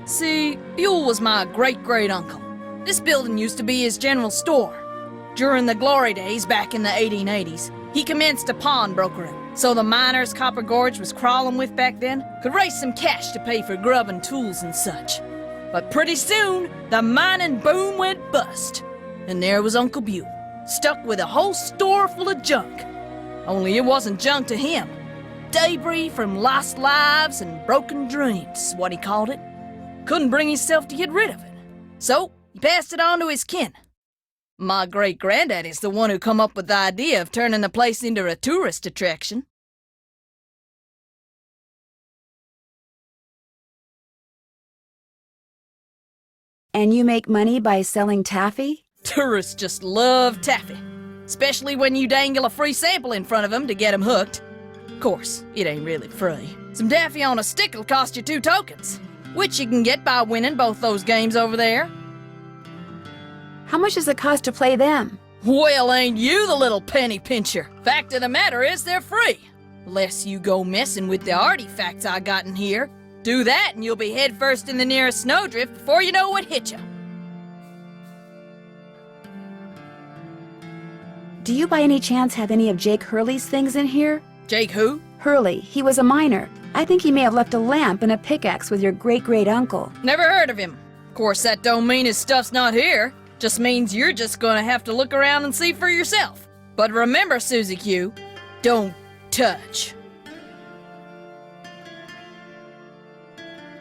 See, Buell was my great-great-uncle. This building used to be his general store. During the glory days back in the 1880s, he commenced a pawnbrokering, so the miners Copper Gorge was crawling with back then could raise some cash to pay for grub and tools and such. But pretty soon, the mining boom went bust. And there was Uncle Buell, stuck with a whole store full of junk. Only it wasn't junk to him. Debris from lost lives and broken dreams, what he called it. Couldn't bring himself to get rid of it. So, he passed it on to his kin. My great-granddaddy's the one who come up with the idea of turning the place into a tourist attraction. And you make money by selling taffy? Tourists just love taffy. Especially when you dangle a free sample in front of them to get them hooked. Of course, it ain't really free. Some taffy on a stick'll cost you 2 tokens, which you can get by winning both those games over there. How much does it cost to play them? Well, ain't you the little penny pincher? Fact of the matter is they're free. Unless you go messing with the artifacts I got in here. Do that and you'll be headfirst in the nearest snowdrift before you know what hit you. Do you by any chance have any of Jake Hurley's things in here? Jake who? Hurley. He was a miner. I think he may have left a lamp and a pickaxe with your great-great-uncle. Never heard of him. Of course, that don't mean his stuff's not here. Just means you're just gonna have to look around and see for yourself. But remember, Susie Q, don't touch.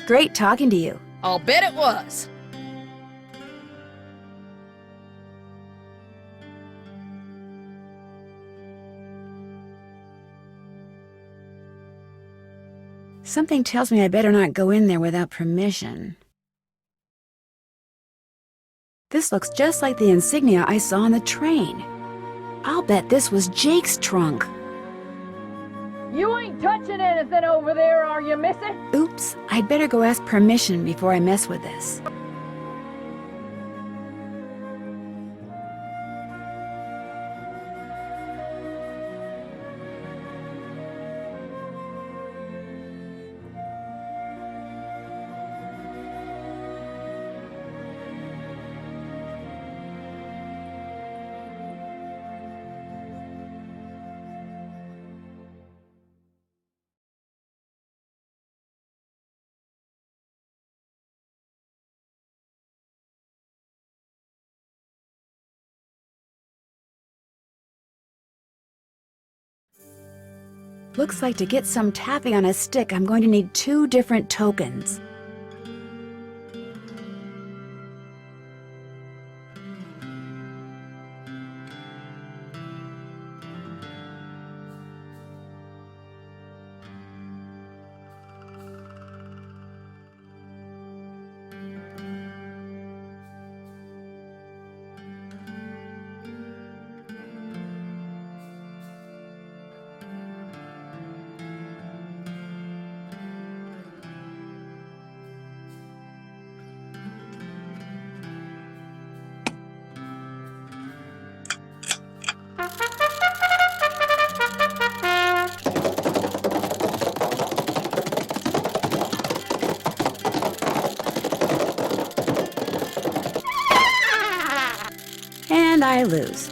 Great talking to you. I'll bet it was. Something tells me I better not go in there without permission. This looks just like the insignia I saw on the train. I'll bet this was Jake's trunk. You ain't touching anything over there, are you, missy? Oops, I'd better go ask permission before I mess with this. Looks like to get some taffy on a stick, I'm going to need 2 different tokens. I lose.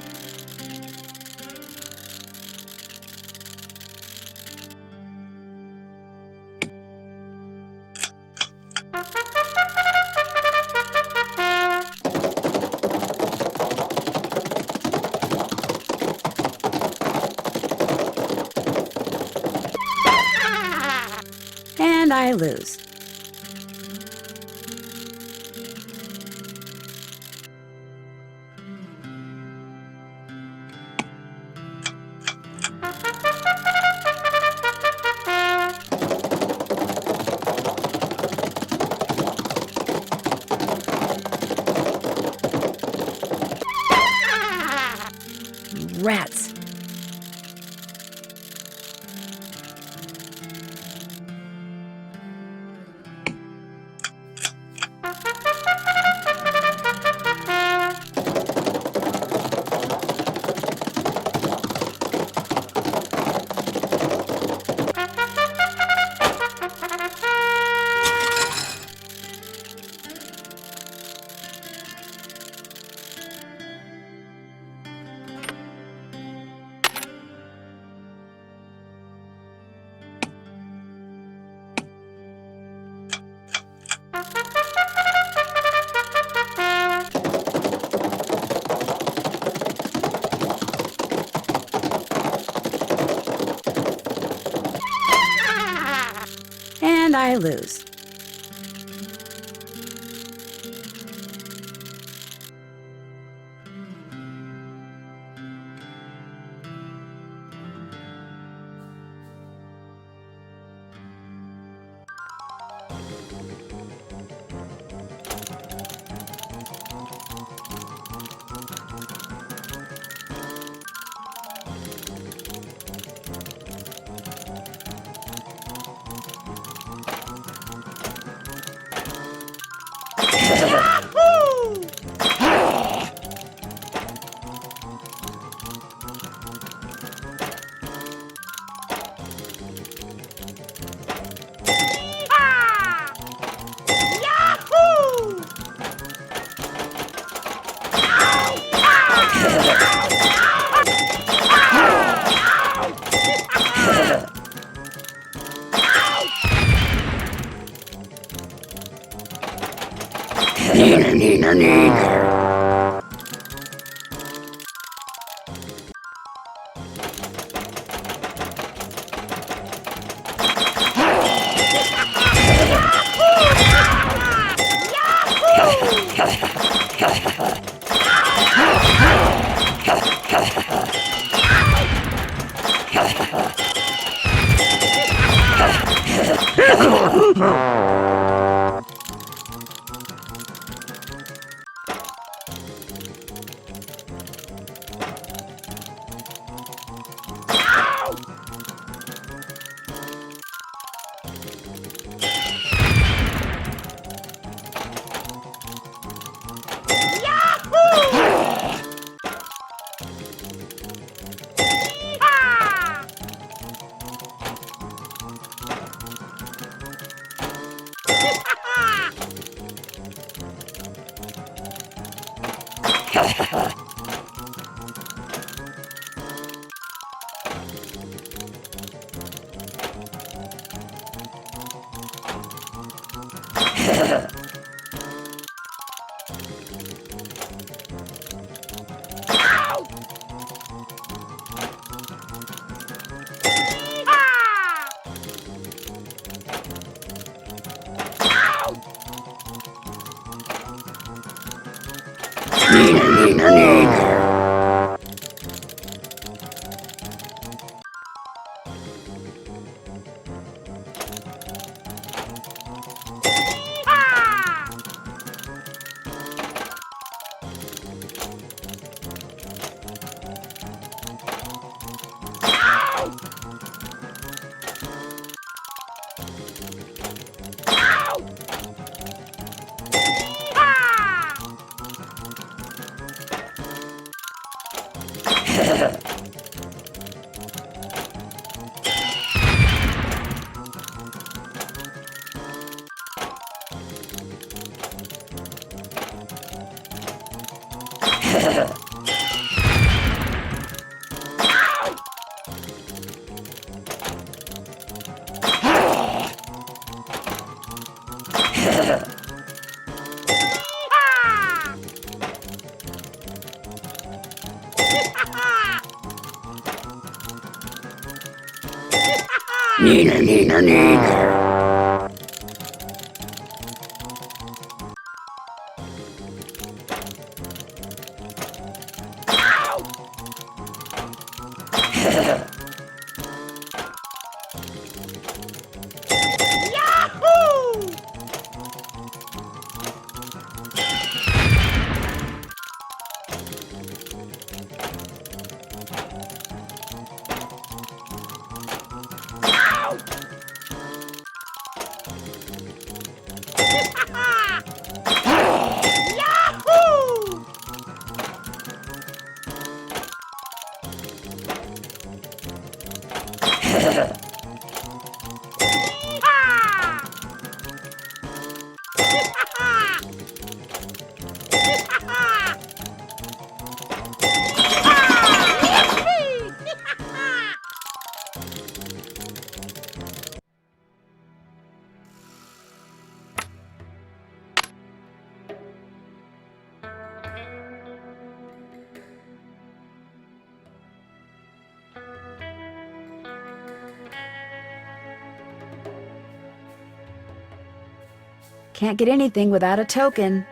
And I lose. Rats. And I lose. Neener, neener, neener. Neener, neener, neener. Neener, neener, neener. Can't get anything without a token.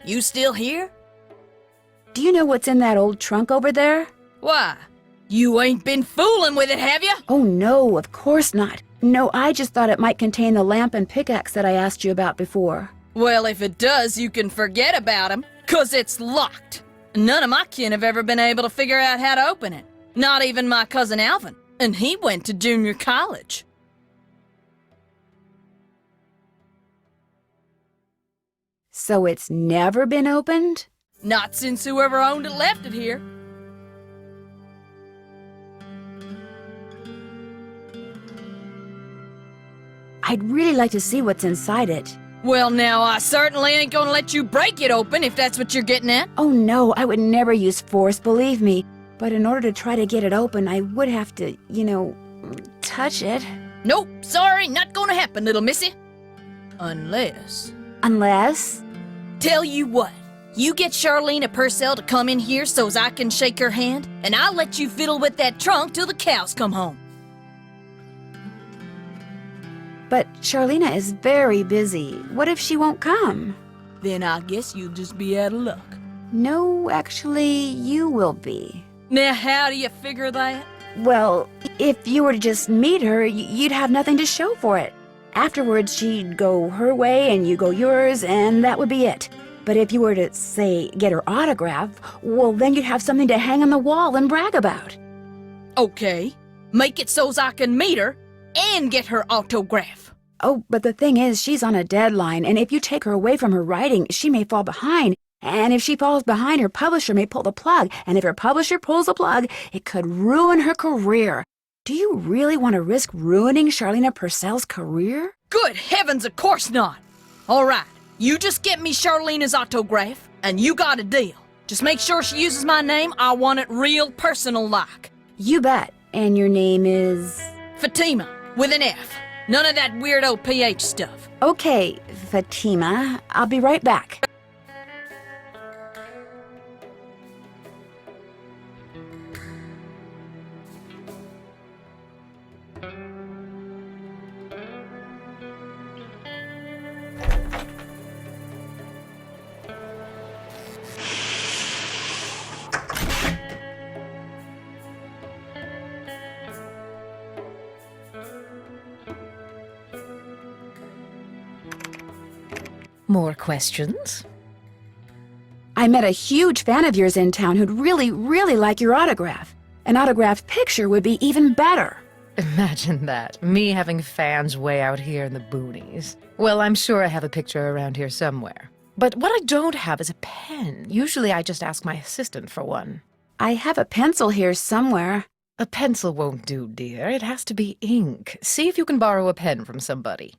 You still here? Do you know what's in that old trunk over there? Why? You ain't been fooling with it, have you? Oh no, of course not. No, I just thought it might contain the lamp and pickaxe that I asked you about before. Well, if it does, you can forget about him, 'cause it's locked. None of my kin have ever been able to figure out how to open it. Not even my cousin Alvin, and he went to junior college. So it's never been opened? Not since whoever owned it left it here. I'd really like to see what's inside it. Well, now, I certainly ain't gonna let you break it open if that's what you're getting at. Oh no, I would never use force, believe me. But in order to try to get it open, I would have to, touch it. Nope, sorry, not gonna happen, little missy. Unless... Unless? Tell you what, you get Charlena Purcell to come in here so's I can shake her hand, and I'll let you fiddle with that trunk till the cows come home. But Charlena is very busy. What if she won't come? Then I guess you'll just be out of luck. No, actually, you will be. Now, how do you figure that? Well, if you were to just meet her, you'd have nothing to show for it. Afterwards, she'd go her way and you go yours, and that would be it. But if you were to, say, get her autograph, well, then you'd have something to hang on the wall and brag about. Okay, make it so's I can meet her and get her autograph. Oh, but the thing is, she's on a deadline, and if you take her away from her writing, she may fall behind. And if she falls behind, her publisher may pull the plug, and if her publisher pulls the plug, it could ruin her career. Do you really want to risk ruining Charlena Purcell's career? Good heavens, of course not. All right, you just get me Charlena's autograph, and you got a deal. Just make sure she uses my name. I want it real personal-like. You bet. And your name is? Fatima, with an F. None of that weirdo PH stuff. Okay, Fatima. I'll be right back. More questions? I met a huge fan of yours in town who'd really, really like your autograph. An autographed picture would be even better. Imagine that, me having fans way out here in the boonies. Well, I'm sure I have a picture around here somewhere. But what I don't have is a pen. Usually I just ask my assistant for one. I have a pencil here somewhere. A pencil won't do, dear. It has to be ink. See if you can borrow a pen from somebody.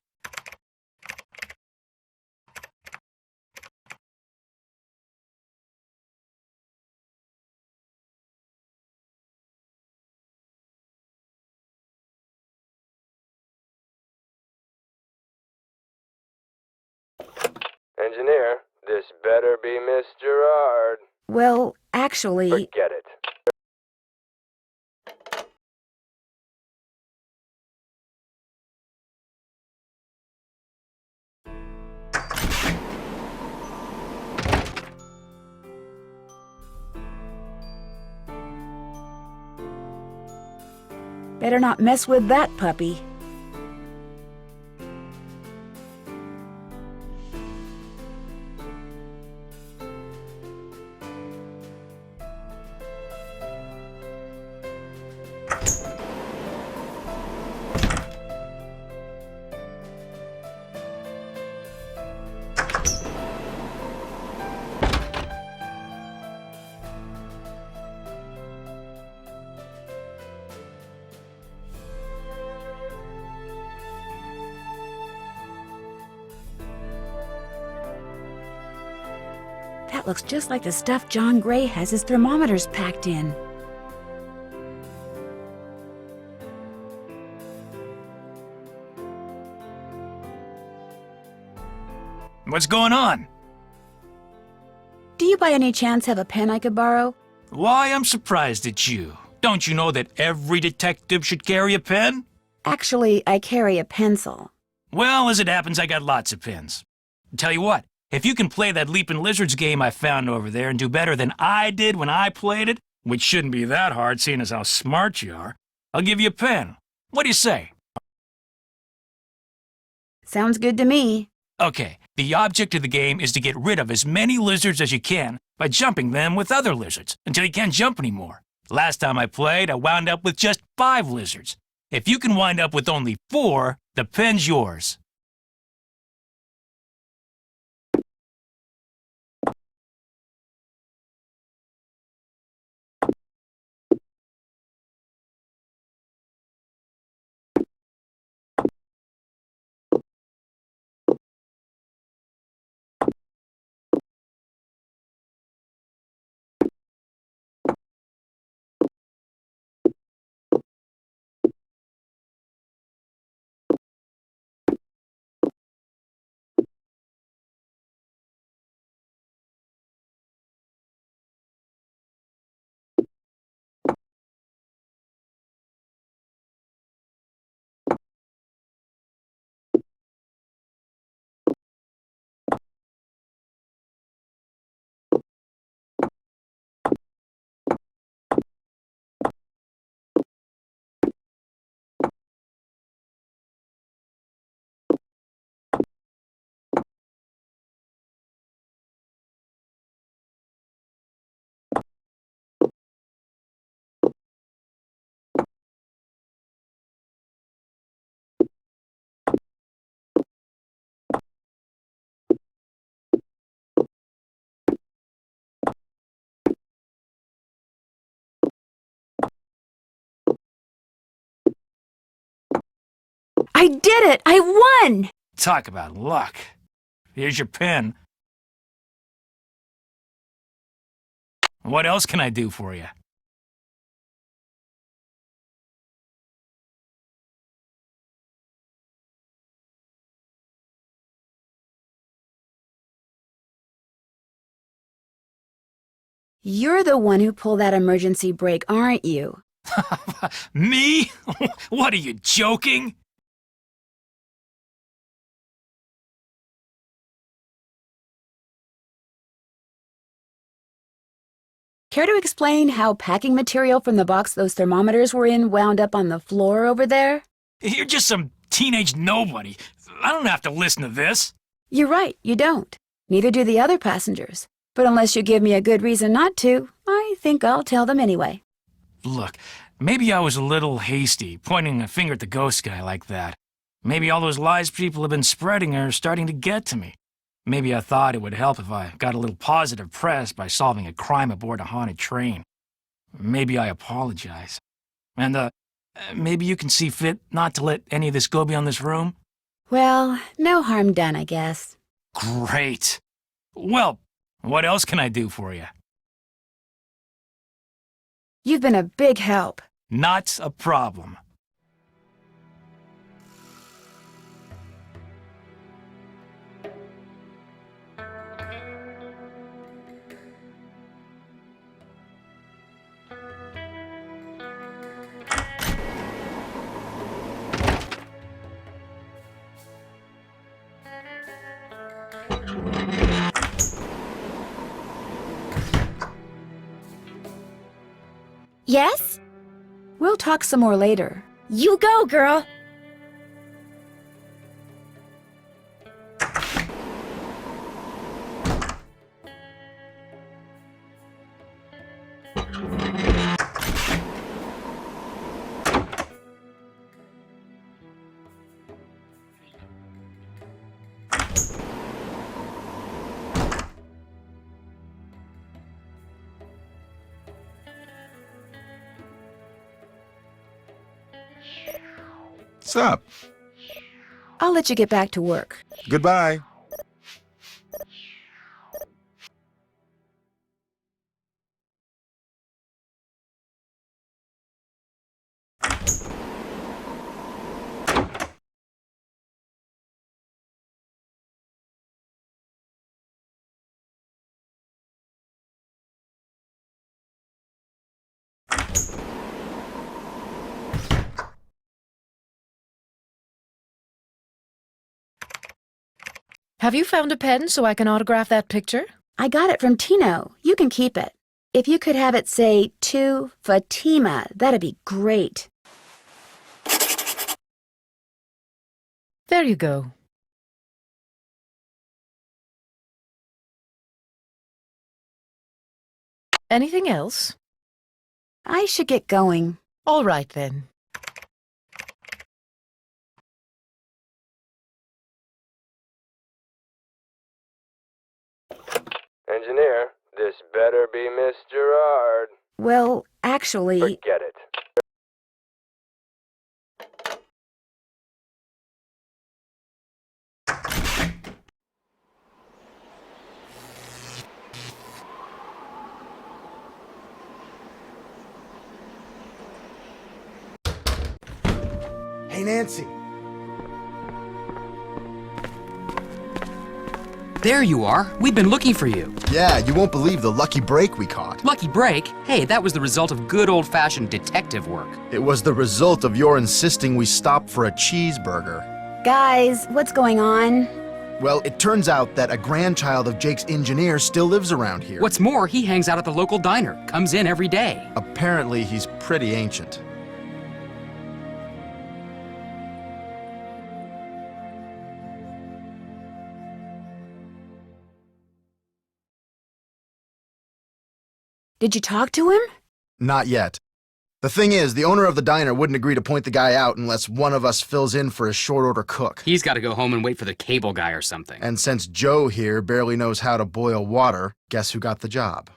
Engineer, this better be Miss Gerard. Well, actually... Forget it. Better not mess with that puppy. That looks just like the stuff John Gray has his thermometers packed in. What's going on? Do you by any chance have a pen I could borrow? Why, I'm surprised at you. Don't you know that every detective should carry a pen? Actually, I carry a pencil. Well, as it happens, I got lots of pens. Tell you what, if you can play that Leapin' Lizards game I found over there and do better than I did when I played it, which shouldn't be that hard seeing as how smart you are, I'll give you a pen. What do you say? Sounds good to me. Okay, the object of the game is to get rid of as many lizards as you can by jumping them with other lizards until you can't jump anymore. Last time I played, I wound up with just 5 lizards. If you can wind up with only 4, the pen's yours. I did it! I won! Talk about luck. Here's your pen. What else can I do for you? You're the one who pulled that emergency brake, aren't you? Me? What, are you joking? Care to explain how packing material from the box those thermometers were in wound up on the floor over there? You're just some teenage nobody. I don't have to listen to this. You're right, you don't. Neither do the other passengers. But unless you give me a good reason not to, I think I'll tell them anyway. Look, maybe I was a little hasty, pointing a finger at the ghost guy like that. Maybe all those lies people have been spreading are starting to get to me. Maybe I thought it would help if I got a little positive press by solving a crime aboard a haunted train. Maybe I apologize. And, maybe you can see fit not to let any of this go beyond this room? Well, no harm done, I guess. Great. Well, what else can I do for you? You've been a big help. Not a problem. Yes? We'll talk some more later. You go, girl. What's up? I'll let you get back to work. Goodbye. Have you found a pen so I can autograph that picture? I got it from Tino. You can keep it. If you could have it say, to Fatima, that'd be great. There you go. Anything else? I should get going. All right, then. Engineer, this better be Miss Gerard. Well, actually... Forget it. Hey, Nancy. There you are. We've been looking for you. Yeah, you won't believe the lucky break we caught. Lucky break? Hey, that was the result of good old-fashioned detective work. It was the result of your insisting we stop for a cheeseburger. Guys, what's going on? Well, it turns out that a grandchild of Jake's engineer still lives around here. What's more, he hangs out at the local diner, comes in every day. Apparently, he's pretty ancient. Did you talk to him? Not yet. The thing is, the owner of the diner wouldn't agree to point the guy out unless one of us fills in for his short-order cook. He's got to go home and wait for the cable guy or something. And since Joe here barely knows how to boil water, guess who got the job?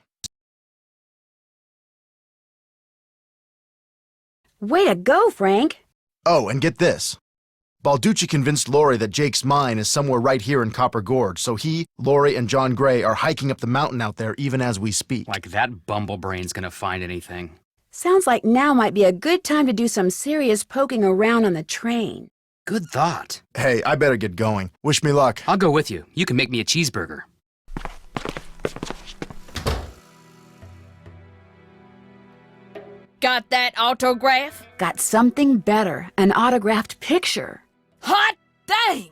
Way to go, Frank. Oh, and get this. Balducci convinced Lori that Jake's mine is somewhere right here in Copper Gorge, so he, Lori, and John Gray are hiking up the mountain out there even as we speak. Like that bumblebrain's gonna find anything. Sounds like now might be a good time to do some serious poking around on the train. Good thought. Hey, I better get going. Wish me luck. I'll go with you. You can make me a cheeseburger. Got that autograph? Got something better, an autographed picture. Hot dang!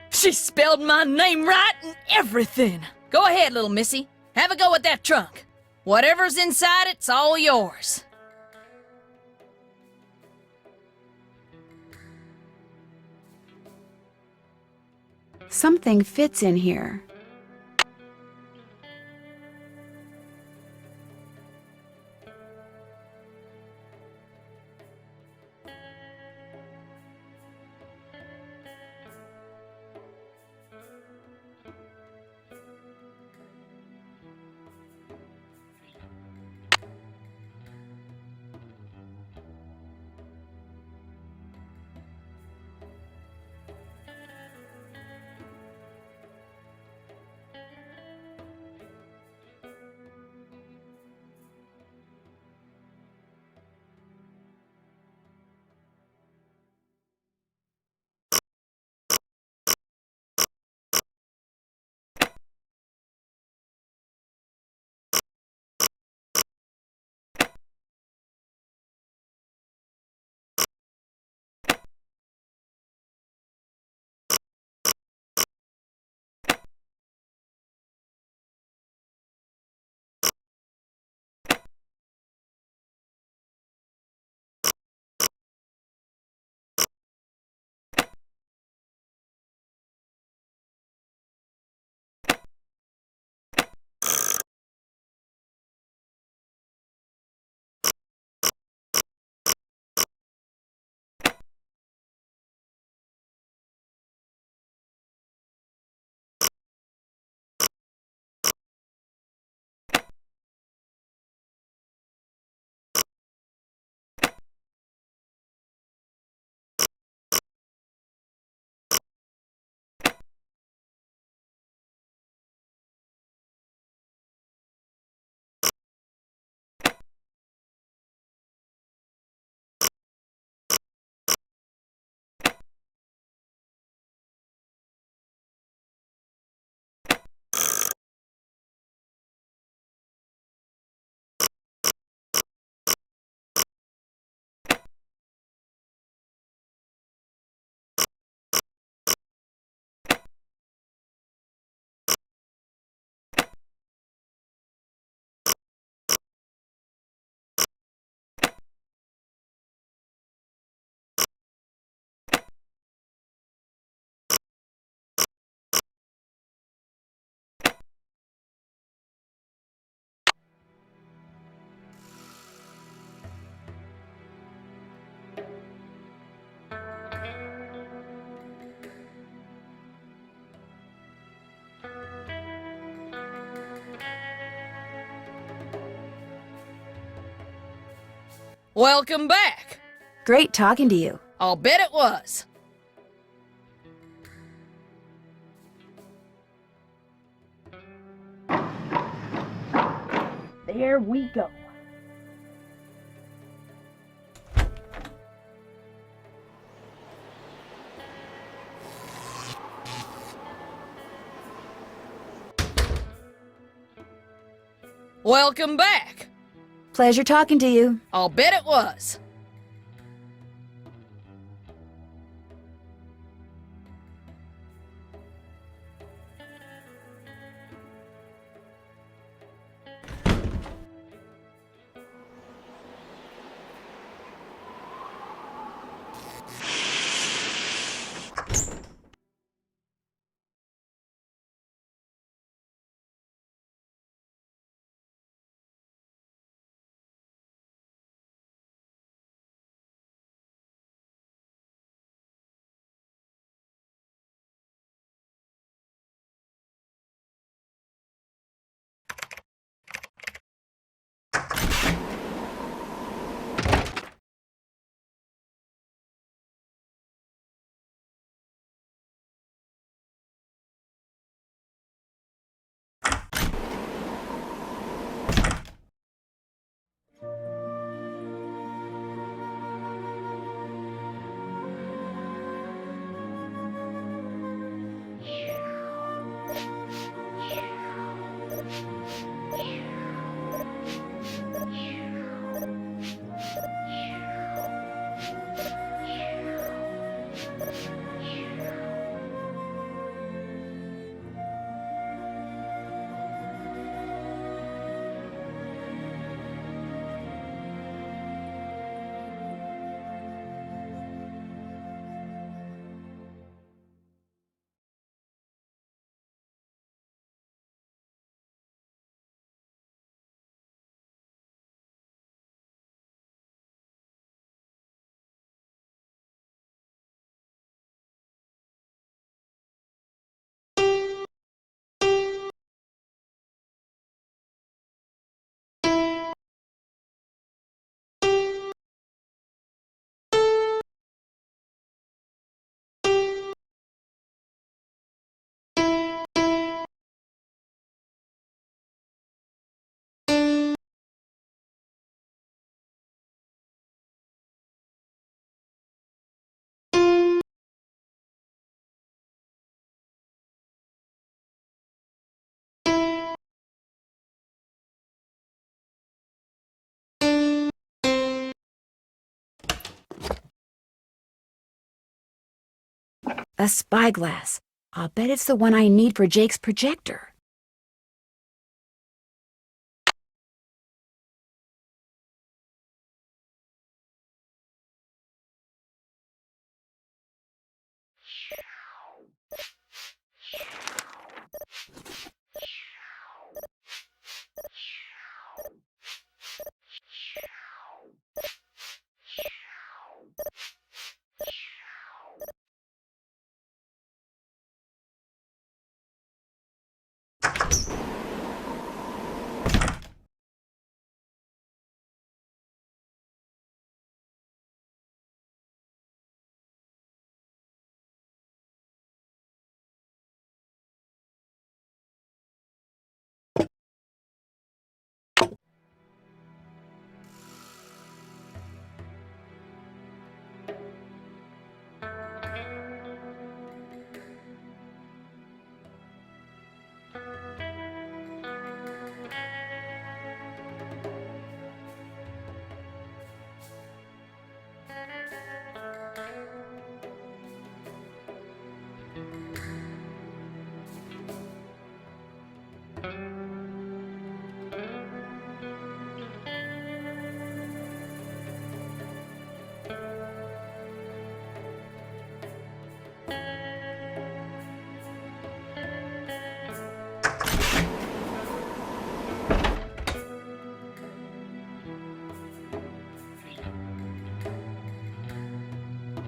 She spelled my name right and everything. Go ahead, little missy. Have a go at that trunk. Whatever's inside it's all yours. Something fits in here. Welcome back. Great talking to you. I'll bet it was. There we go. Welcome back. Pleasure talking to you. I'll bet it was. A spyglass. I'll bet it's the one I need for Jake's projector.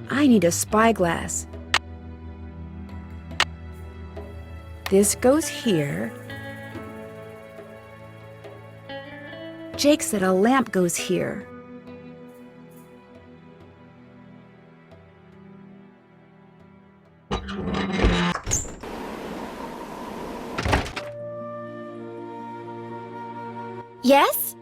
I need a spyglass. This goes here. Jake said a lamp goes here. Yes?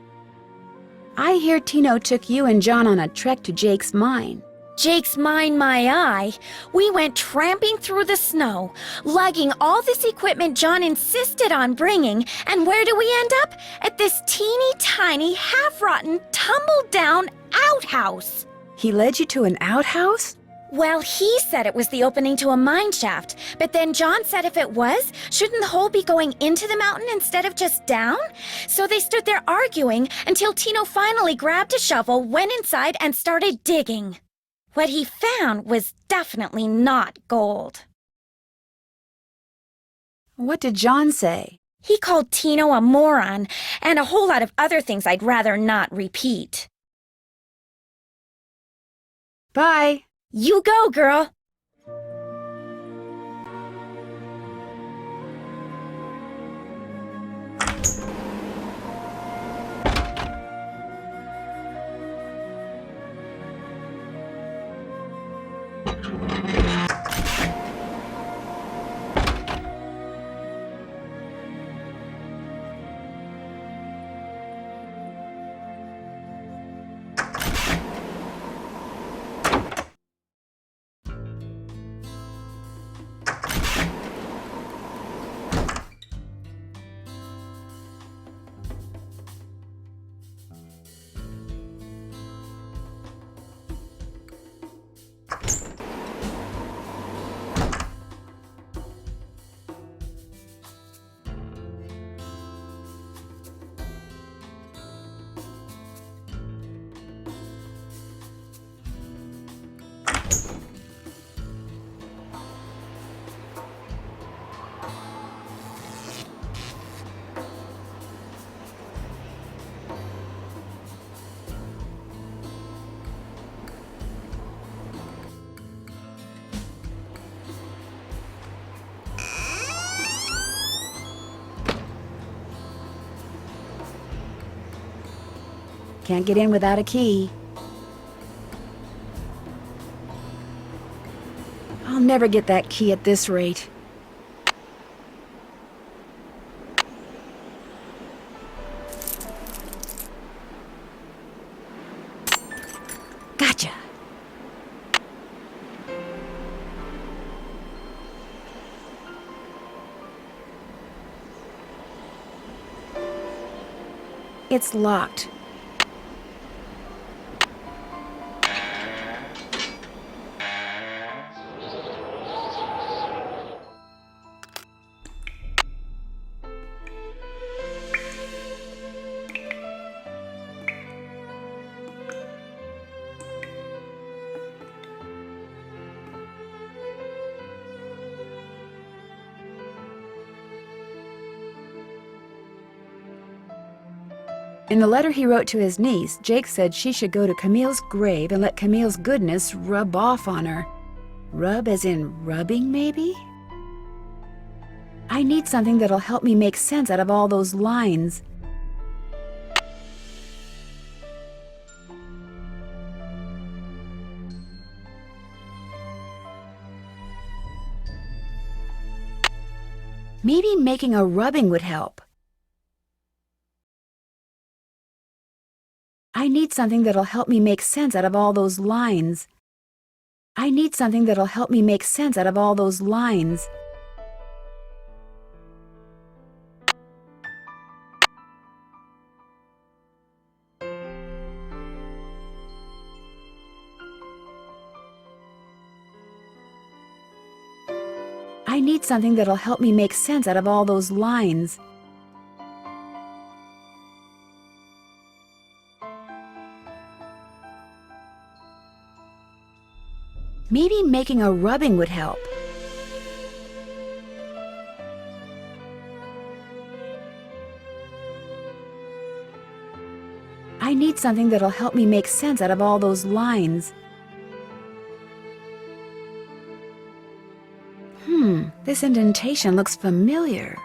I hear Tino took you and John on a trek to Jake's mine. Jake's mine, my eye. We went tramping through the snow, lugging all this equipment John insisted on bringing, and where do we end up? At this teeny tiny, half-rotten, tumble-down outhouse. He led you to an outhouse? Well, he said it was the opening to a mine shaft, but then John said if it was, shouldn't the hole be going into the mountain instead of just down? So they stood there arguing until Tino finally grabbed a shovel, went inside, and started digging. What he found was definitely not gold. What did John say? He called Tino a moron, and a whole lot of other things I'd rather not repeat. Bye. You go, girl. Can't get in without a key. I'll never get that key at this rate. Gotcha. It's locked. In the letter he wrote to his niece, Jake said she should go to Camille's grave and let Camille's goodness rub off on her. Rub as in rubbing, maybe? I need something that'll help me make sense out of all those lines. Maybe making a rubbing would help. I need something that'll help me make sense out of all those lines. I need something that'll help me make sense out of all those lines. I need something that'll help me make sense out of all those lines. Maybe making a rubbing would help. I need something that'll help me make sense out of all those lines. This indentation looks familiar.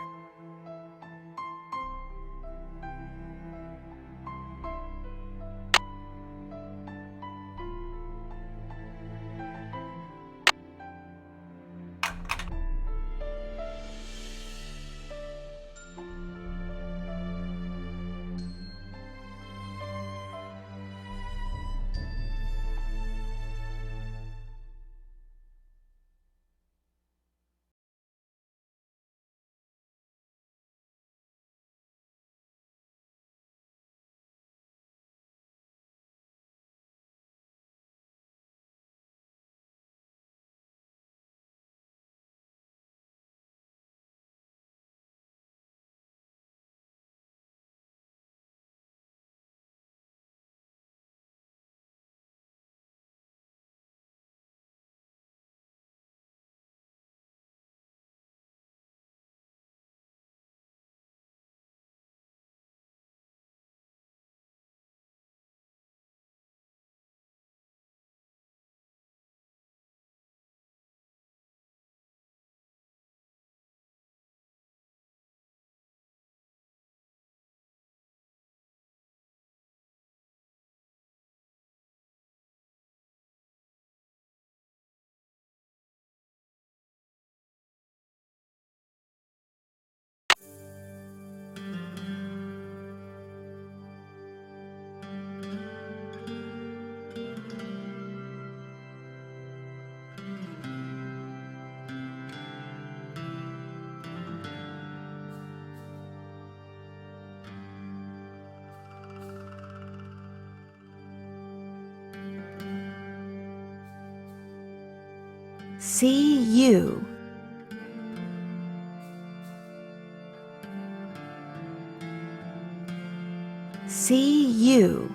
See you. See you.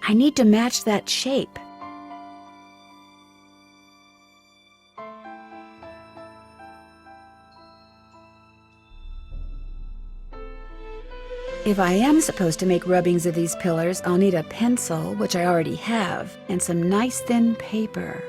I need to match that shape. If I am supposed to make rubbings of these pillars, I'll need a pencil, which I already have, and some nice thin paper.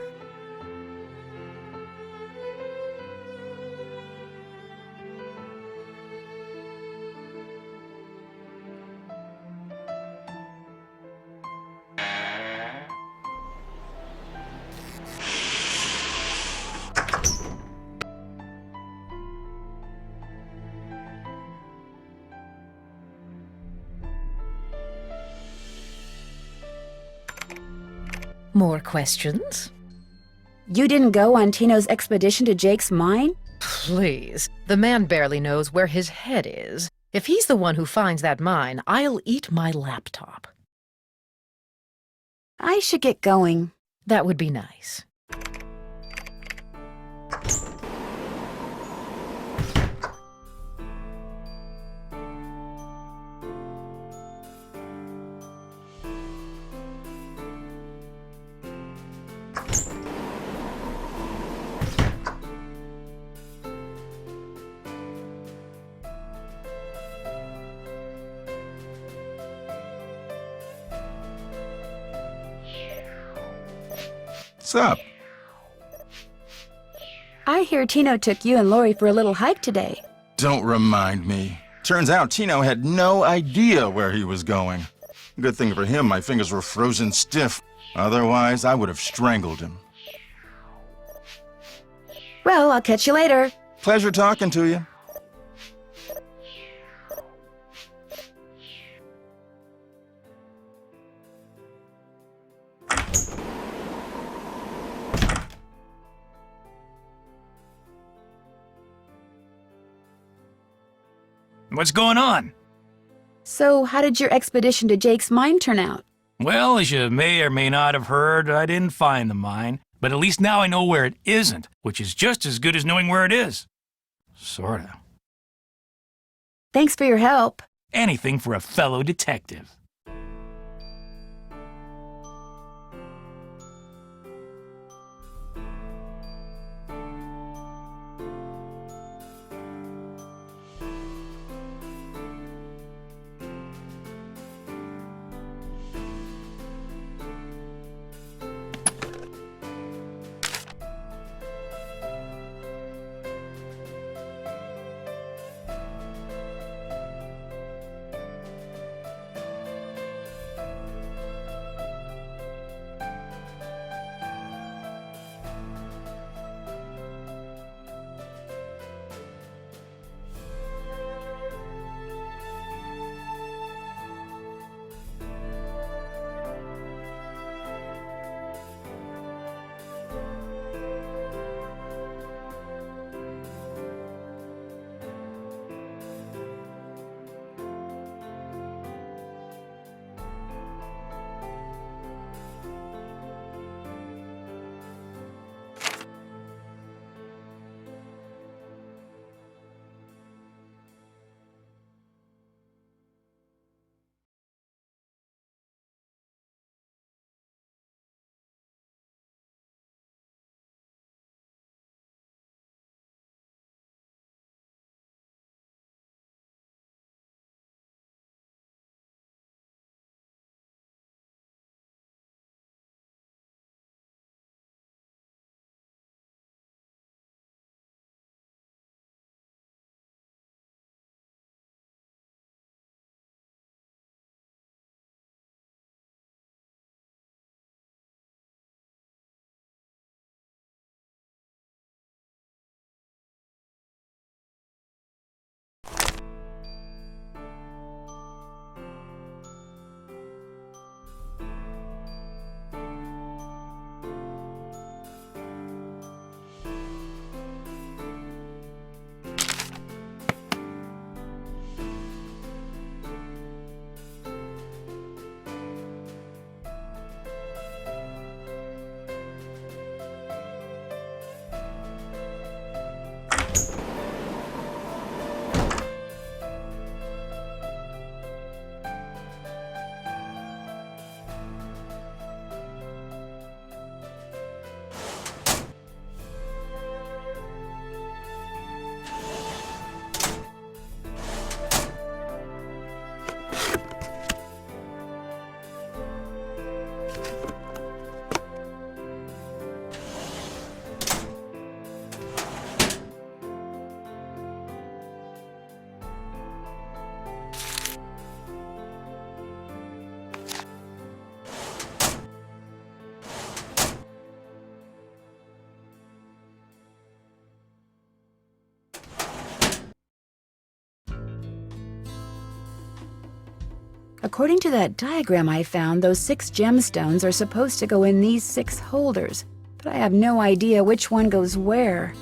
More questions? You didn't go on Tino's expedition to Jake's mine? Please. The man barely knows where his head is. If he's the one who finds that mine, I'll eat my laptop. I should get going. That would be nice. What's up? I hear Tino took you and Lori for a little hike today. Don't remind me. Turns out Tino had no idea where he was going. Good thing for him, my fingers were frozen stiff. Otherwise, I would have strangled him. Well, I'll catch you later. Pleasure talking to you. What's going on? So, how did your expedition to Jake's mine turn out? Well, as you may or may not have heard, I didn't find the mine. But at least now I know where it isn't, which is just as good as knowing where it is. Sorta. Thanks for your help. Anything for a fellow detective. According to that diagram I found, those 6 gemstones are supposed to go in these 6 holders, but I have no idea which one goes where.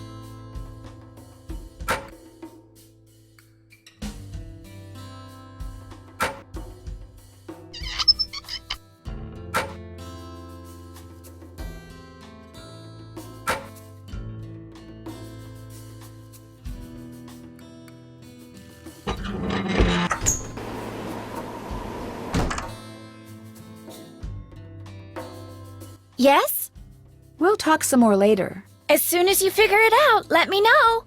Yes? We'll talk some more later. As soon as you figure it out, let me know.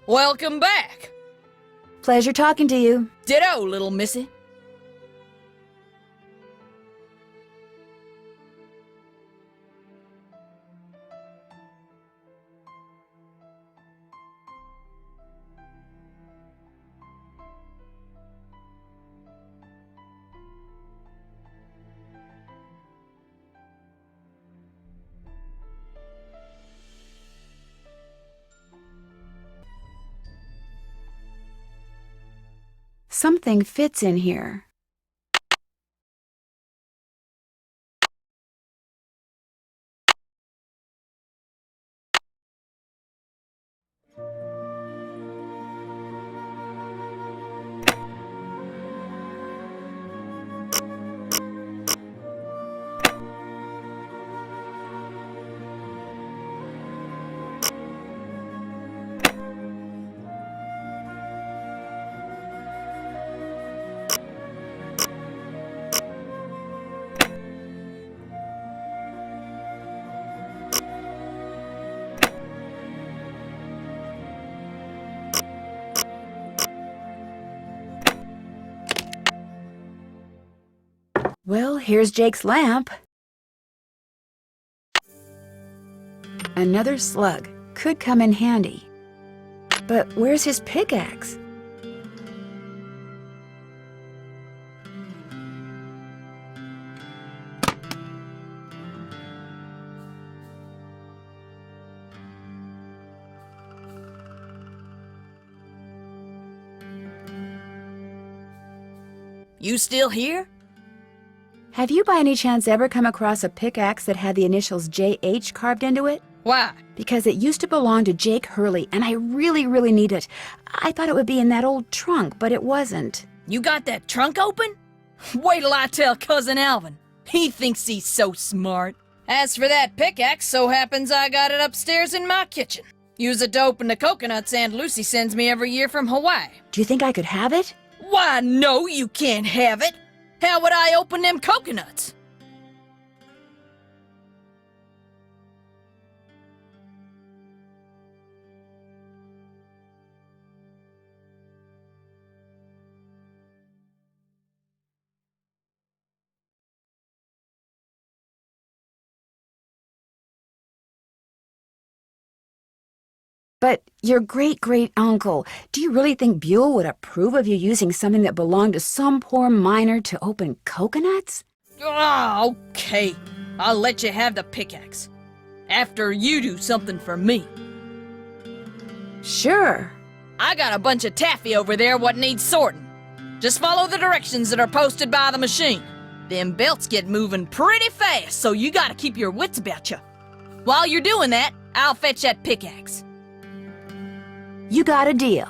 Welcome back. Pleasure talking to you. Ditto, little missy. Something fits in here. Well, here's Jake's lamp. Another slug. Could come in handy. But where's his pickaxe? You still here? Have you by any chance ever come across a pickaxe that had the initials JH carved into it? Why? Because it used to belong to Jake Hurley, and I really need it. I thought it would be in that old trunk, but it wasn't. You got that trunk open? Wait till I tell Cousin Alvin. He thinks he's so smart. As for that pickaxe, so happens I got it upstairs in my kitchen. Use it to open the coconuts Aunt Lucy sends me every year from Hawaii. Do you think I could have it? Why, no, you can't have it. How would I open them coconuts? But your great-great-uncle, do you really think Buell would approve of you using something that belonged to some poor miner to open coconuts? Ah, okay. I'll let you have the pickaxe. After you do something for me. Sure. I got a bunch of taffy over there what needs sorting. Just follow the directions that are posted by the machine. Them belts get moving pretty fast, so you gotta keep your wits about you. While you're doing that, I'll fetch that pickaxe. You got a deal.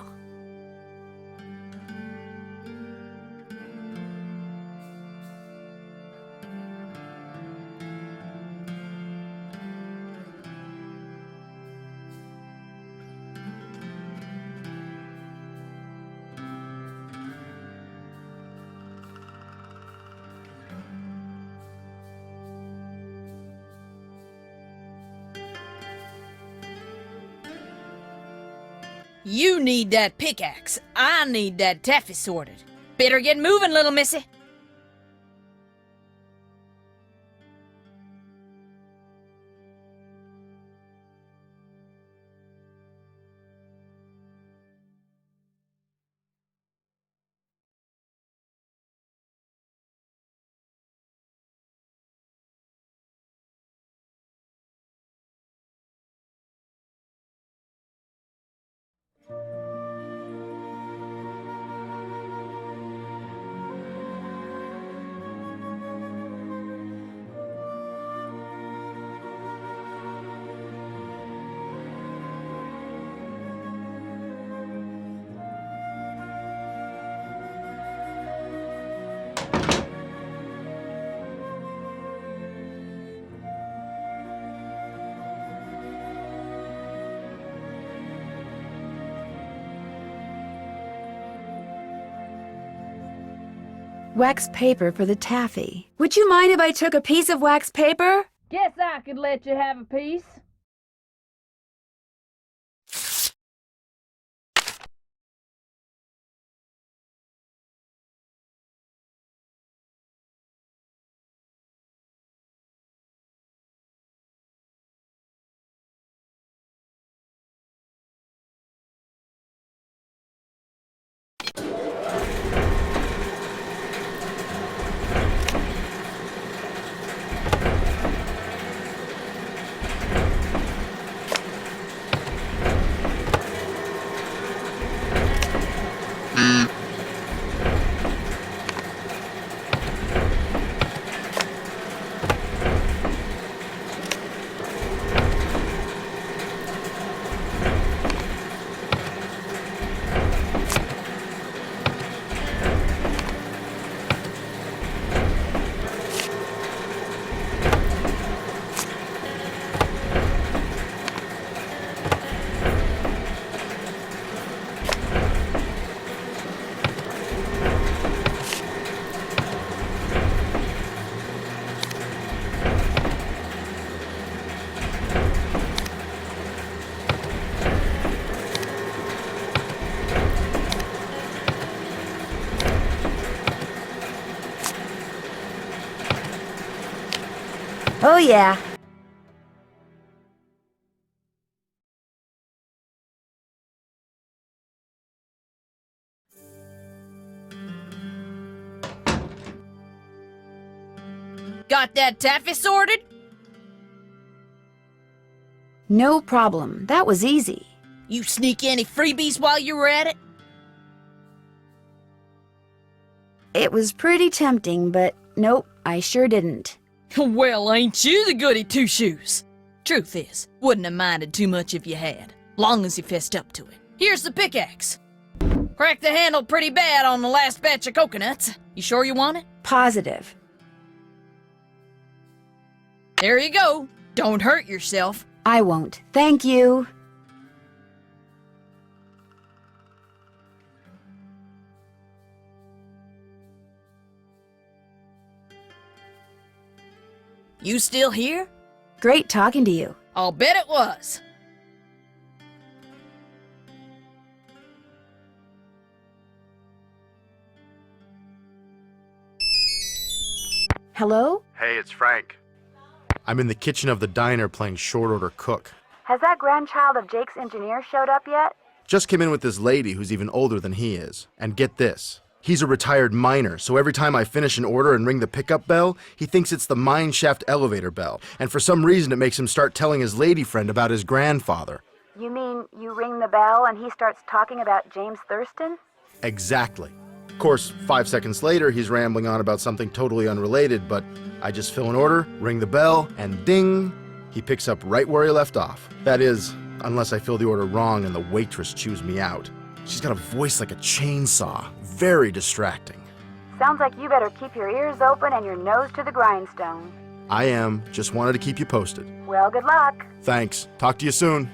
You need that pickaxe. I need that taffy sorted. Better get moving, little missy. Wax paper for the taffy. Would you mind if I took a piece of wax paper? Guess I could let you have a piece. Oh, yeah. Got that taffy sorted? No problem. That was easy. You sneak any freebies while you were at it? It was pretty tempting, but nope, I sure didn't. Well, ain't you the goody two-shoes? Truth is, wouldn't have minded too much if you had, long as you fessed up to it. Here's the pickaxe. Cracked the handle pretty bad on the last batch of coconuts. You sure you want it? Positive. There you go. Don't hurt yourself. I won't. Thank you. You still here? Great talking to you. I'll bet it was. Hello? Hey, it's Frank. I'm in the kitchen of the diner playing short order cook. Has that grandchild of Jake's engineer showed up yet? Just came in with this lady who's even older than he is. And get this. He's a retired miner, so every time I finish an order and ring the pickup bell, he thinks it's the mine shaft elevator bell. And for some reason it makes him start telling his lady friend about his grandfather. You mean you ring the bell and he starts talking about James Thurston? Exactly. Of course, 5 seconds later, he's rambling on about something totally unrelated, but I just fill an order, ring the bell, and ding, he picks up right where he left off. That is, unless I fill the order wrong and the waitress chews me out. She's got a voice like a chainsaw. Very distracting. Sounds like you better keep your ears open and your nose to the grindstone. I am. Just wanted to keep you posted. Well, good luck. Thanks. Talk to you soon.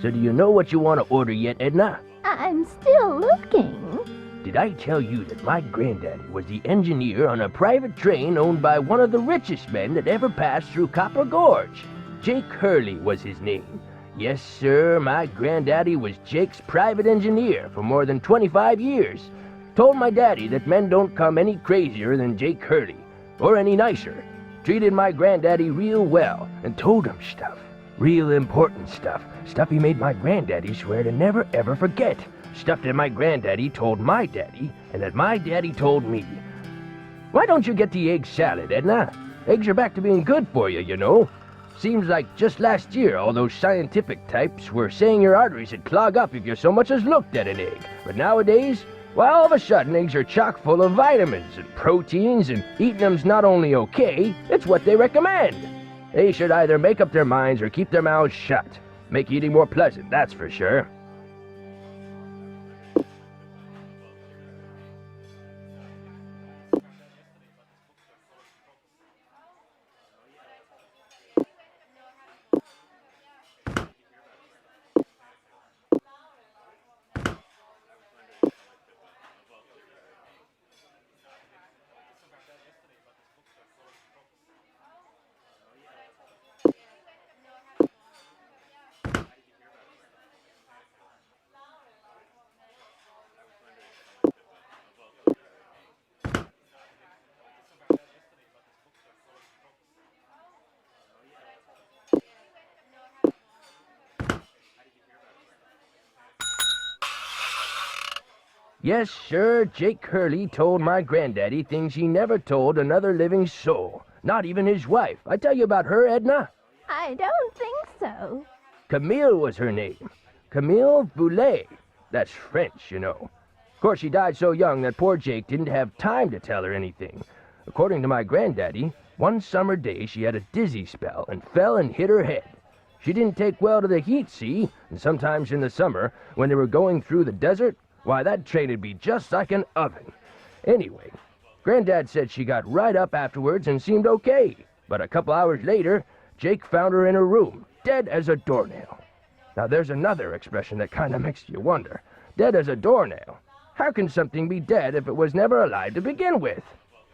So do you know what you want to order yet, Edna? I'm still looking. Did I tell you that my granddaddy was the engineer on a private train owned by one of the richest men that ever passed through Copper Gorge? Jake Hurley was his name. Yes, sir, my granddaddy was Jake's private engineer for more than 25 years. Told my daddy that men don't come any crazier than Jake Hurley, or any nicer. Treated my granddaddy real well, and told him stuff. Real important stuff. Stuff he made my granddaddy swear to never ever forget. Stuff that my granddaddy told my daddy, and that my daddy told me. Why don't you get the egg salad, Edna? Eggs are back to being good for you, you know. Seems like just last year all those scientific types were saying your arteries would clog up if you so much as looked at an egg. But nowadays, well, all of a sudden eggs are chock full of vitamins and proteins, and eating them's not only okay, it's what they recommend. They should either make up their minds or keep their mouths shut. Make eating more pleasant, that's for sure. Yes, sir, Jake Hurley told my granddaddy things he never told another living soul. Not even his wife. I tell you about her, Edna? I don't think so. Camille was her name. Camille Boulet. That's French, you know. Of course, she died so young that poor Jake didn't have time to tell her anything. According to my granddaddy, one summer day she had a dizzy spell and fell and hit her head. She didn't take well to the heat, see? And sometimes in the summer, when they were going through the desert, why, that train'd be just like an oven. Anyway, Granddad said she got right up afterwards and seemed okay. But a couple hours later, Jake found her in her room, dead as a doornail. Now there's another expression that kinda makes you wonder. Dead as a doornail. How can something be dead if it was never alive to begin with?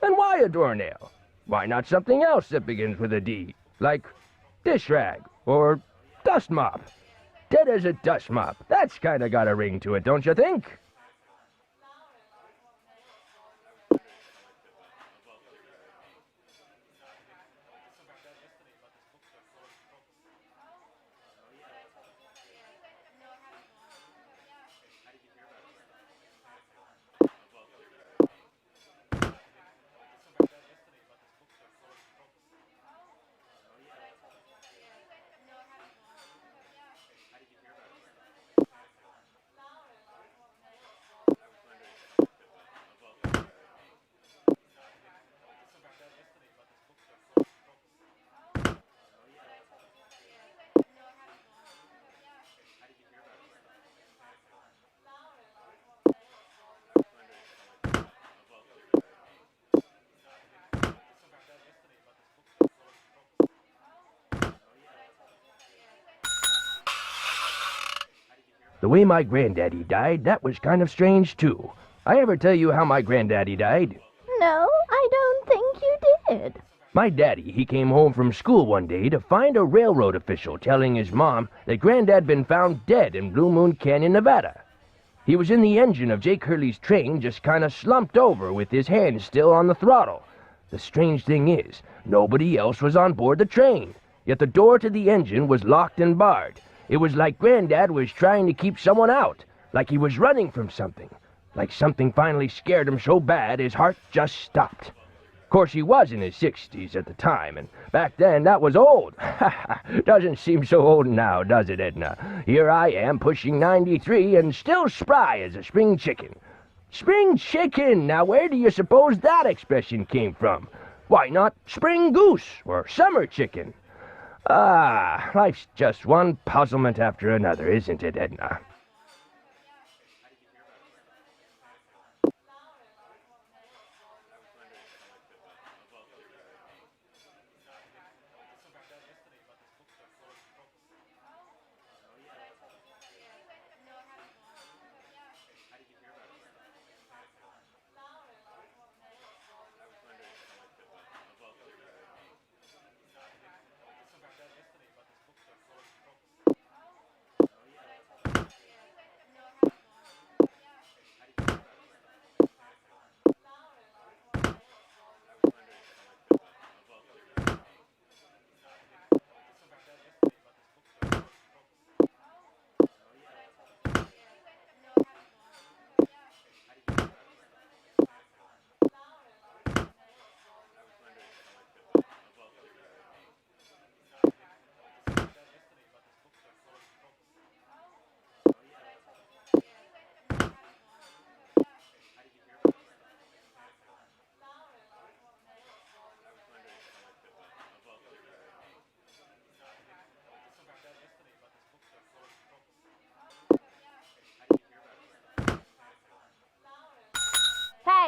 And why a doornail? Why not something else that begins with a D? Like dish rag or dust mop. Dead as a dust mop. That's kinda got a ring to it, don't you think? The way my granddaddy died, that was kind of strange, too. I ever tell you how my granddaddy died? No, I don't think you did. My daddy, he came home from school one day to find a railroad official telling his mom that Granddad been found dead in Blue Moon Canyon, Nevada. He was in the engine of Jake Hurley's train, just kind of slumped over with his hands still on the throttle. The strange thing is, nobody else was on board the train, yet the door to the engine was locked and barred. It was like Granddad was trying to keep someone out, like he was running from something, like something finally scared him so bad his heart just stopped. Of course, he was in his 60s at the time, and back then that was old. Doesn't seem so old now, does it, Edna? Here I am, pushing 93, and still spry as a spring chicken. Spring chicken! Now where do you suppose that expression came from? Why not spring goose or summer chicken? Ah, life's just one puzzlement after another, isn't it, Edna?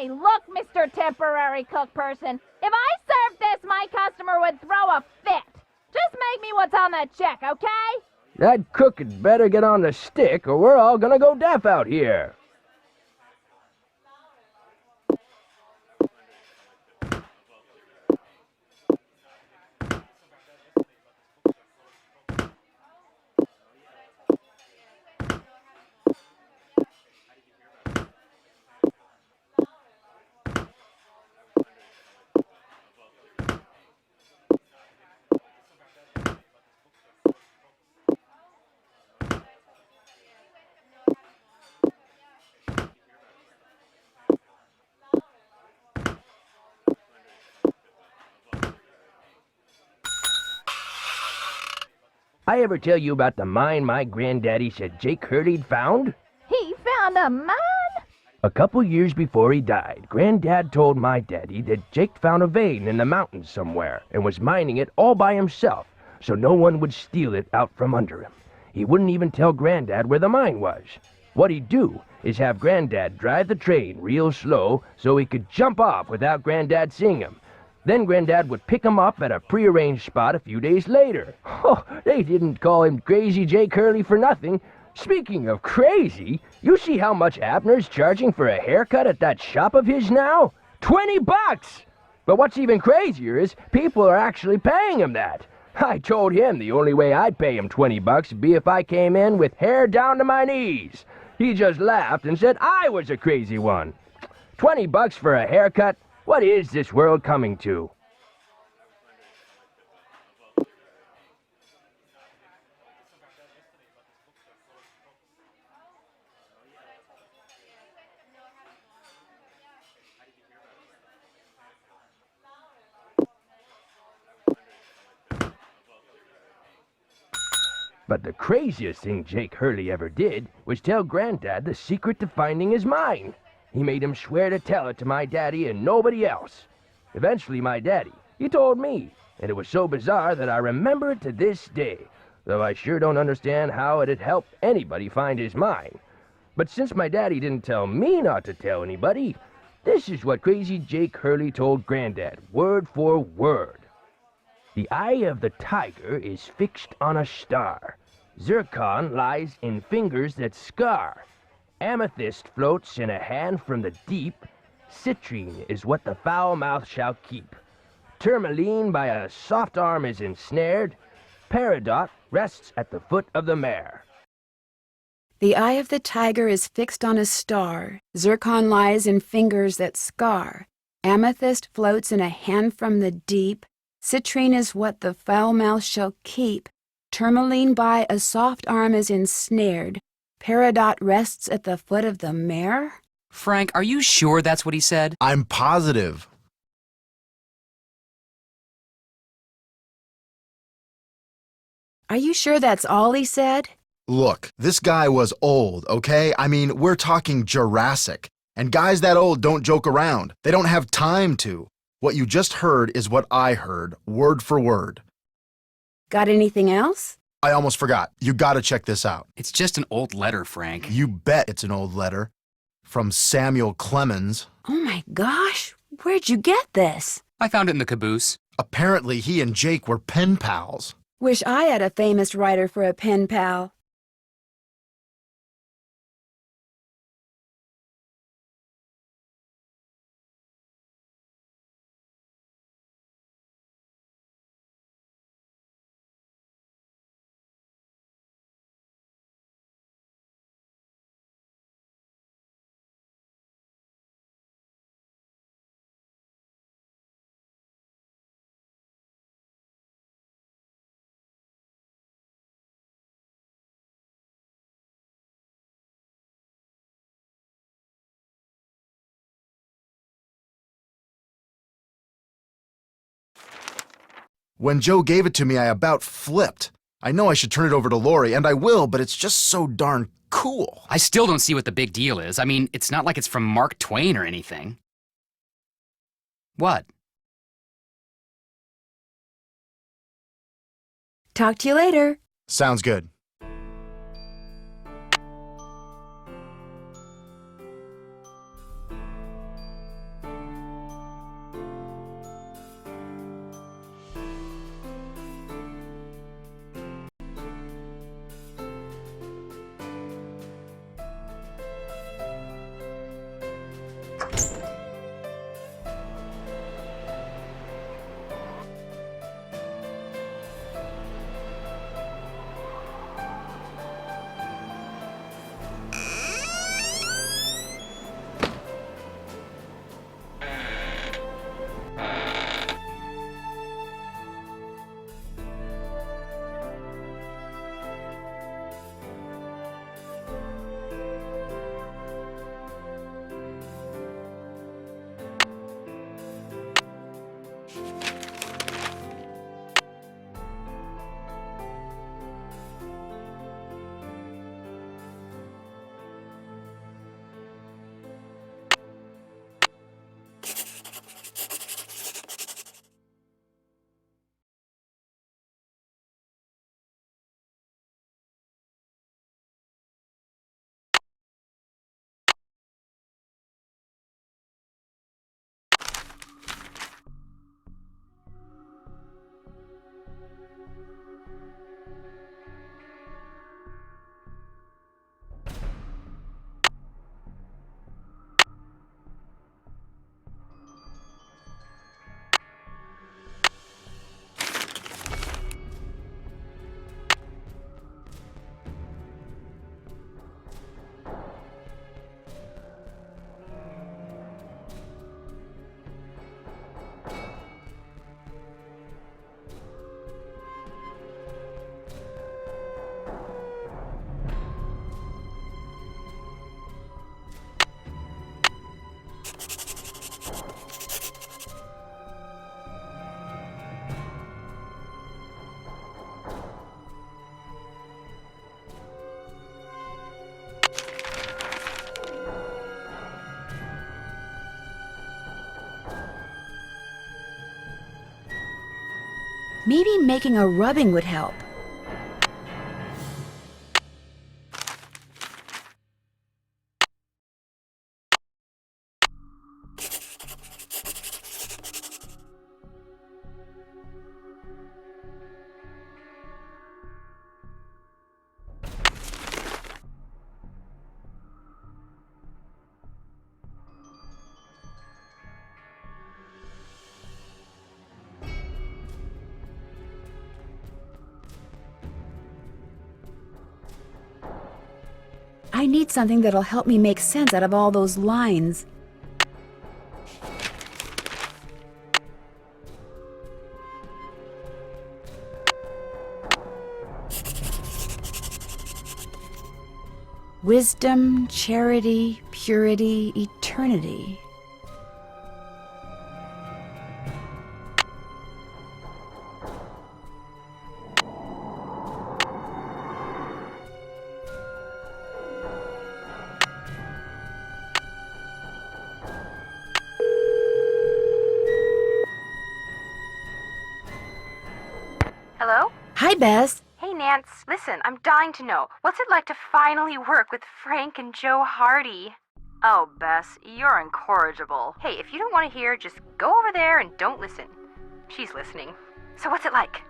Hey, look, Mr. Temporary Cook Person. If I served this, my customer would throw a fit. Just make me what's on that check, okay? That cook had better get on the stick, or we're all gonna go deaf out here. I ever tell you about the mine my granddaddy said Jake Hurley'd found? He found a mine? A couple years before he died, Granddad told my daddy that Jake found a vein in the mountains somewhere and was mining it all by himself, so no one would steal it out from under him. He wouldn't even tell Granddad where the mine was. What he'd do is have Granddad drive the train real slow so he could jump off without Granddad seeing him. Then Granddad would pick him up at a prearranged spot a few days later. Oh, they didn't call him Crazy Jake Hurley for nothing. Speaking of crazy, you see how much Abner's charging for a haircut at that shop of his now? $20! But what's even crazier is people are actually paying him that. I told him the only way I'd pay him $20 would be if I came in with hair down to my knees. He just laughed and said I was a crazy one. $20 for a haircut? What is this world coming to? But the craziest thing Jake Hurley ever did was tell Granddad the secret to finding his mine. He made him swear to tell it to my daddy and nobody else. Eventually, my daddy, he told me, and it was so bizarre that I remember it to this day, though I sure don't understand how it'd help anybody find his mine. But since my daddy didn't tell me not to tell anybody, this is what Crazy Jake Hurley told Granddad, word for word. The eye of the tiger is fixed on a star. Zircon lies in fingers that scar. Amethyst floats in a hand from the deep. Citrine is what the foul mouth shall keep. Tourmaline by a soft arm is ensnared. Peridot rests at the foot of the mare. The eye of the tiger is fixed on a star. Zircon lies in fingers that scar. Amethyst floats in a hand from the deep. Citrine is what the foul mouth shall keep. Tourmaline by a soft arm is ensnared. Peridot rests at the foot of the mare? Frank, are you sure that's what he said? I'm positive. Are you sure that's all he said? Look, this guy was old, okay? I mean, we're talking Jurassic. And guys that old don't joke around. They don't have time to. What you just heard is what I heard, word for word. Got anything else? I almost forgot. You gotta check this out. It's just an old letter, Frank. You bet it's an old letter. From Samuel Clemens. Oh my gosh, where'd you get this? I found it in the caboose. Apparently he and Jake were pen pals. Wish I had a famous writer for a pen pal. When Joe gave it to me, I about flipped. I know I should turn it over to Lori, and I will, but it's just so darn cool. I still don't see what the big deal is. I mean, it's not like it's from Mark Twain or anything. What? Talk to you later. Sounds good. Maybe making a rubbing would help. I need something that'll help me make sense out of all those lines. Wisdom, charity, purity, eternity. Hello? Hi, Bess. Hey, Nance. Listen, I'm dying to know. What's it like to finally work with Frank and Joe Hardy? Oh, Bess, you're incorrigible. Hey, if you don't want to hear, just go over there and don't listen. She's listening. So what's it like?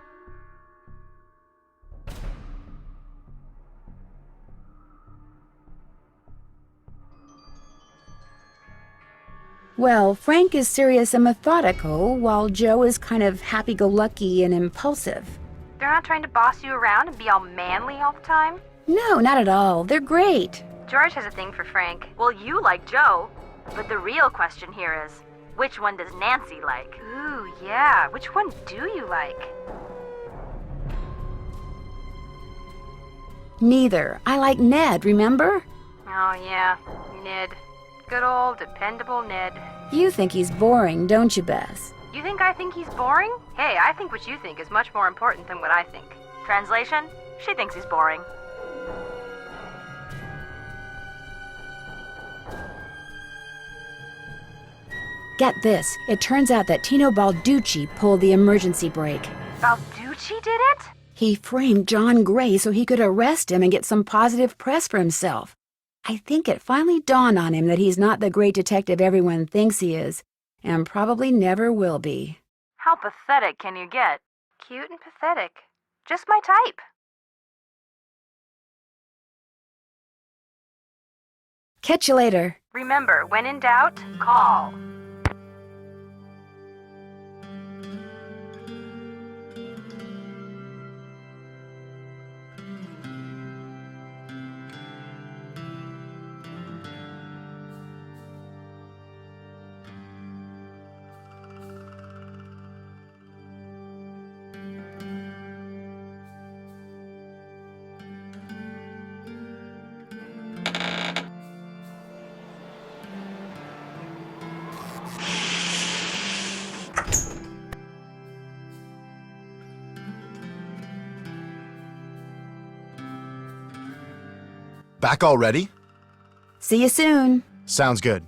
Well, Frank is serious and methodical, while Joe is kind of happy-go-lucky and impulsive. They're not trying to boss you around and be all manly all the time? No, not at all. They're great. George has a thing for Frank. Well, you like Joe. But the real question here is, which one does Nancy like? Ooh, yeah. Which one do you like? Neither. I like Ned, remember? Oh, yeah. Ned. Good old dependable Ned. You think he's boring, don't you, Bess? You think I think he's boring? Hey, I think what you think is much more important than what I think. Translation? She thinks he's boring. Get this. It turns out that Tino Balducci pulled the emergency brake. Balducci did it? He framed John Gray so he could arrest him and get some positive press for himself. I think it finally dawned on him that he's not the great detective everyone thinks he is, and probably never will be. How pathetic can you get? Cute and pathetic. Just my type. Catch you later. Remember, when in doubt, call. Back already? See you soon. Sounds good.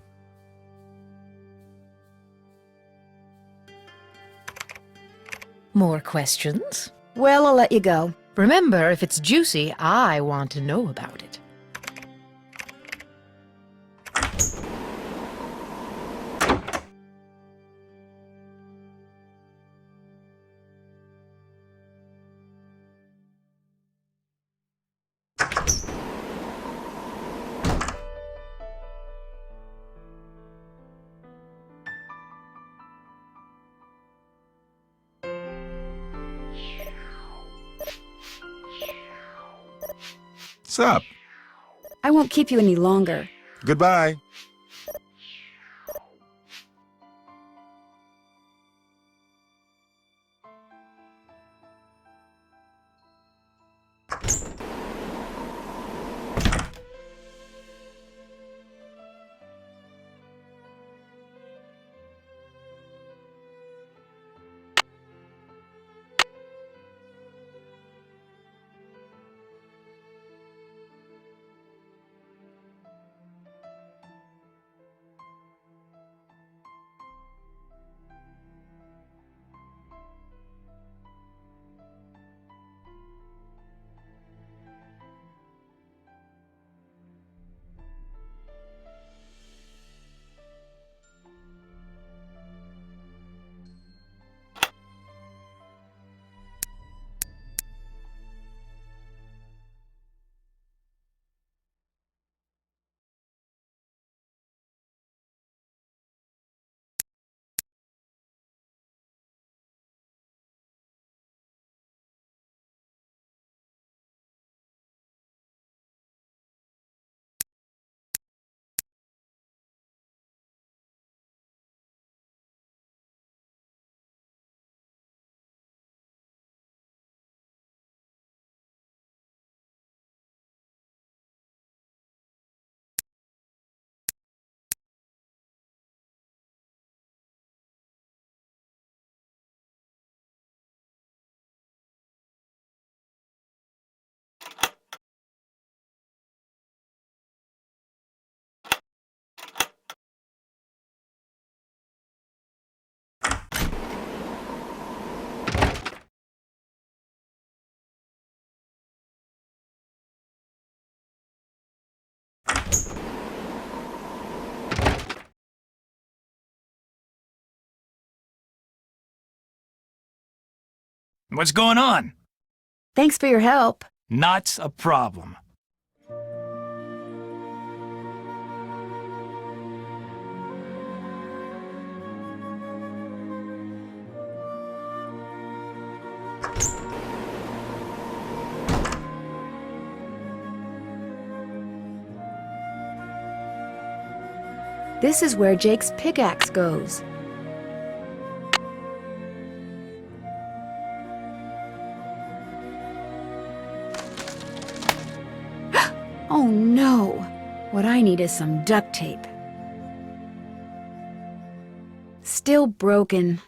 More questions? Well, I'll let you go. Remember, if it's juicy, I want to know about it. What's up? I won't keep you any longer. Goodbye. What's going on? Thanks for your help. Not a problem. This is where Jake's pickaxe goes. Oh no! What I need is some duct tape. Still broken.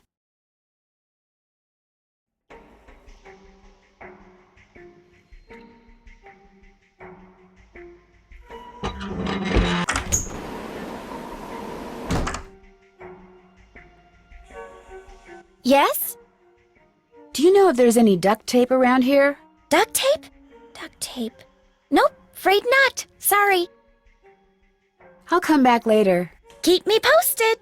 Yes? Do you know if there's any duct tape around here? Duct tape? Duct tape. Nope, afraid not. Sorry. I'll come back later. Keep me posted.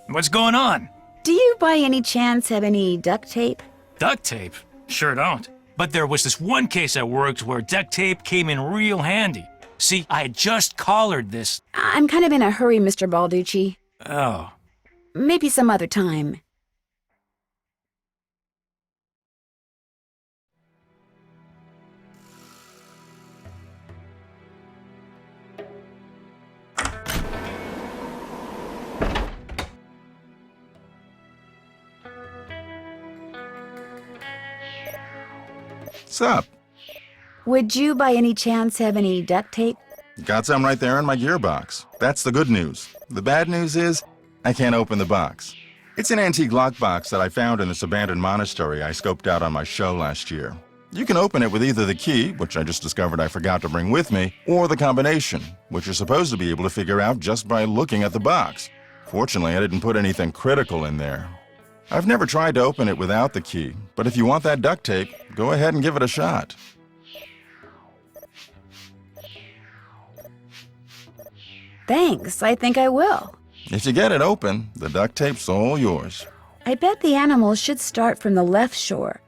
What's going on? Do you by any chance have any duct tape? Duct tape? Sure don't. But there was this one case I worked where duct tape came in real handy. See, I had just collared this. I'm kind of in a hurry, Mr. Balducci. Oh. Maybe some other time. What's up? Would you by any chance have any duct tape? Got some right there in my gearbox. That's the good news. The bad news is, I can't open the box. It's an antique lockbox that I found in this abandoned monastery I scoped out on my show last year. You can open it with either the key, which I just discovered I forgot to bring with me, or the combination, which you're supposed to be able to figure out just by looking at the box. Fortunately, I didn't put anything critical in there. I've never tried to open it without the key, but if you want that duct tape, go ahead and give it a shot. Thanks, I think I will. If you get it open, the duct tape's all yours. I bet the animals should start from the left shore.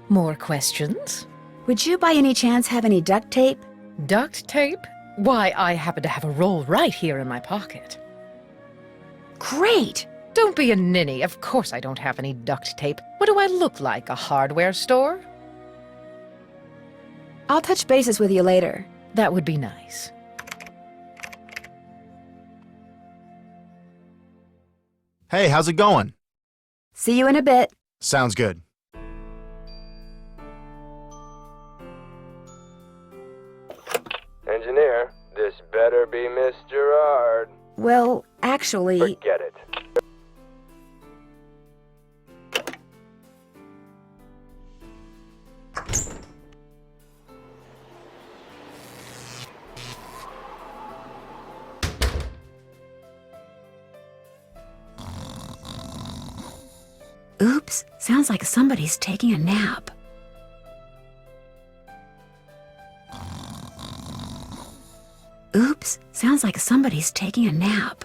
More questions? Would you by any chance have any duct tape? Duct tape? Why, I happen to have a roll right here in my pocket. Great! Don't be a ninny. Of course I don't have any duct tape. What do I look like, a hardware store? I'll touch bases with you later. That would be nice. Hey, how's it going? See you in a bit. Sounds good. Engineer, this better be Miss Gerard. Well, actually... Forget it. Oops, sounds like somebody's taking a nap. Oops, sounds like somebody's taking a nap.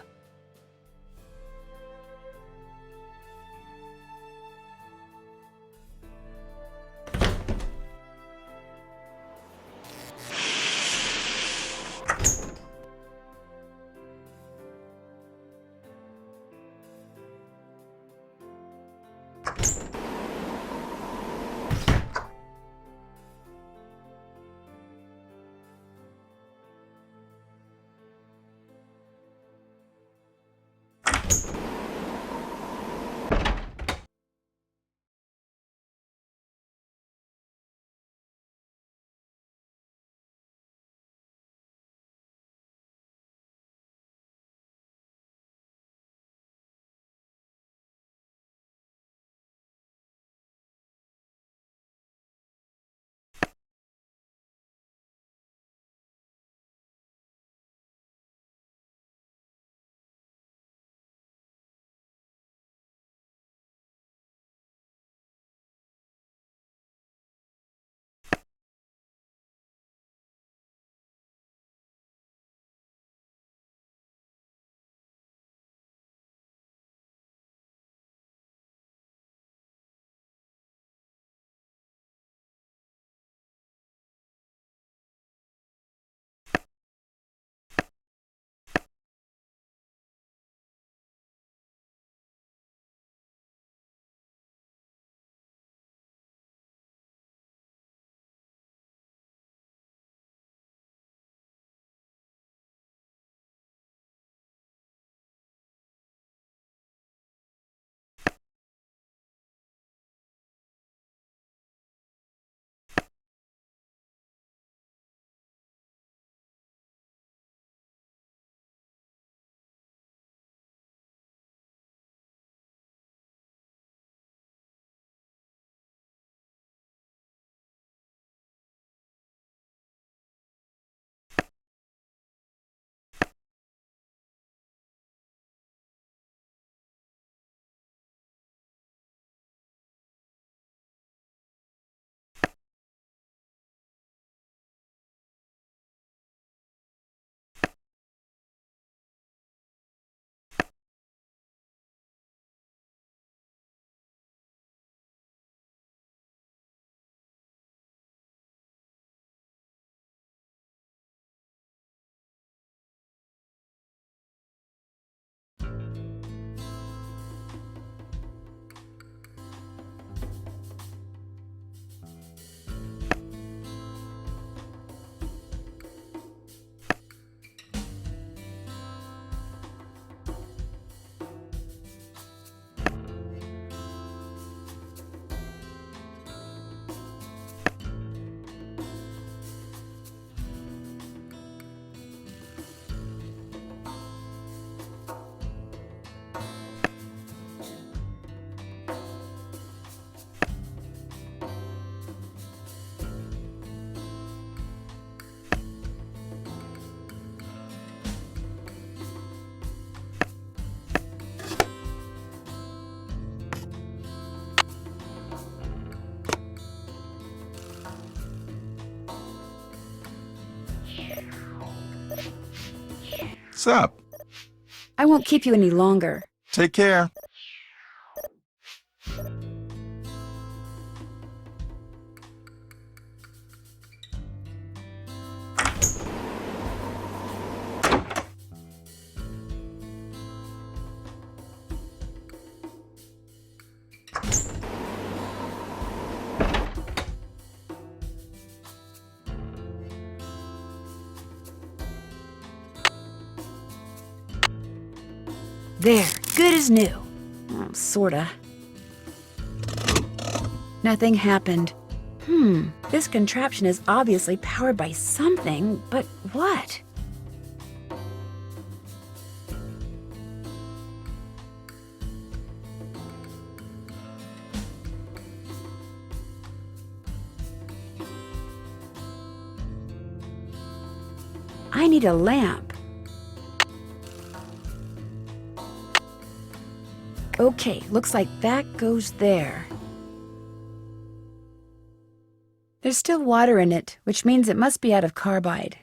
What's up? I won't keep you any longer. Take care. There, good as new. Sorta. Nothing happened. This contraption is obviously powered by something, but what? I need a lamp. Okay, looks like that goes there. There's still water in it, which means it must be out of carbide.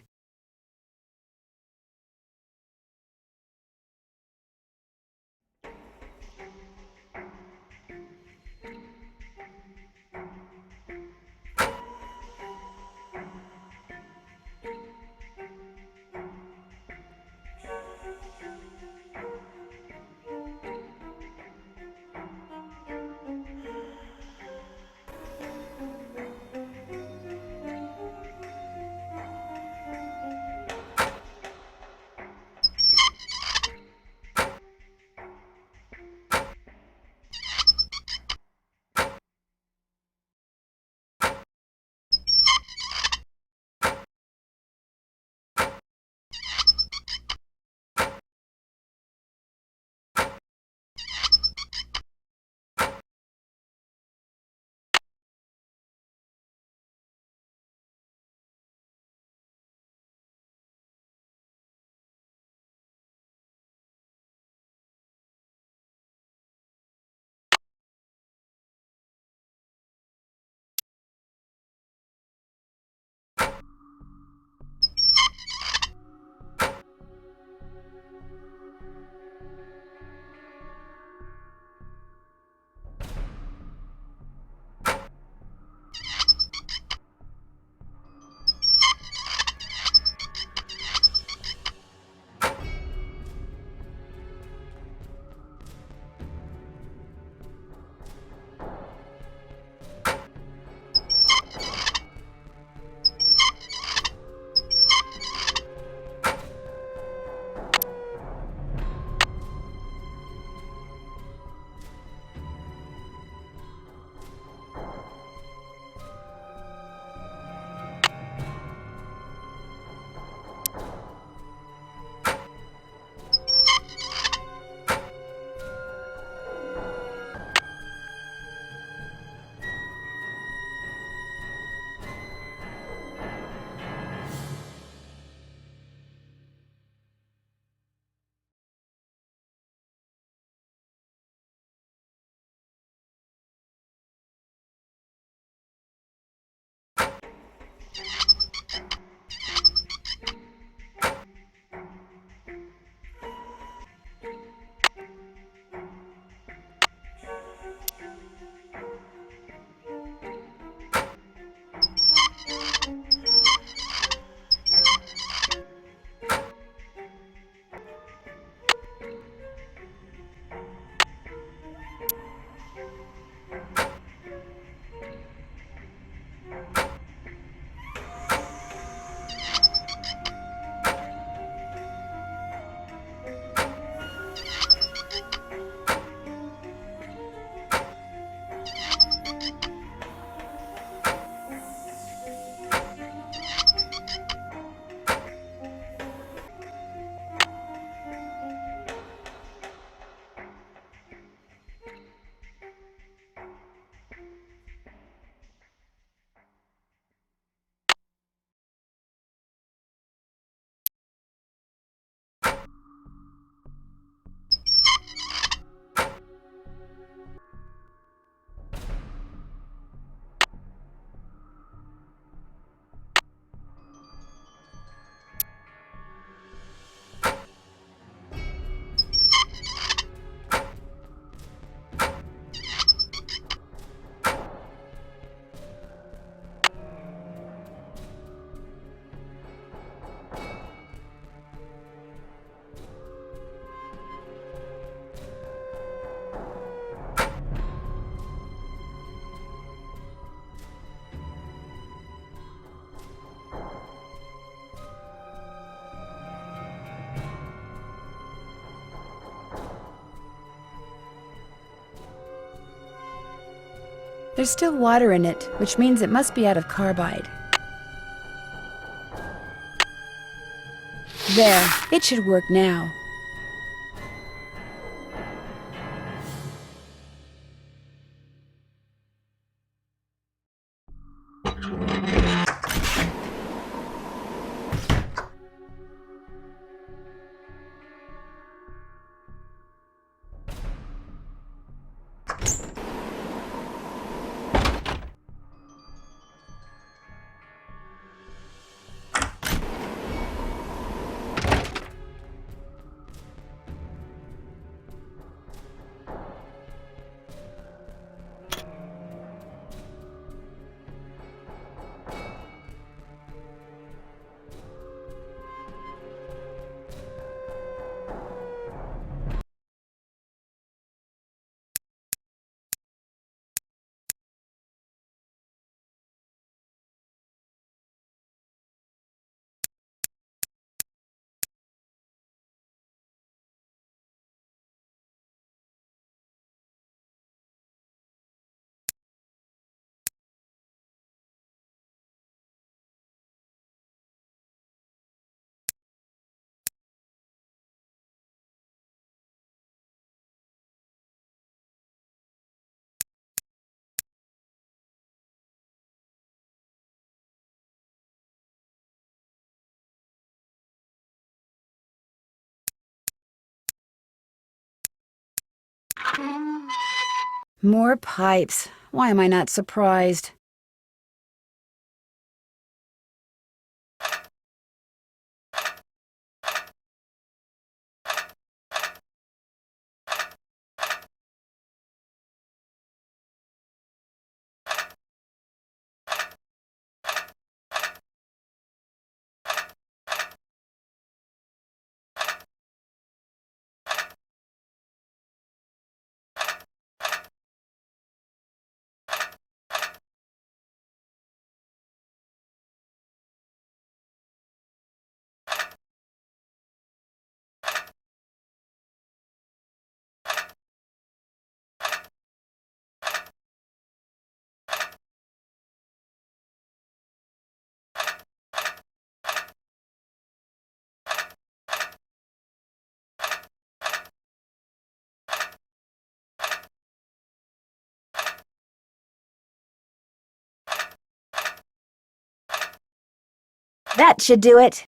There's still water in it, which means it must be out of carbide. There, it should work now. More pipes. Why am I not surprised? That should do it.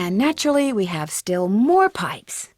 And naturally, we have still more pipes.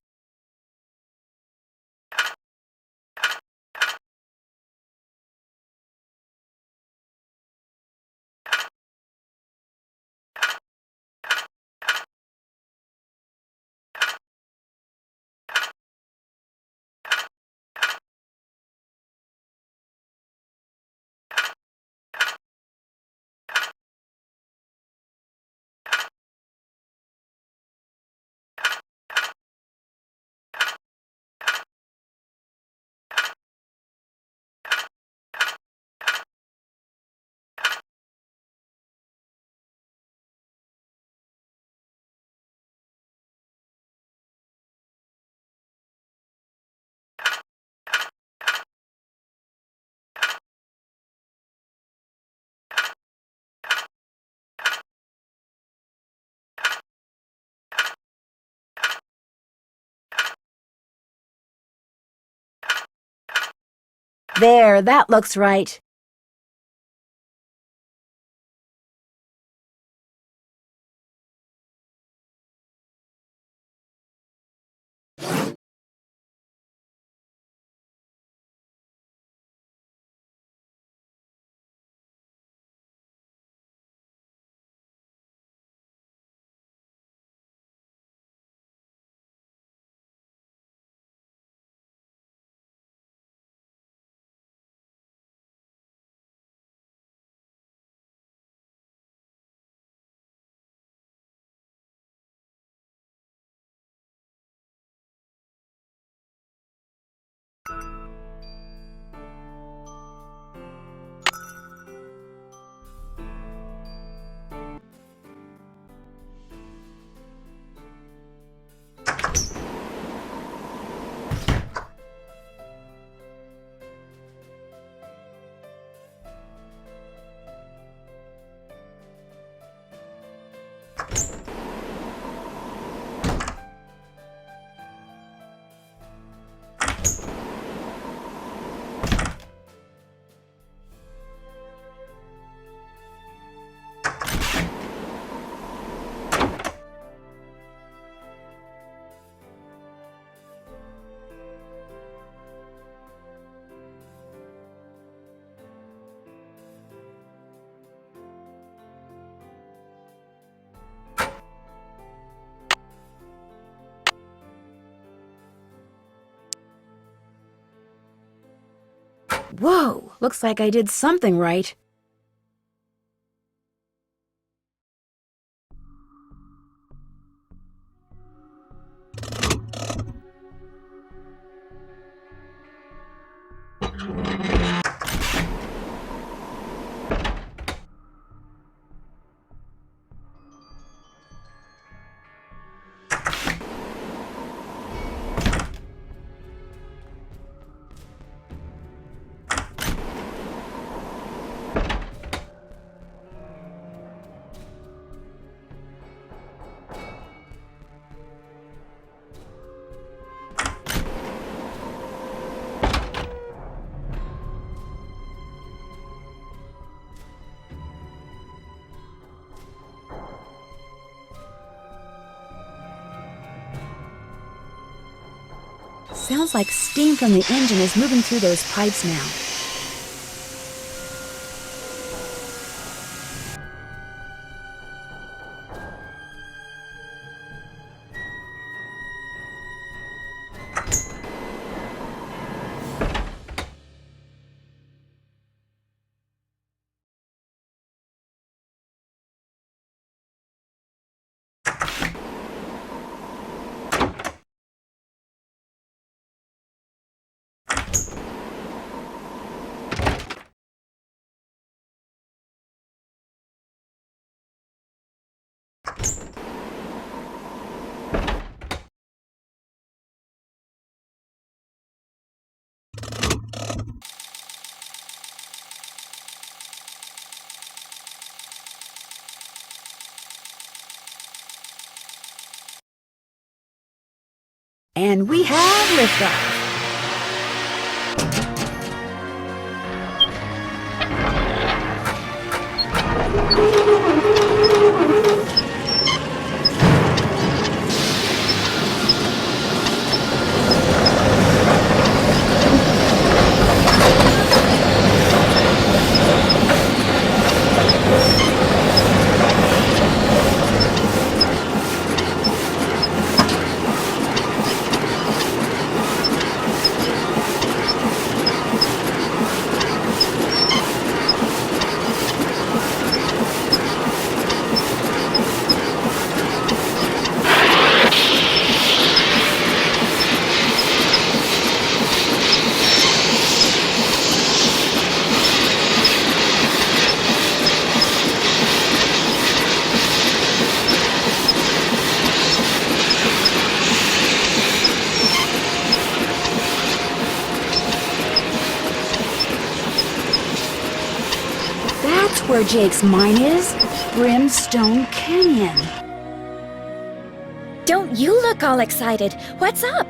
There, that looks right. Whoa, looks like I did something right. Sounds like steam from the engine is moving through those pipes now. And we have liftoff. where Jake's mine is? Brimstone Canyon. Don't you look all excited. What's up?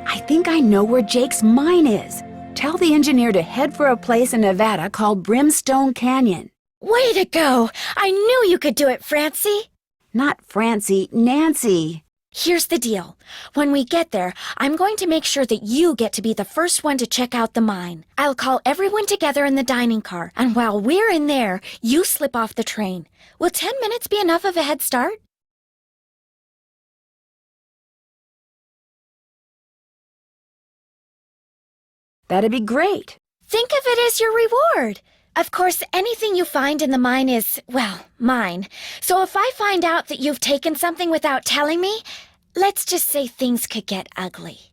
I think I know where Jake's mine is. Tell the engineer to head for a place in Nevada called Brimstone Canyon. Way to go! I knew you could do it, Francie. Not Francie, Nancy. Here's the deal. When we get there, I'm going to make sure that you get to be the first one to check out the mine. I'll call everyone together in the dining car, and while we're in there, you slip off the train. Will 10 minutes be enough of a head start? That'd be great. Think of it as your reward. Of course, anything you find in the mine is, well, mine. So if I find out that you've taken something without telling me, let's just say things could get ugly.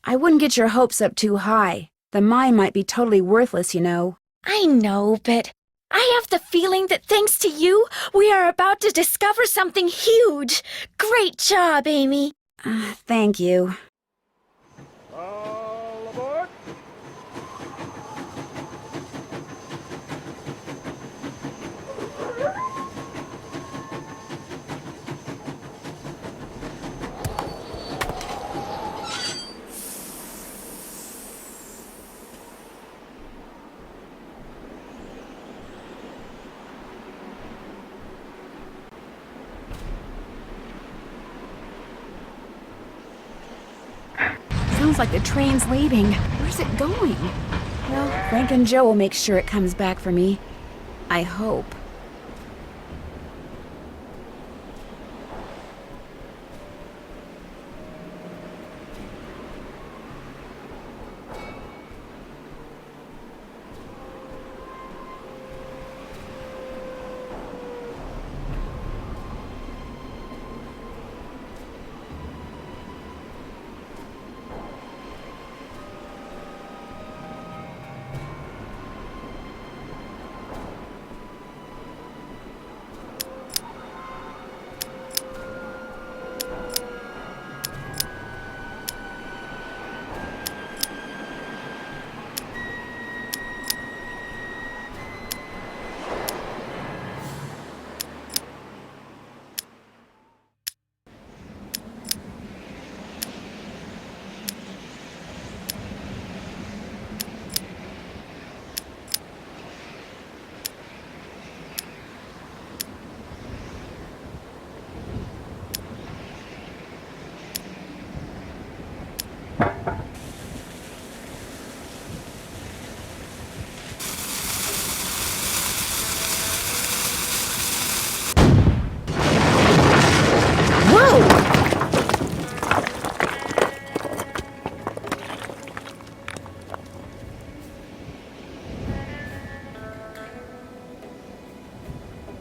I wouldn't get your hopes up too high. The mine might be totally worthless, you know. I know, but I have the feeling that thanks to you, we are about to discover something huge. Great job, Amy. Thank you. All aboard! Sounds like the train's leaving. Where's it going? Well, Frank and Joe will make sure it comes back for me. I hope.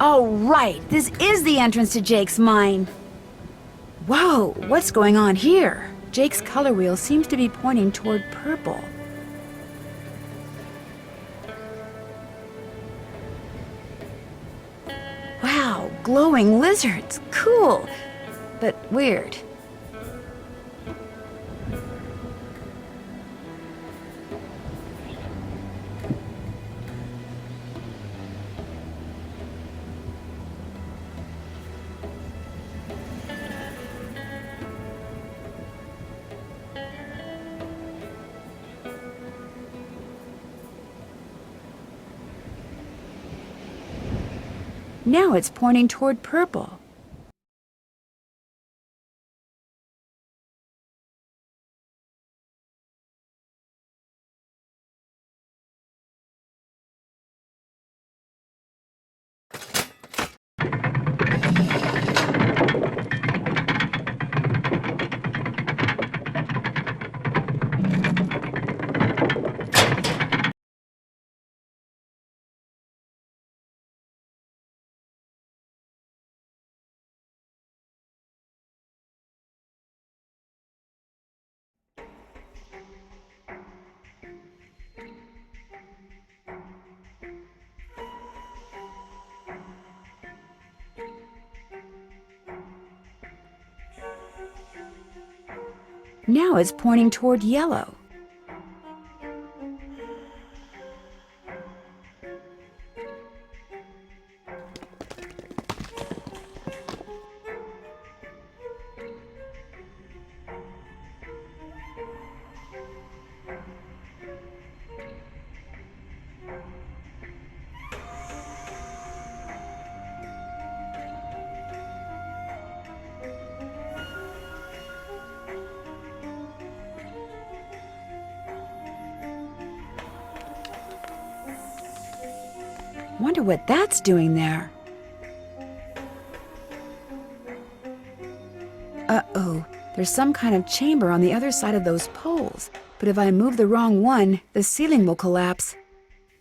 Oh, right. This is the entrance to Jake's mine. Whoa, what's going on here? Jake's color wheel seems to be pointing toward purple. Wow, glowing lizards. Cool, but weird. Now it's pointing toward purple. Now it's pointing toward yellow. Wonder what that's doing there. Uh-oh, there's some kind of chamber on the other side of those poles. But if I move the wrong one, the ceiling will collapse.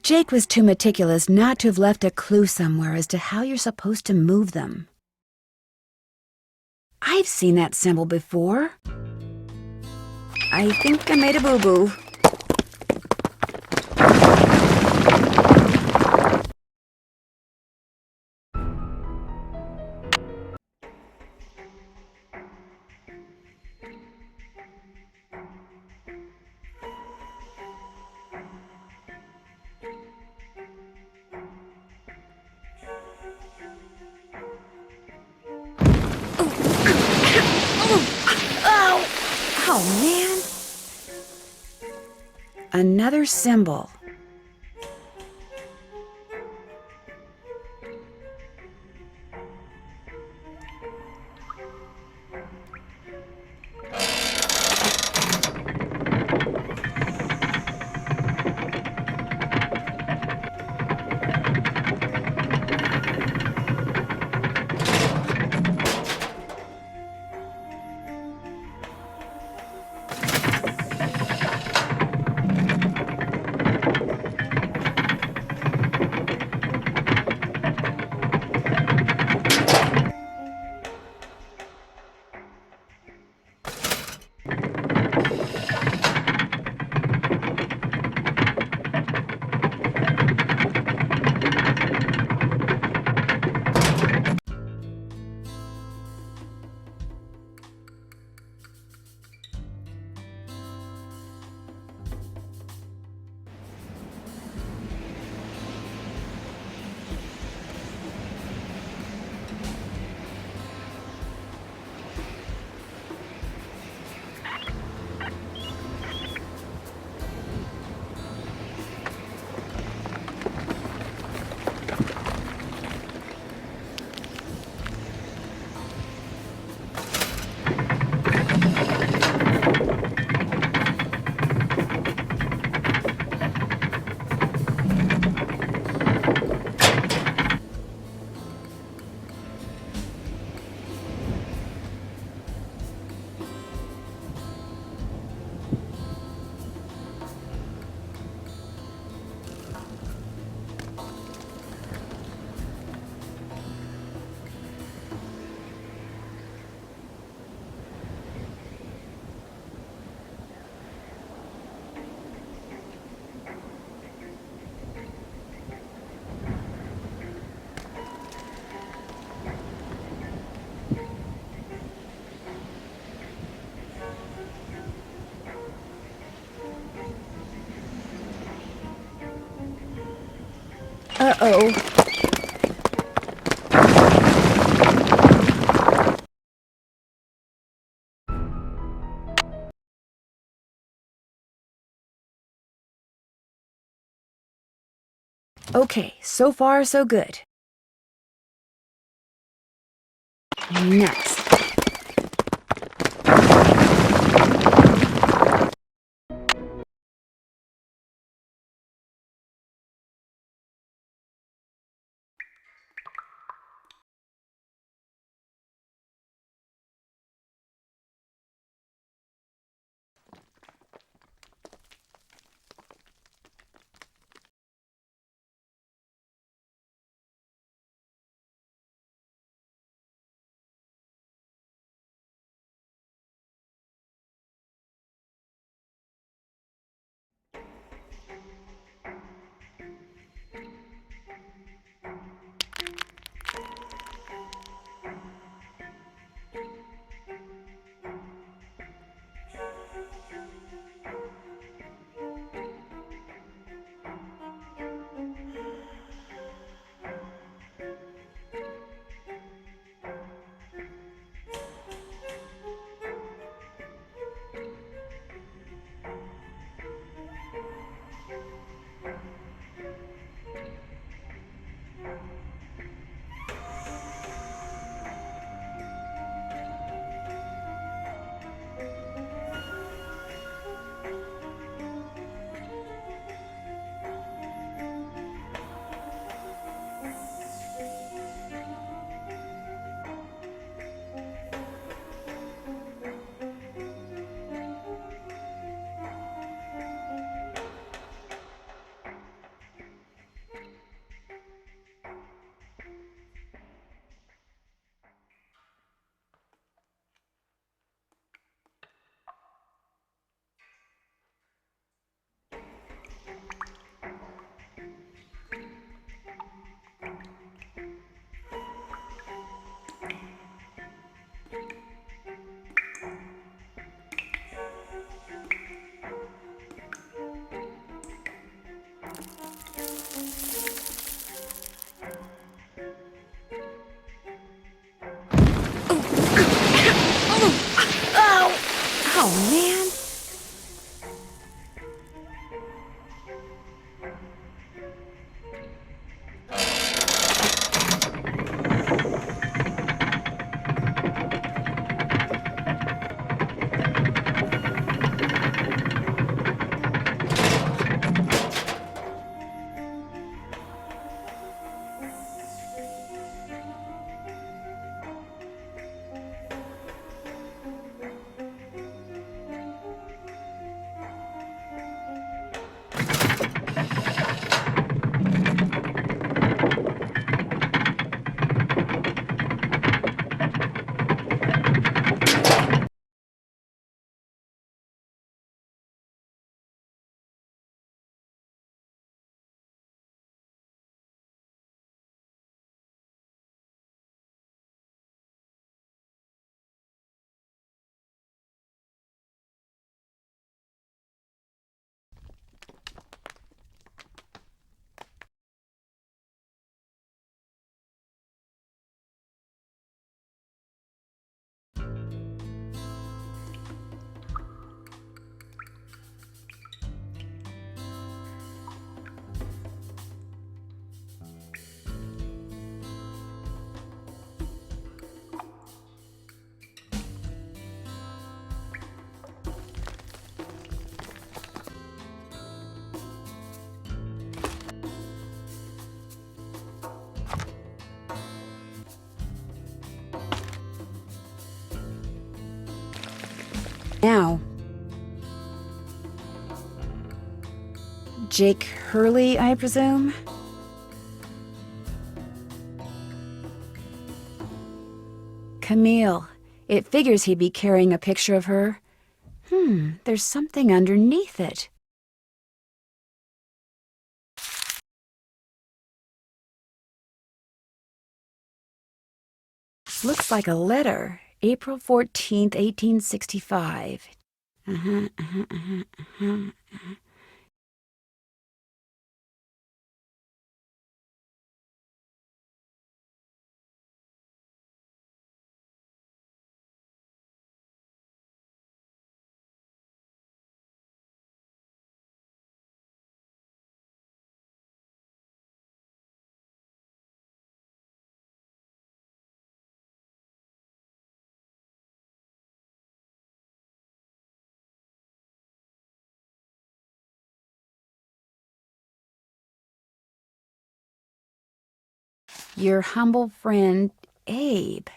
Jake was too meticulous not to have left a clue somewhere as to how you're supposed to move them. I've seen that symbol before. I think I made a boo-boo. Oh, man. Another symbol. Uh-oh. Okay, so far so good. Next. Oh, man. Now, Jake Hurley, I presume? Camille. It figures he'd be carrying a picture of her. There's something underneath it. Looks like a letter. April 14th, 1865. Your humble friend, Abe.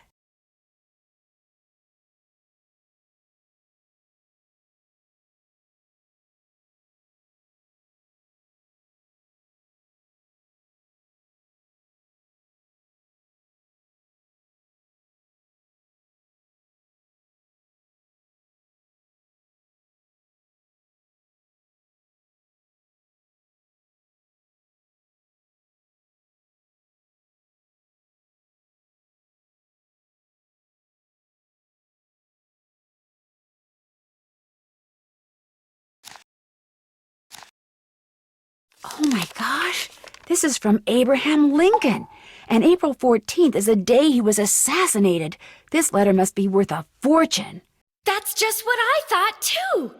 Oh my gosh, this is from Abraham Lincoln. And April 14th is the day he was assassinated. This letter must be worth a fortune. That's just what I thought, too.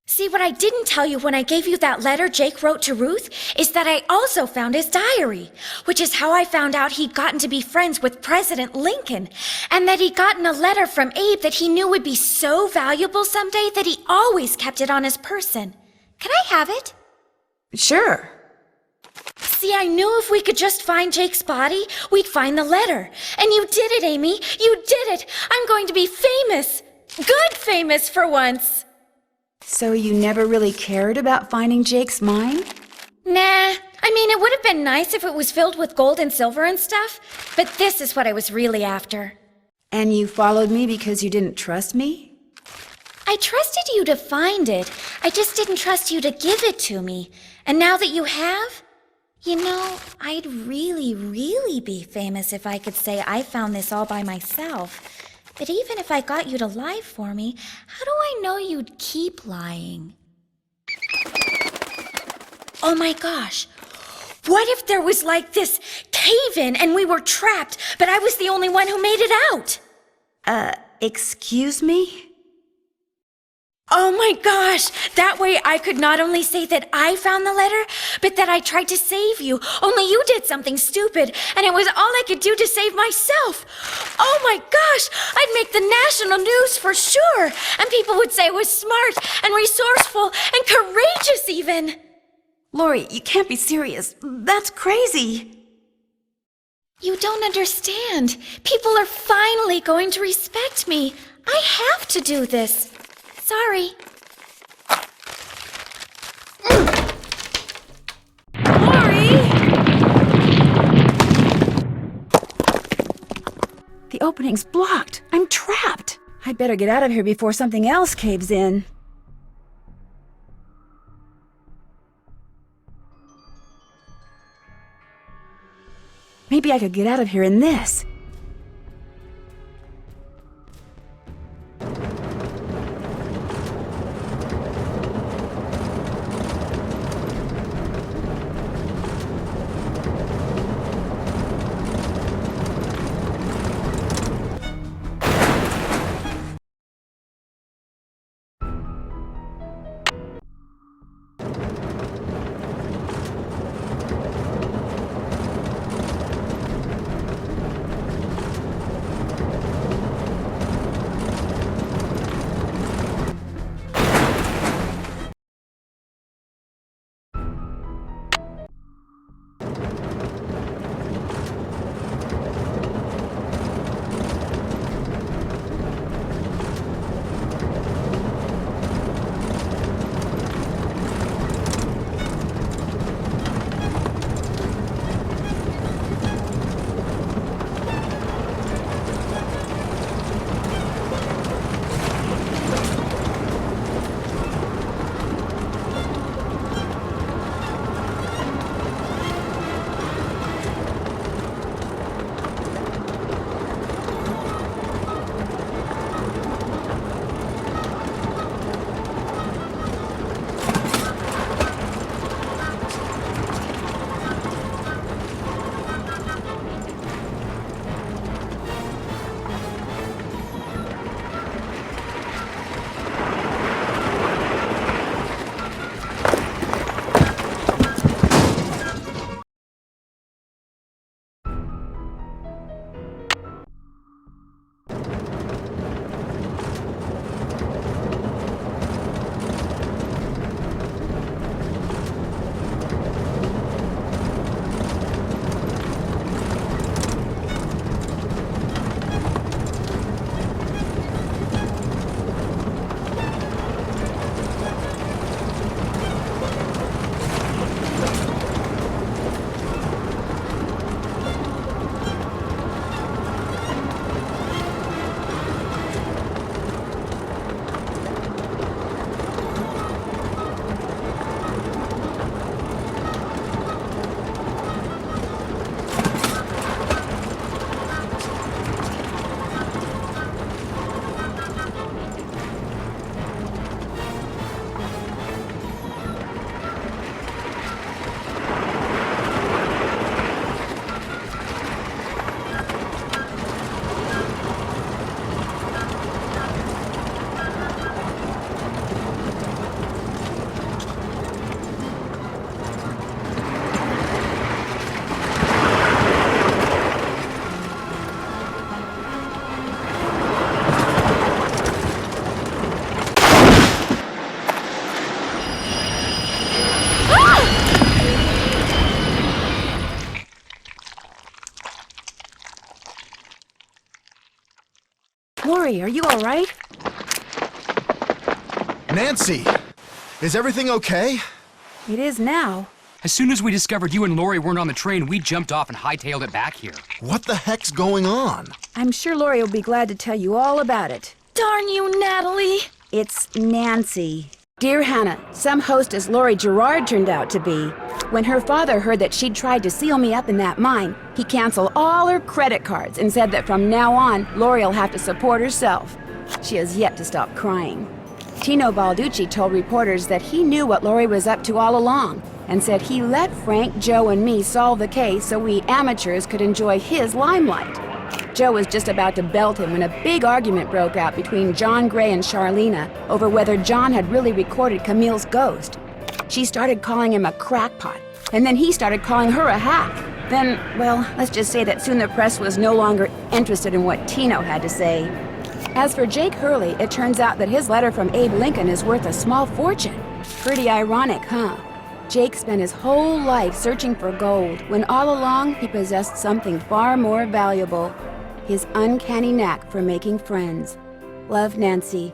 See, what I didn't tell you when I gave you that letter Jake wrote to Ruth is that I also found his diary, which is how I found out he'd gotten to be friends with President Lincoln, and that he'd gotten a letter from Abe that he knew would be so valuable someday that he always kept it on his person. Can I have it? Sure. See, I knew if we could just find Jake's body, we'd find the letter. And you did it, Amy. You did it. I'm going to be famous. Good famous for once. So you never really cared about finding Jake's mine? Nah. I mean, it would have been nice if it was filled with gold and silver and stuff, but this is what I was really after. And you followed me because you didn't trust me? I trusted you to find it. I just didn't trust you to give it to me. And now that you have, you know, I'd really, really be famous if I could say I found this all by myself. But even if I got you to lie for me, how do I know you'd keep lying? Oh my gosh. What if there was like this cave-in and we were trapped, but I was the only one who made it out? Excuse me? Oh my gosh! That way I could not only say that I found the letter, but that I tried to save you. Only you did something stupid, and it was all I could do to save myself. Oh my gosh! I'd make the national news for sure, and people would say I was smart and resourceful and courageous even. Lori, you can't be serious. That's crazy. You don't understand. People are finally going to respect me. I have to do this. Sorry. Lori! The opening's blocked. I'm trapped. I'd better get out of here before something else caves in. Maybe I could get out of here in this. Lori, are you all right? Nancy! Is everything okay? It is now. As soon as we discovered you and Lori weren't on the train, we jumped off and hightailed it back here. What the heck's going on? I'm sure Lori will be glad to tell you all about it. Darn you, Natalie! It's Nancy. Dear Hannah, some hostess Lori Gerard turned out to be. When her father heard that she'd tried to seal me up in that mine, he canceled all her credit cards and said that from now on, Lori'll have to support herself. She has yet to stop crying. Tino Balducci told reporters that he knew what Lori was up to all along, and said he let Frank, Joe, and me solve the case so we amateurs could enjoy his limelight. Joe was just about to belt him when a big argument broke out between John Gray and Charlena over whether John had really recorded Camille's ghost. She started calling him a crackpot, and then he started calling her a hack. Then, well, let's just say that soon the press was no longer interested in what Tino had to say. As for Jake Hurley, it turns out that his letter from Abe Lincoln is worth a small fortune. Pretty ironic, huh? Jake spent his whole life searching for gold, when all along he possessed something far more valuable: his uncanny knack for making friends. Love, Nancy.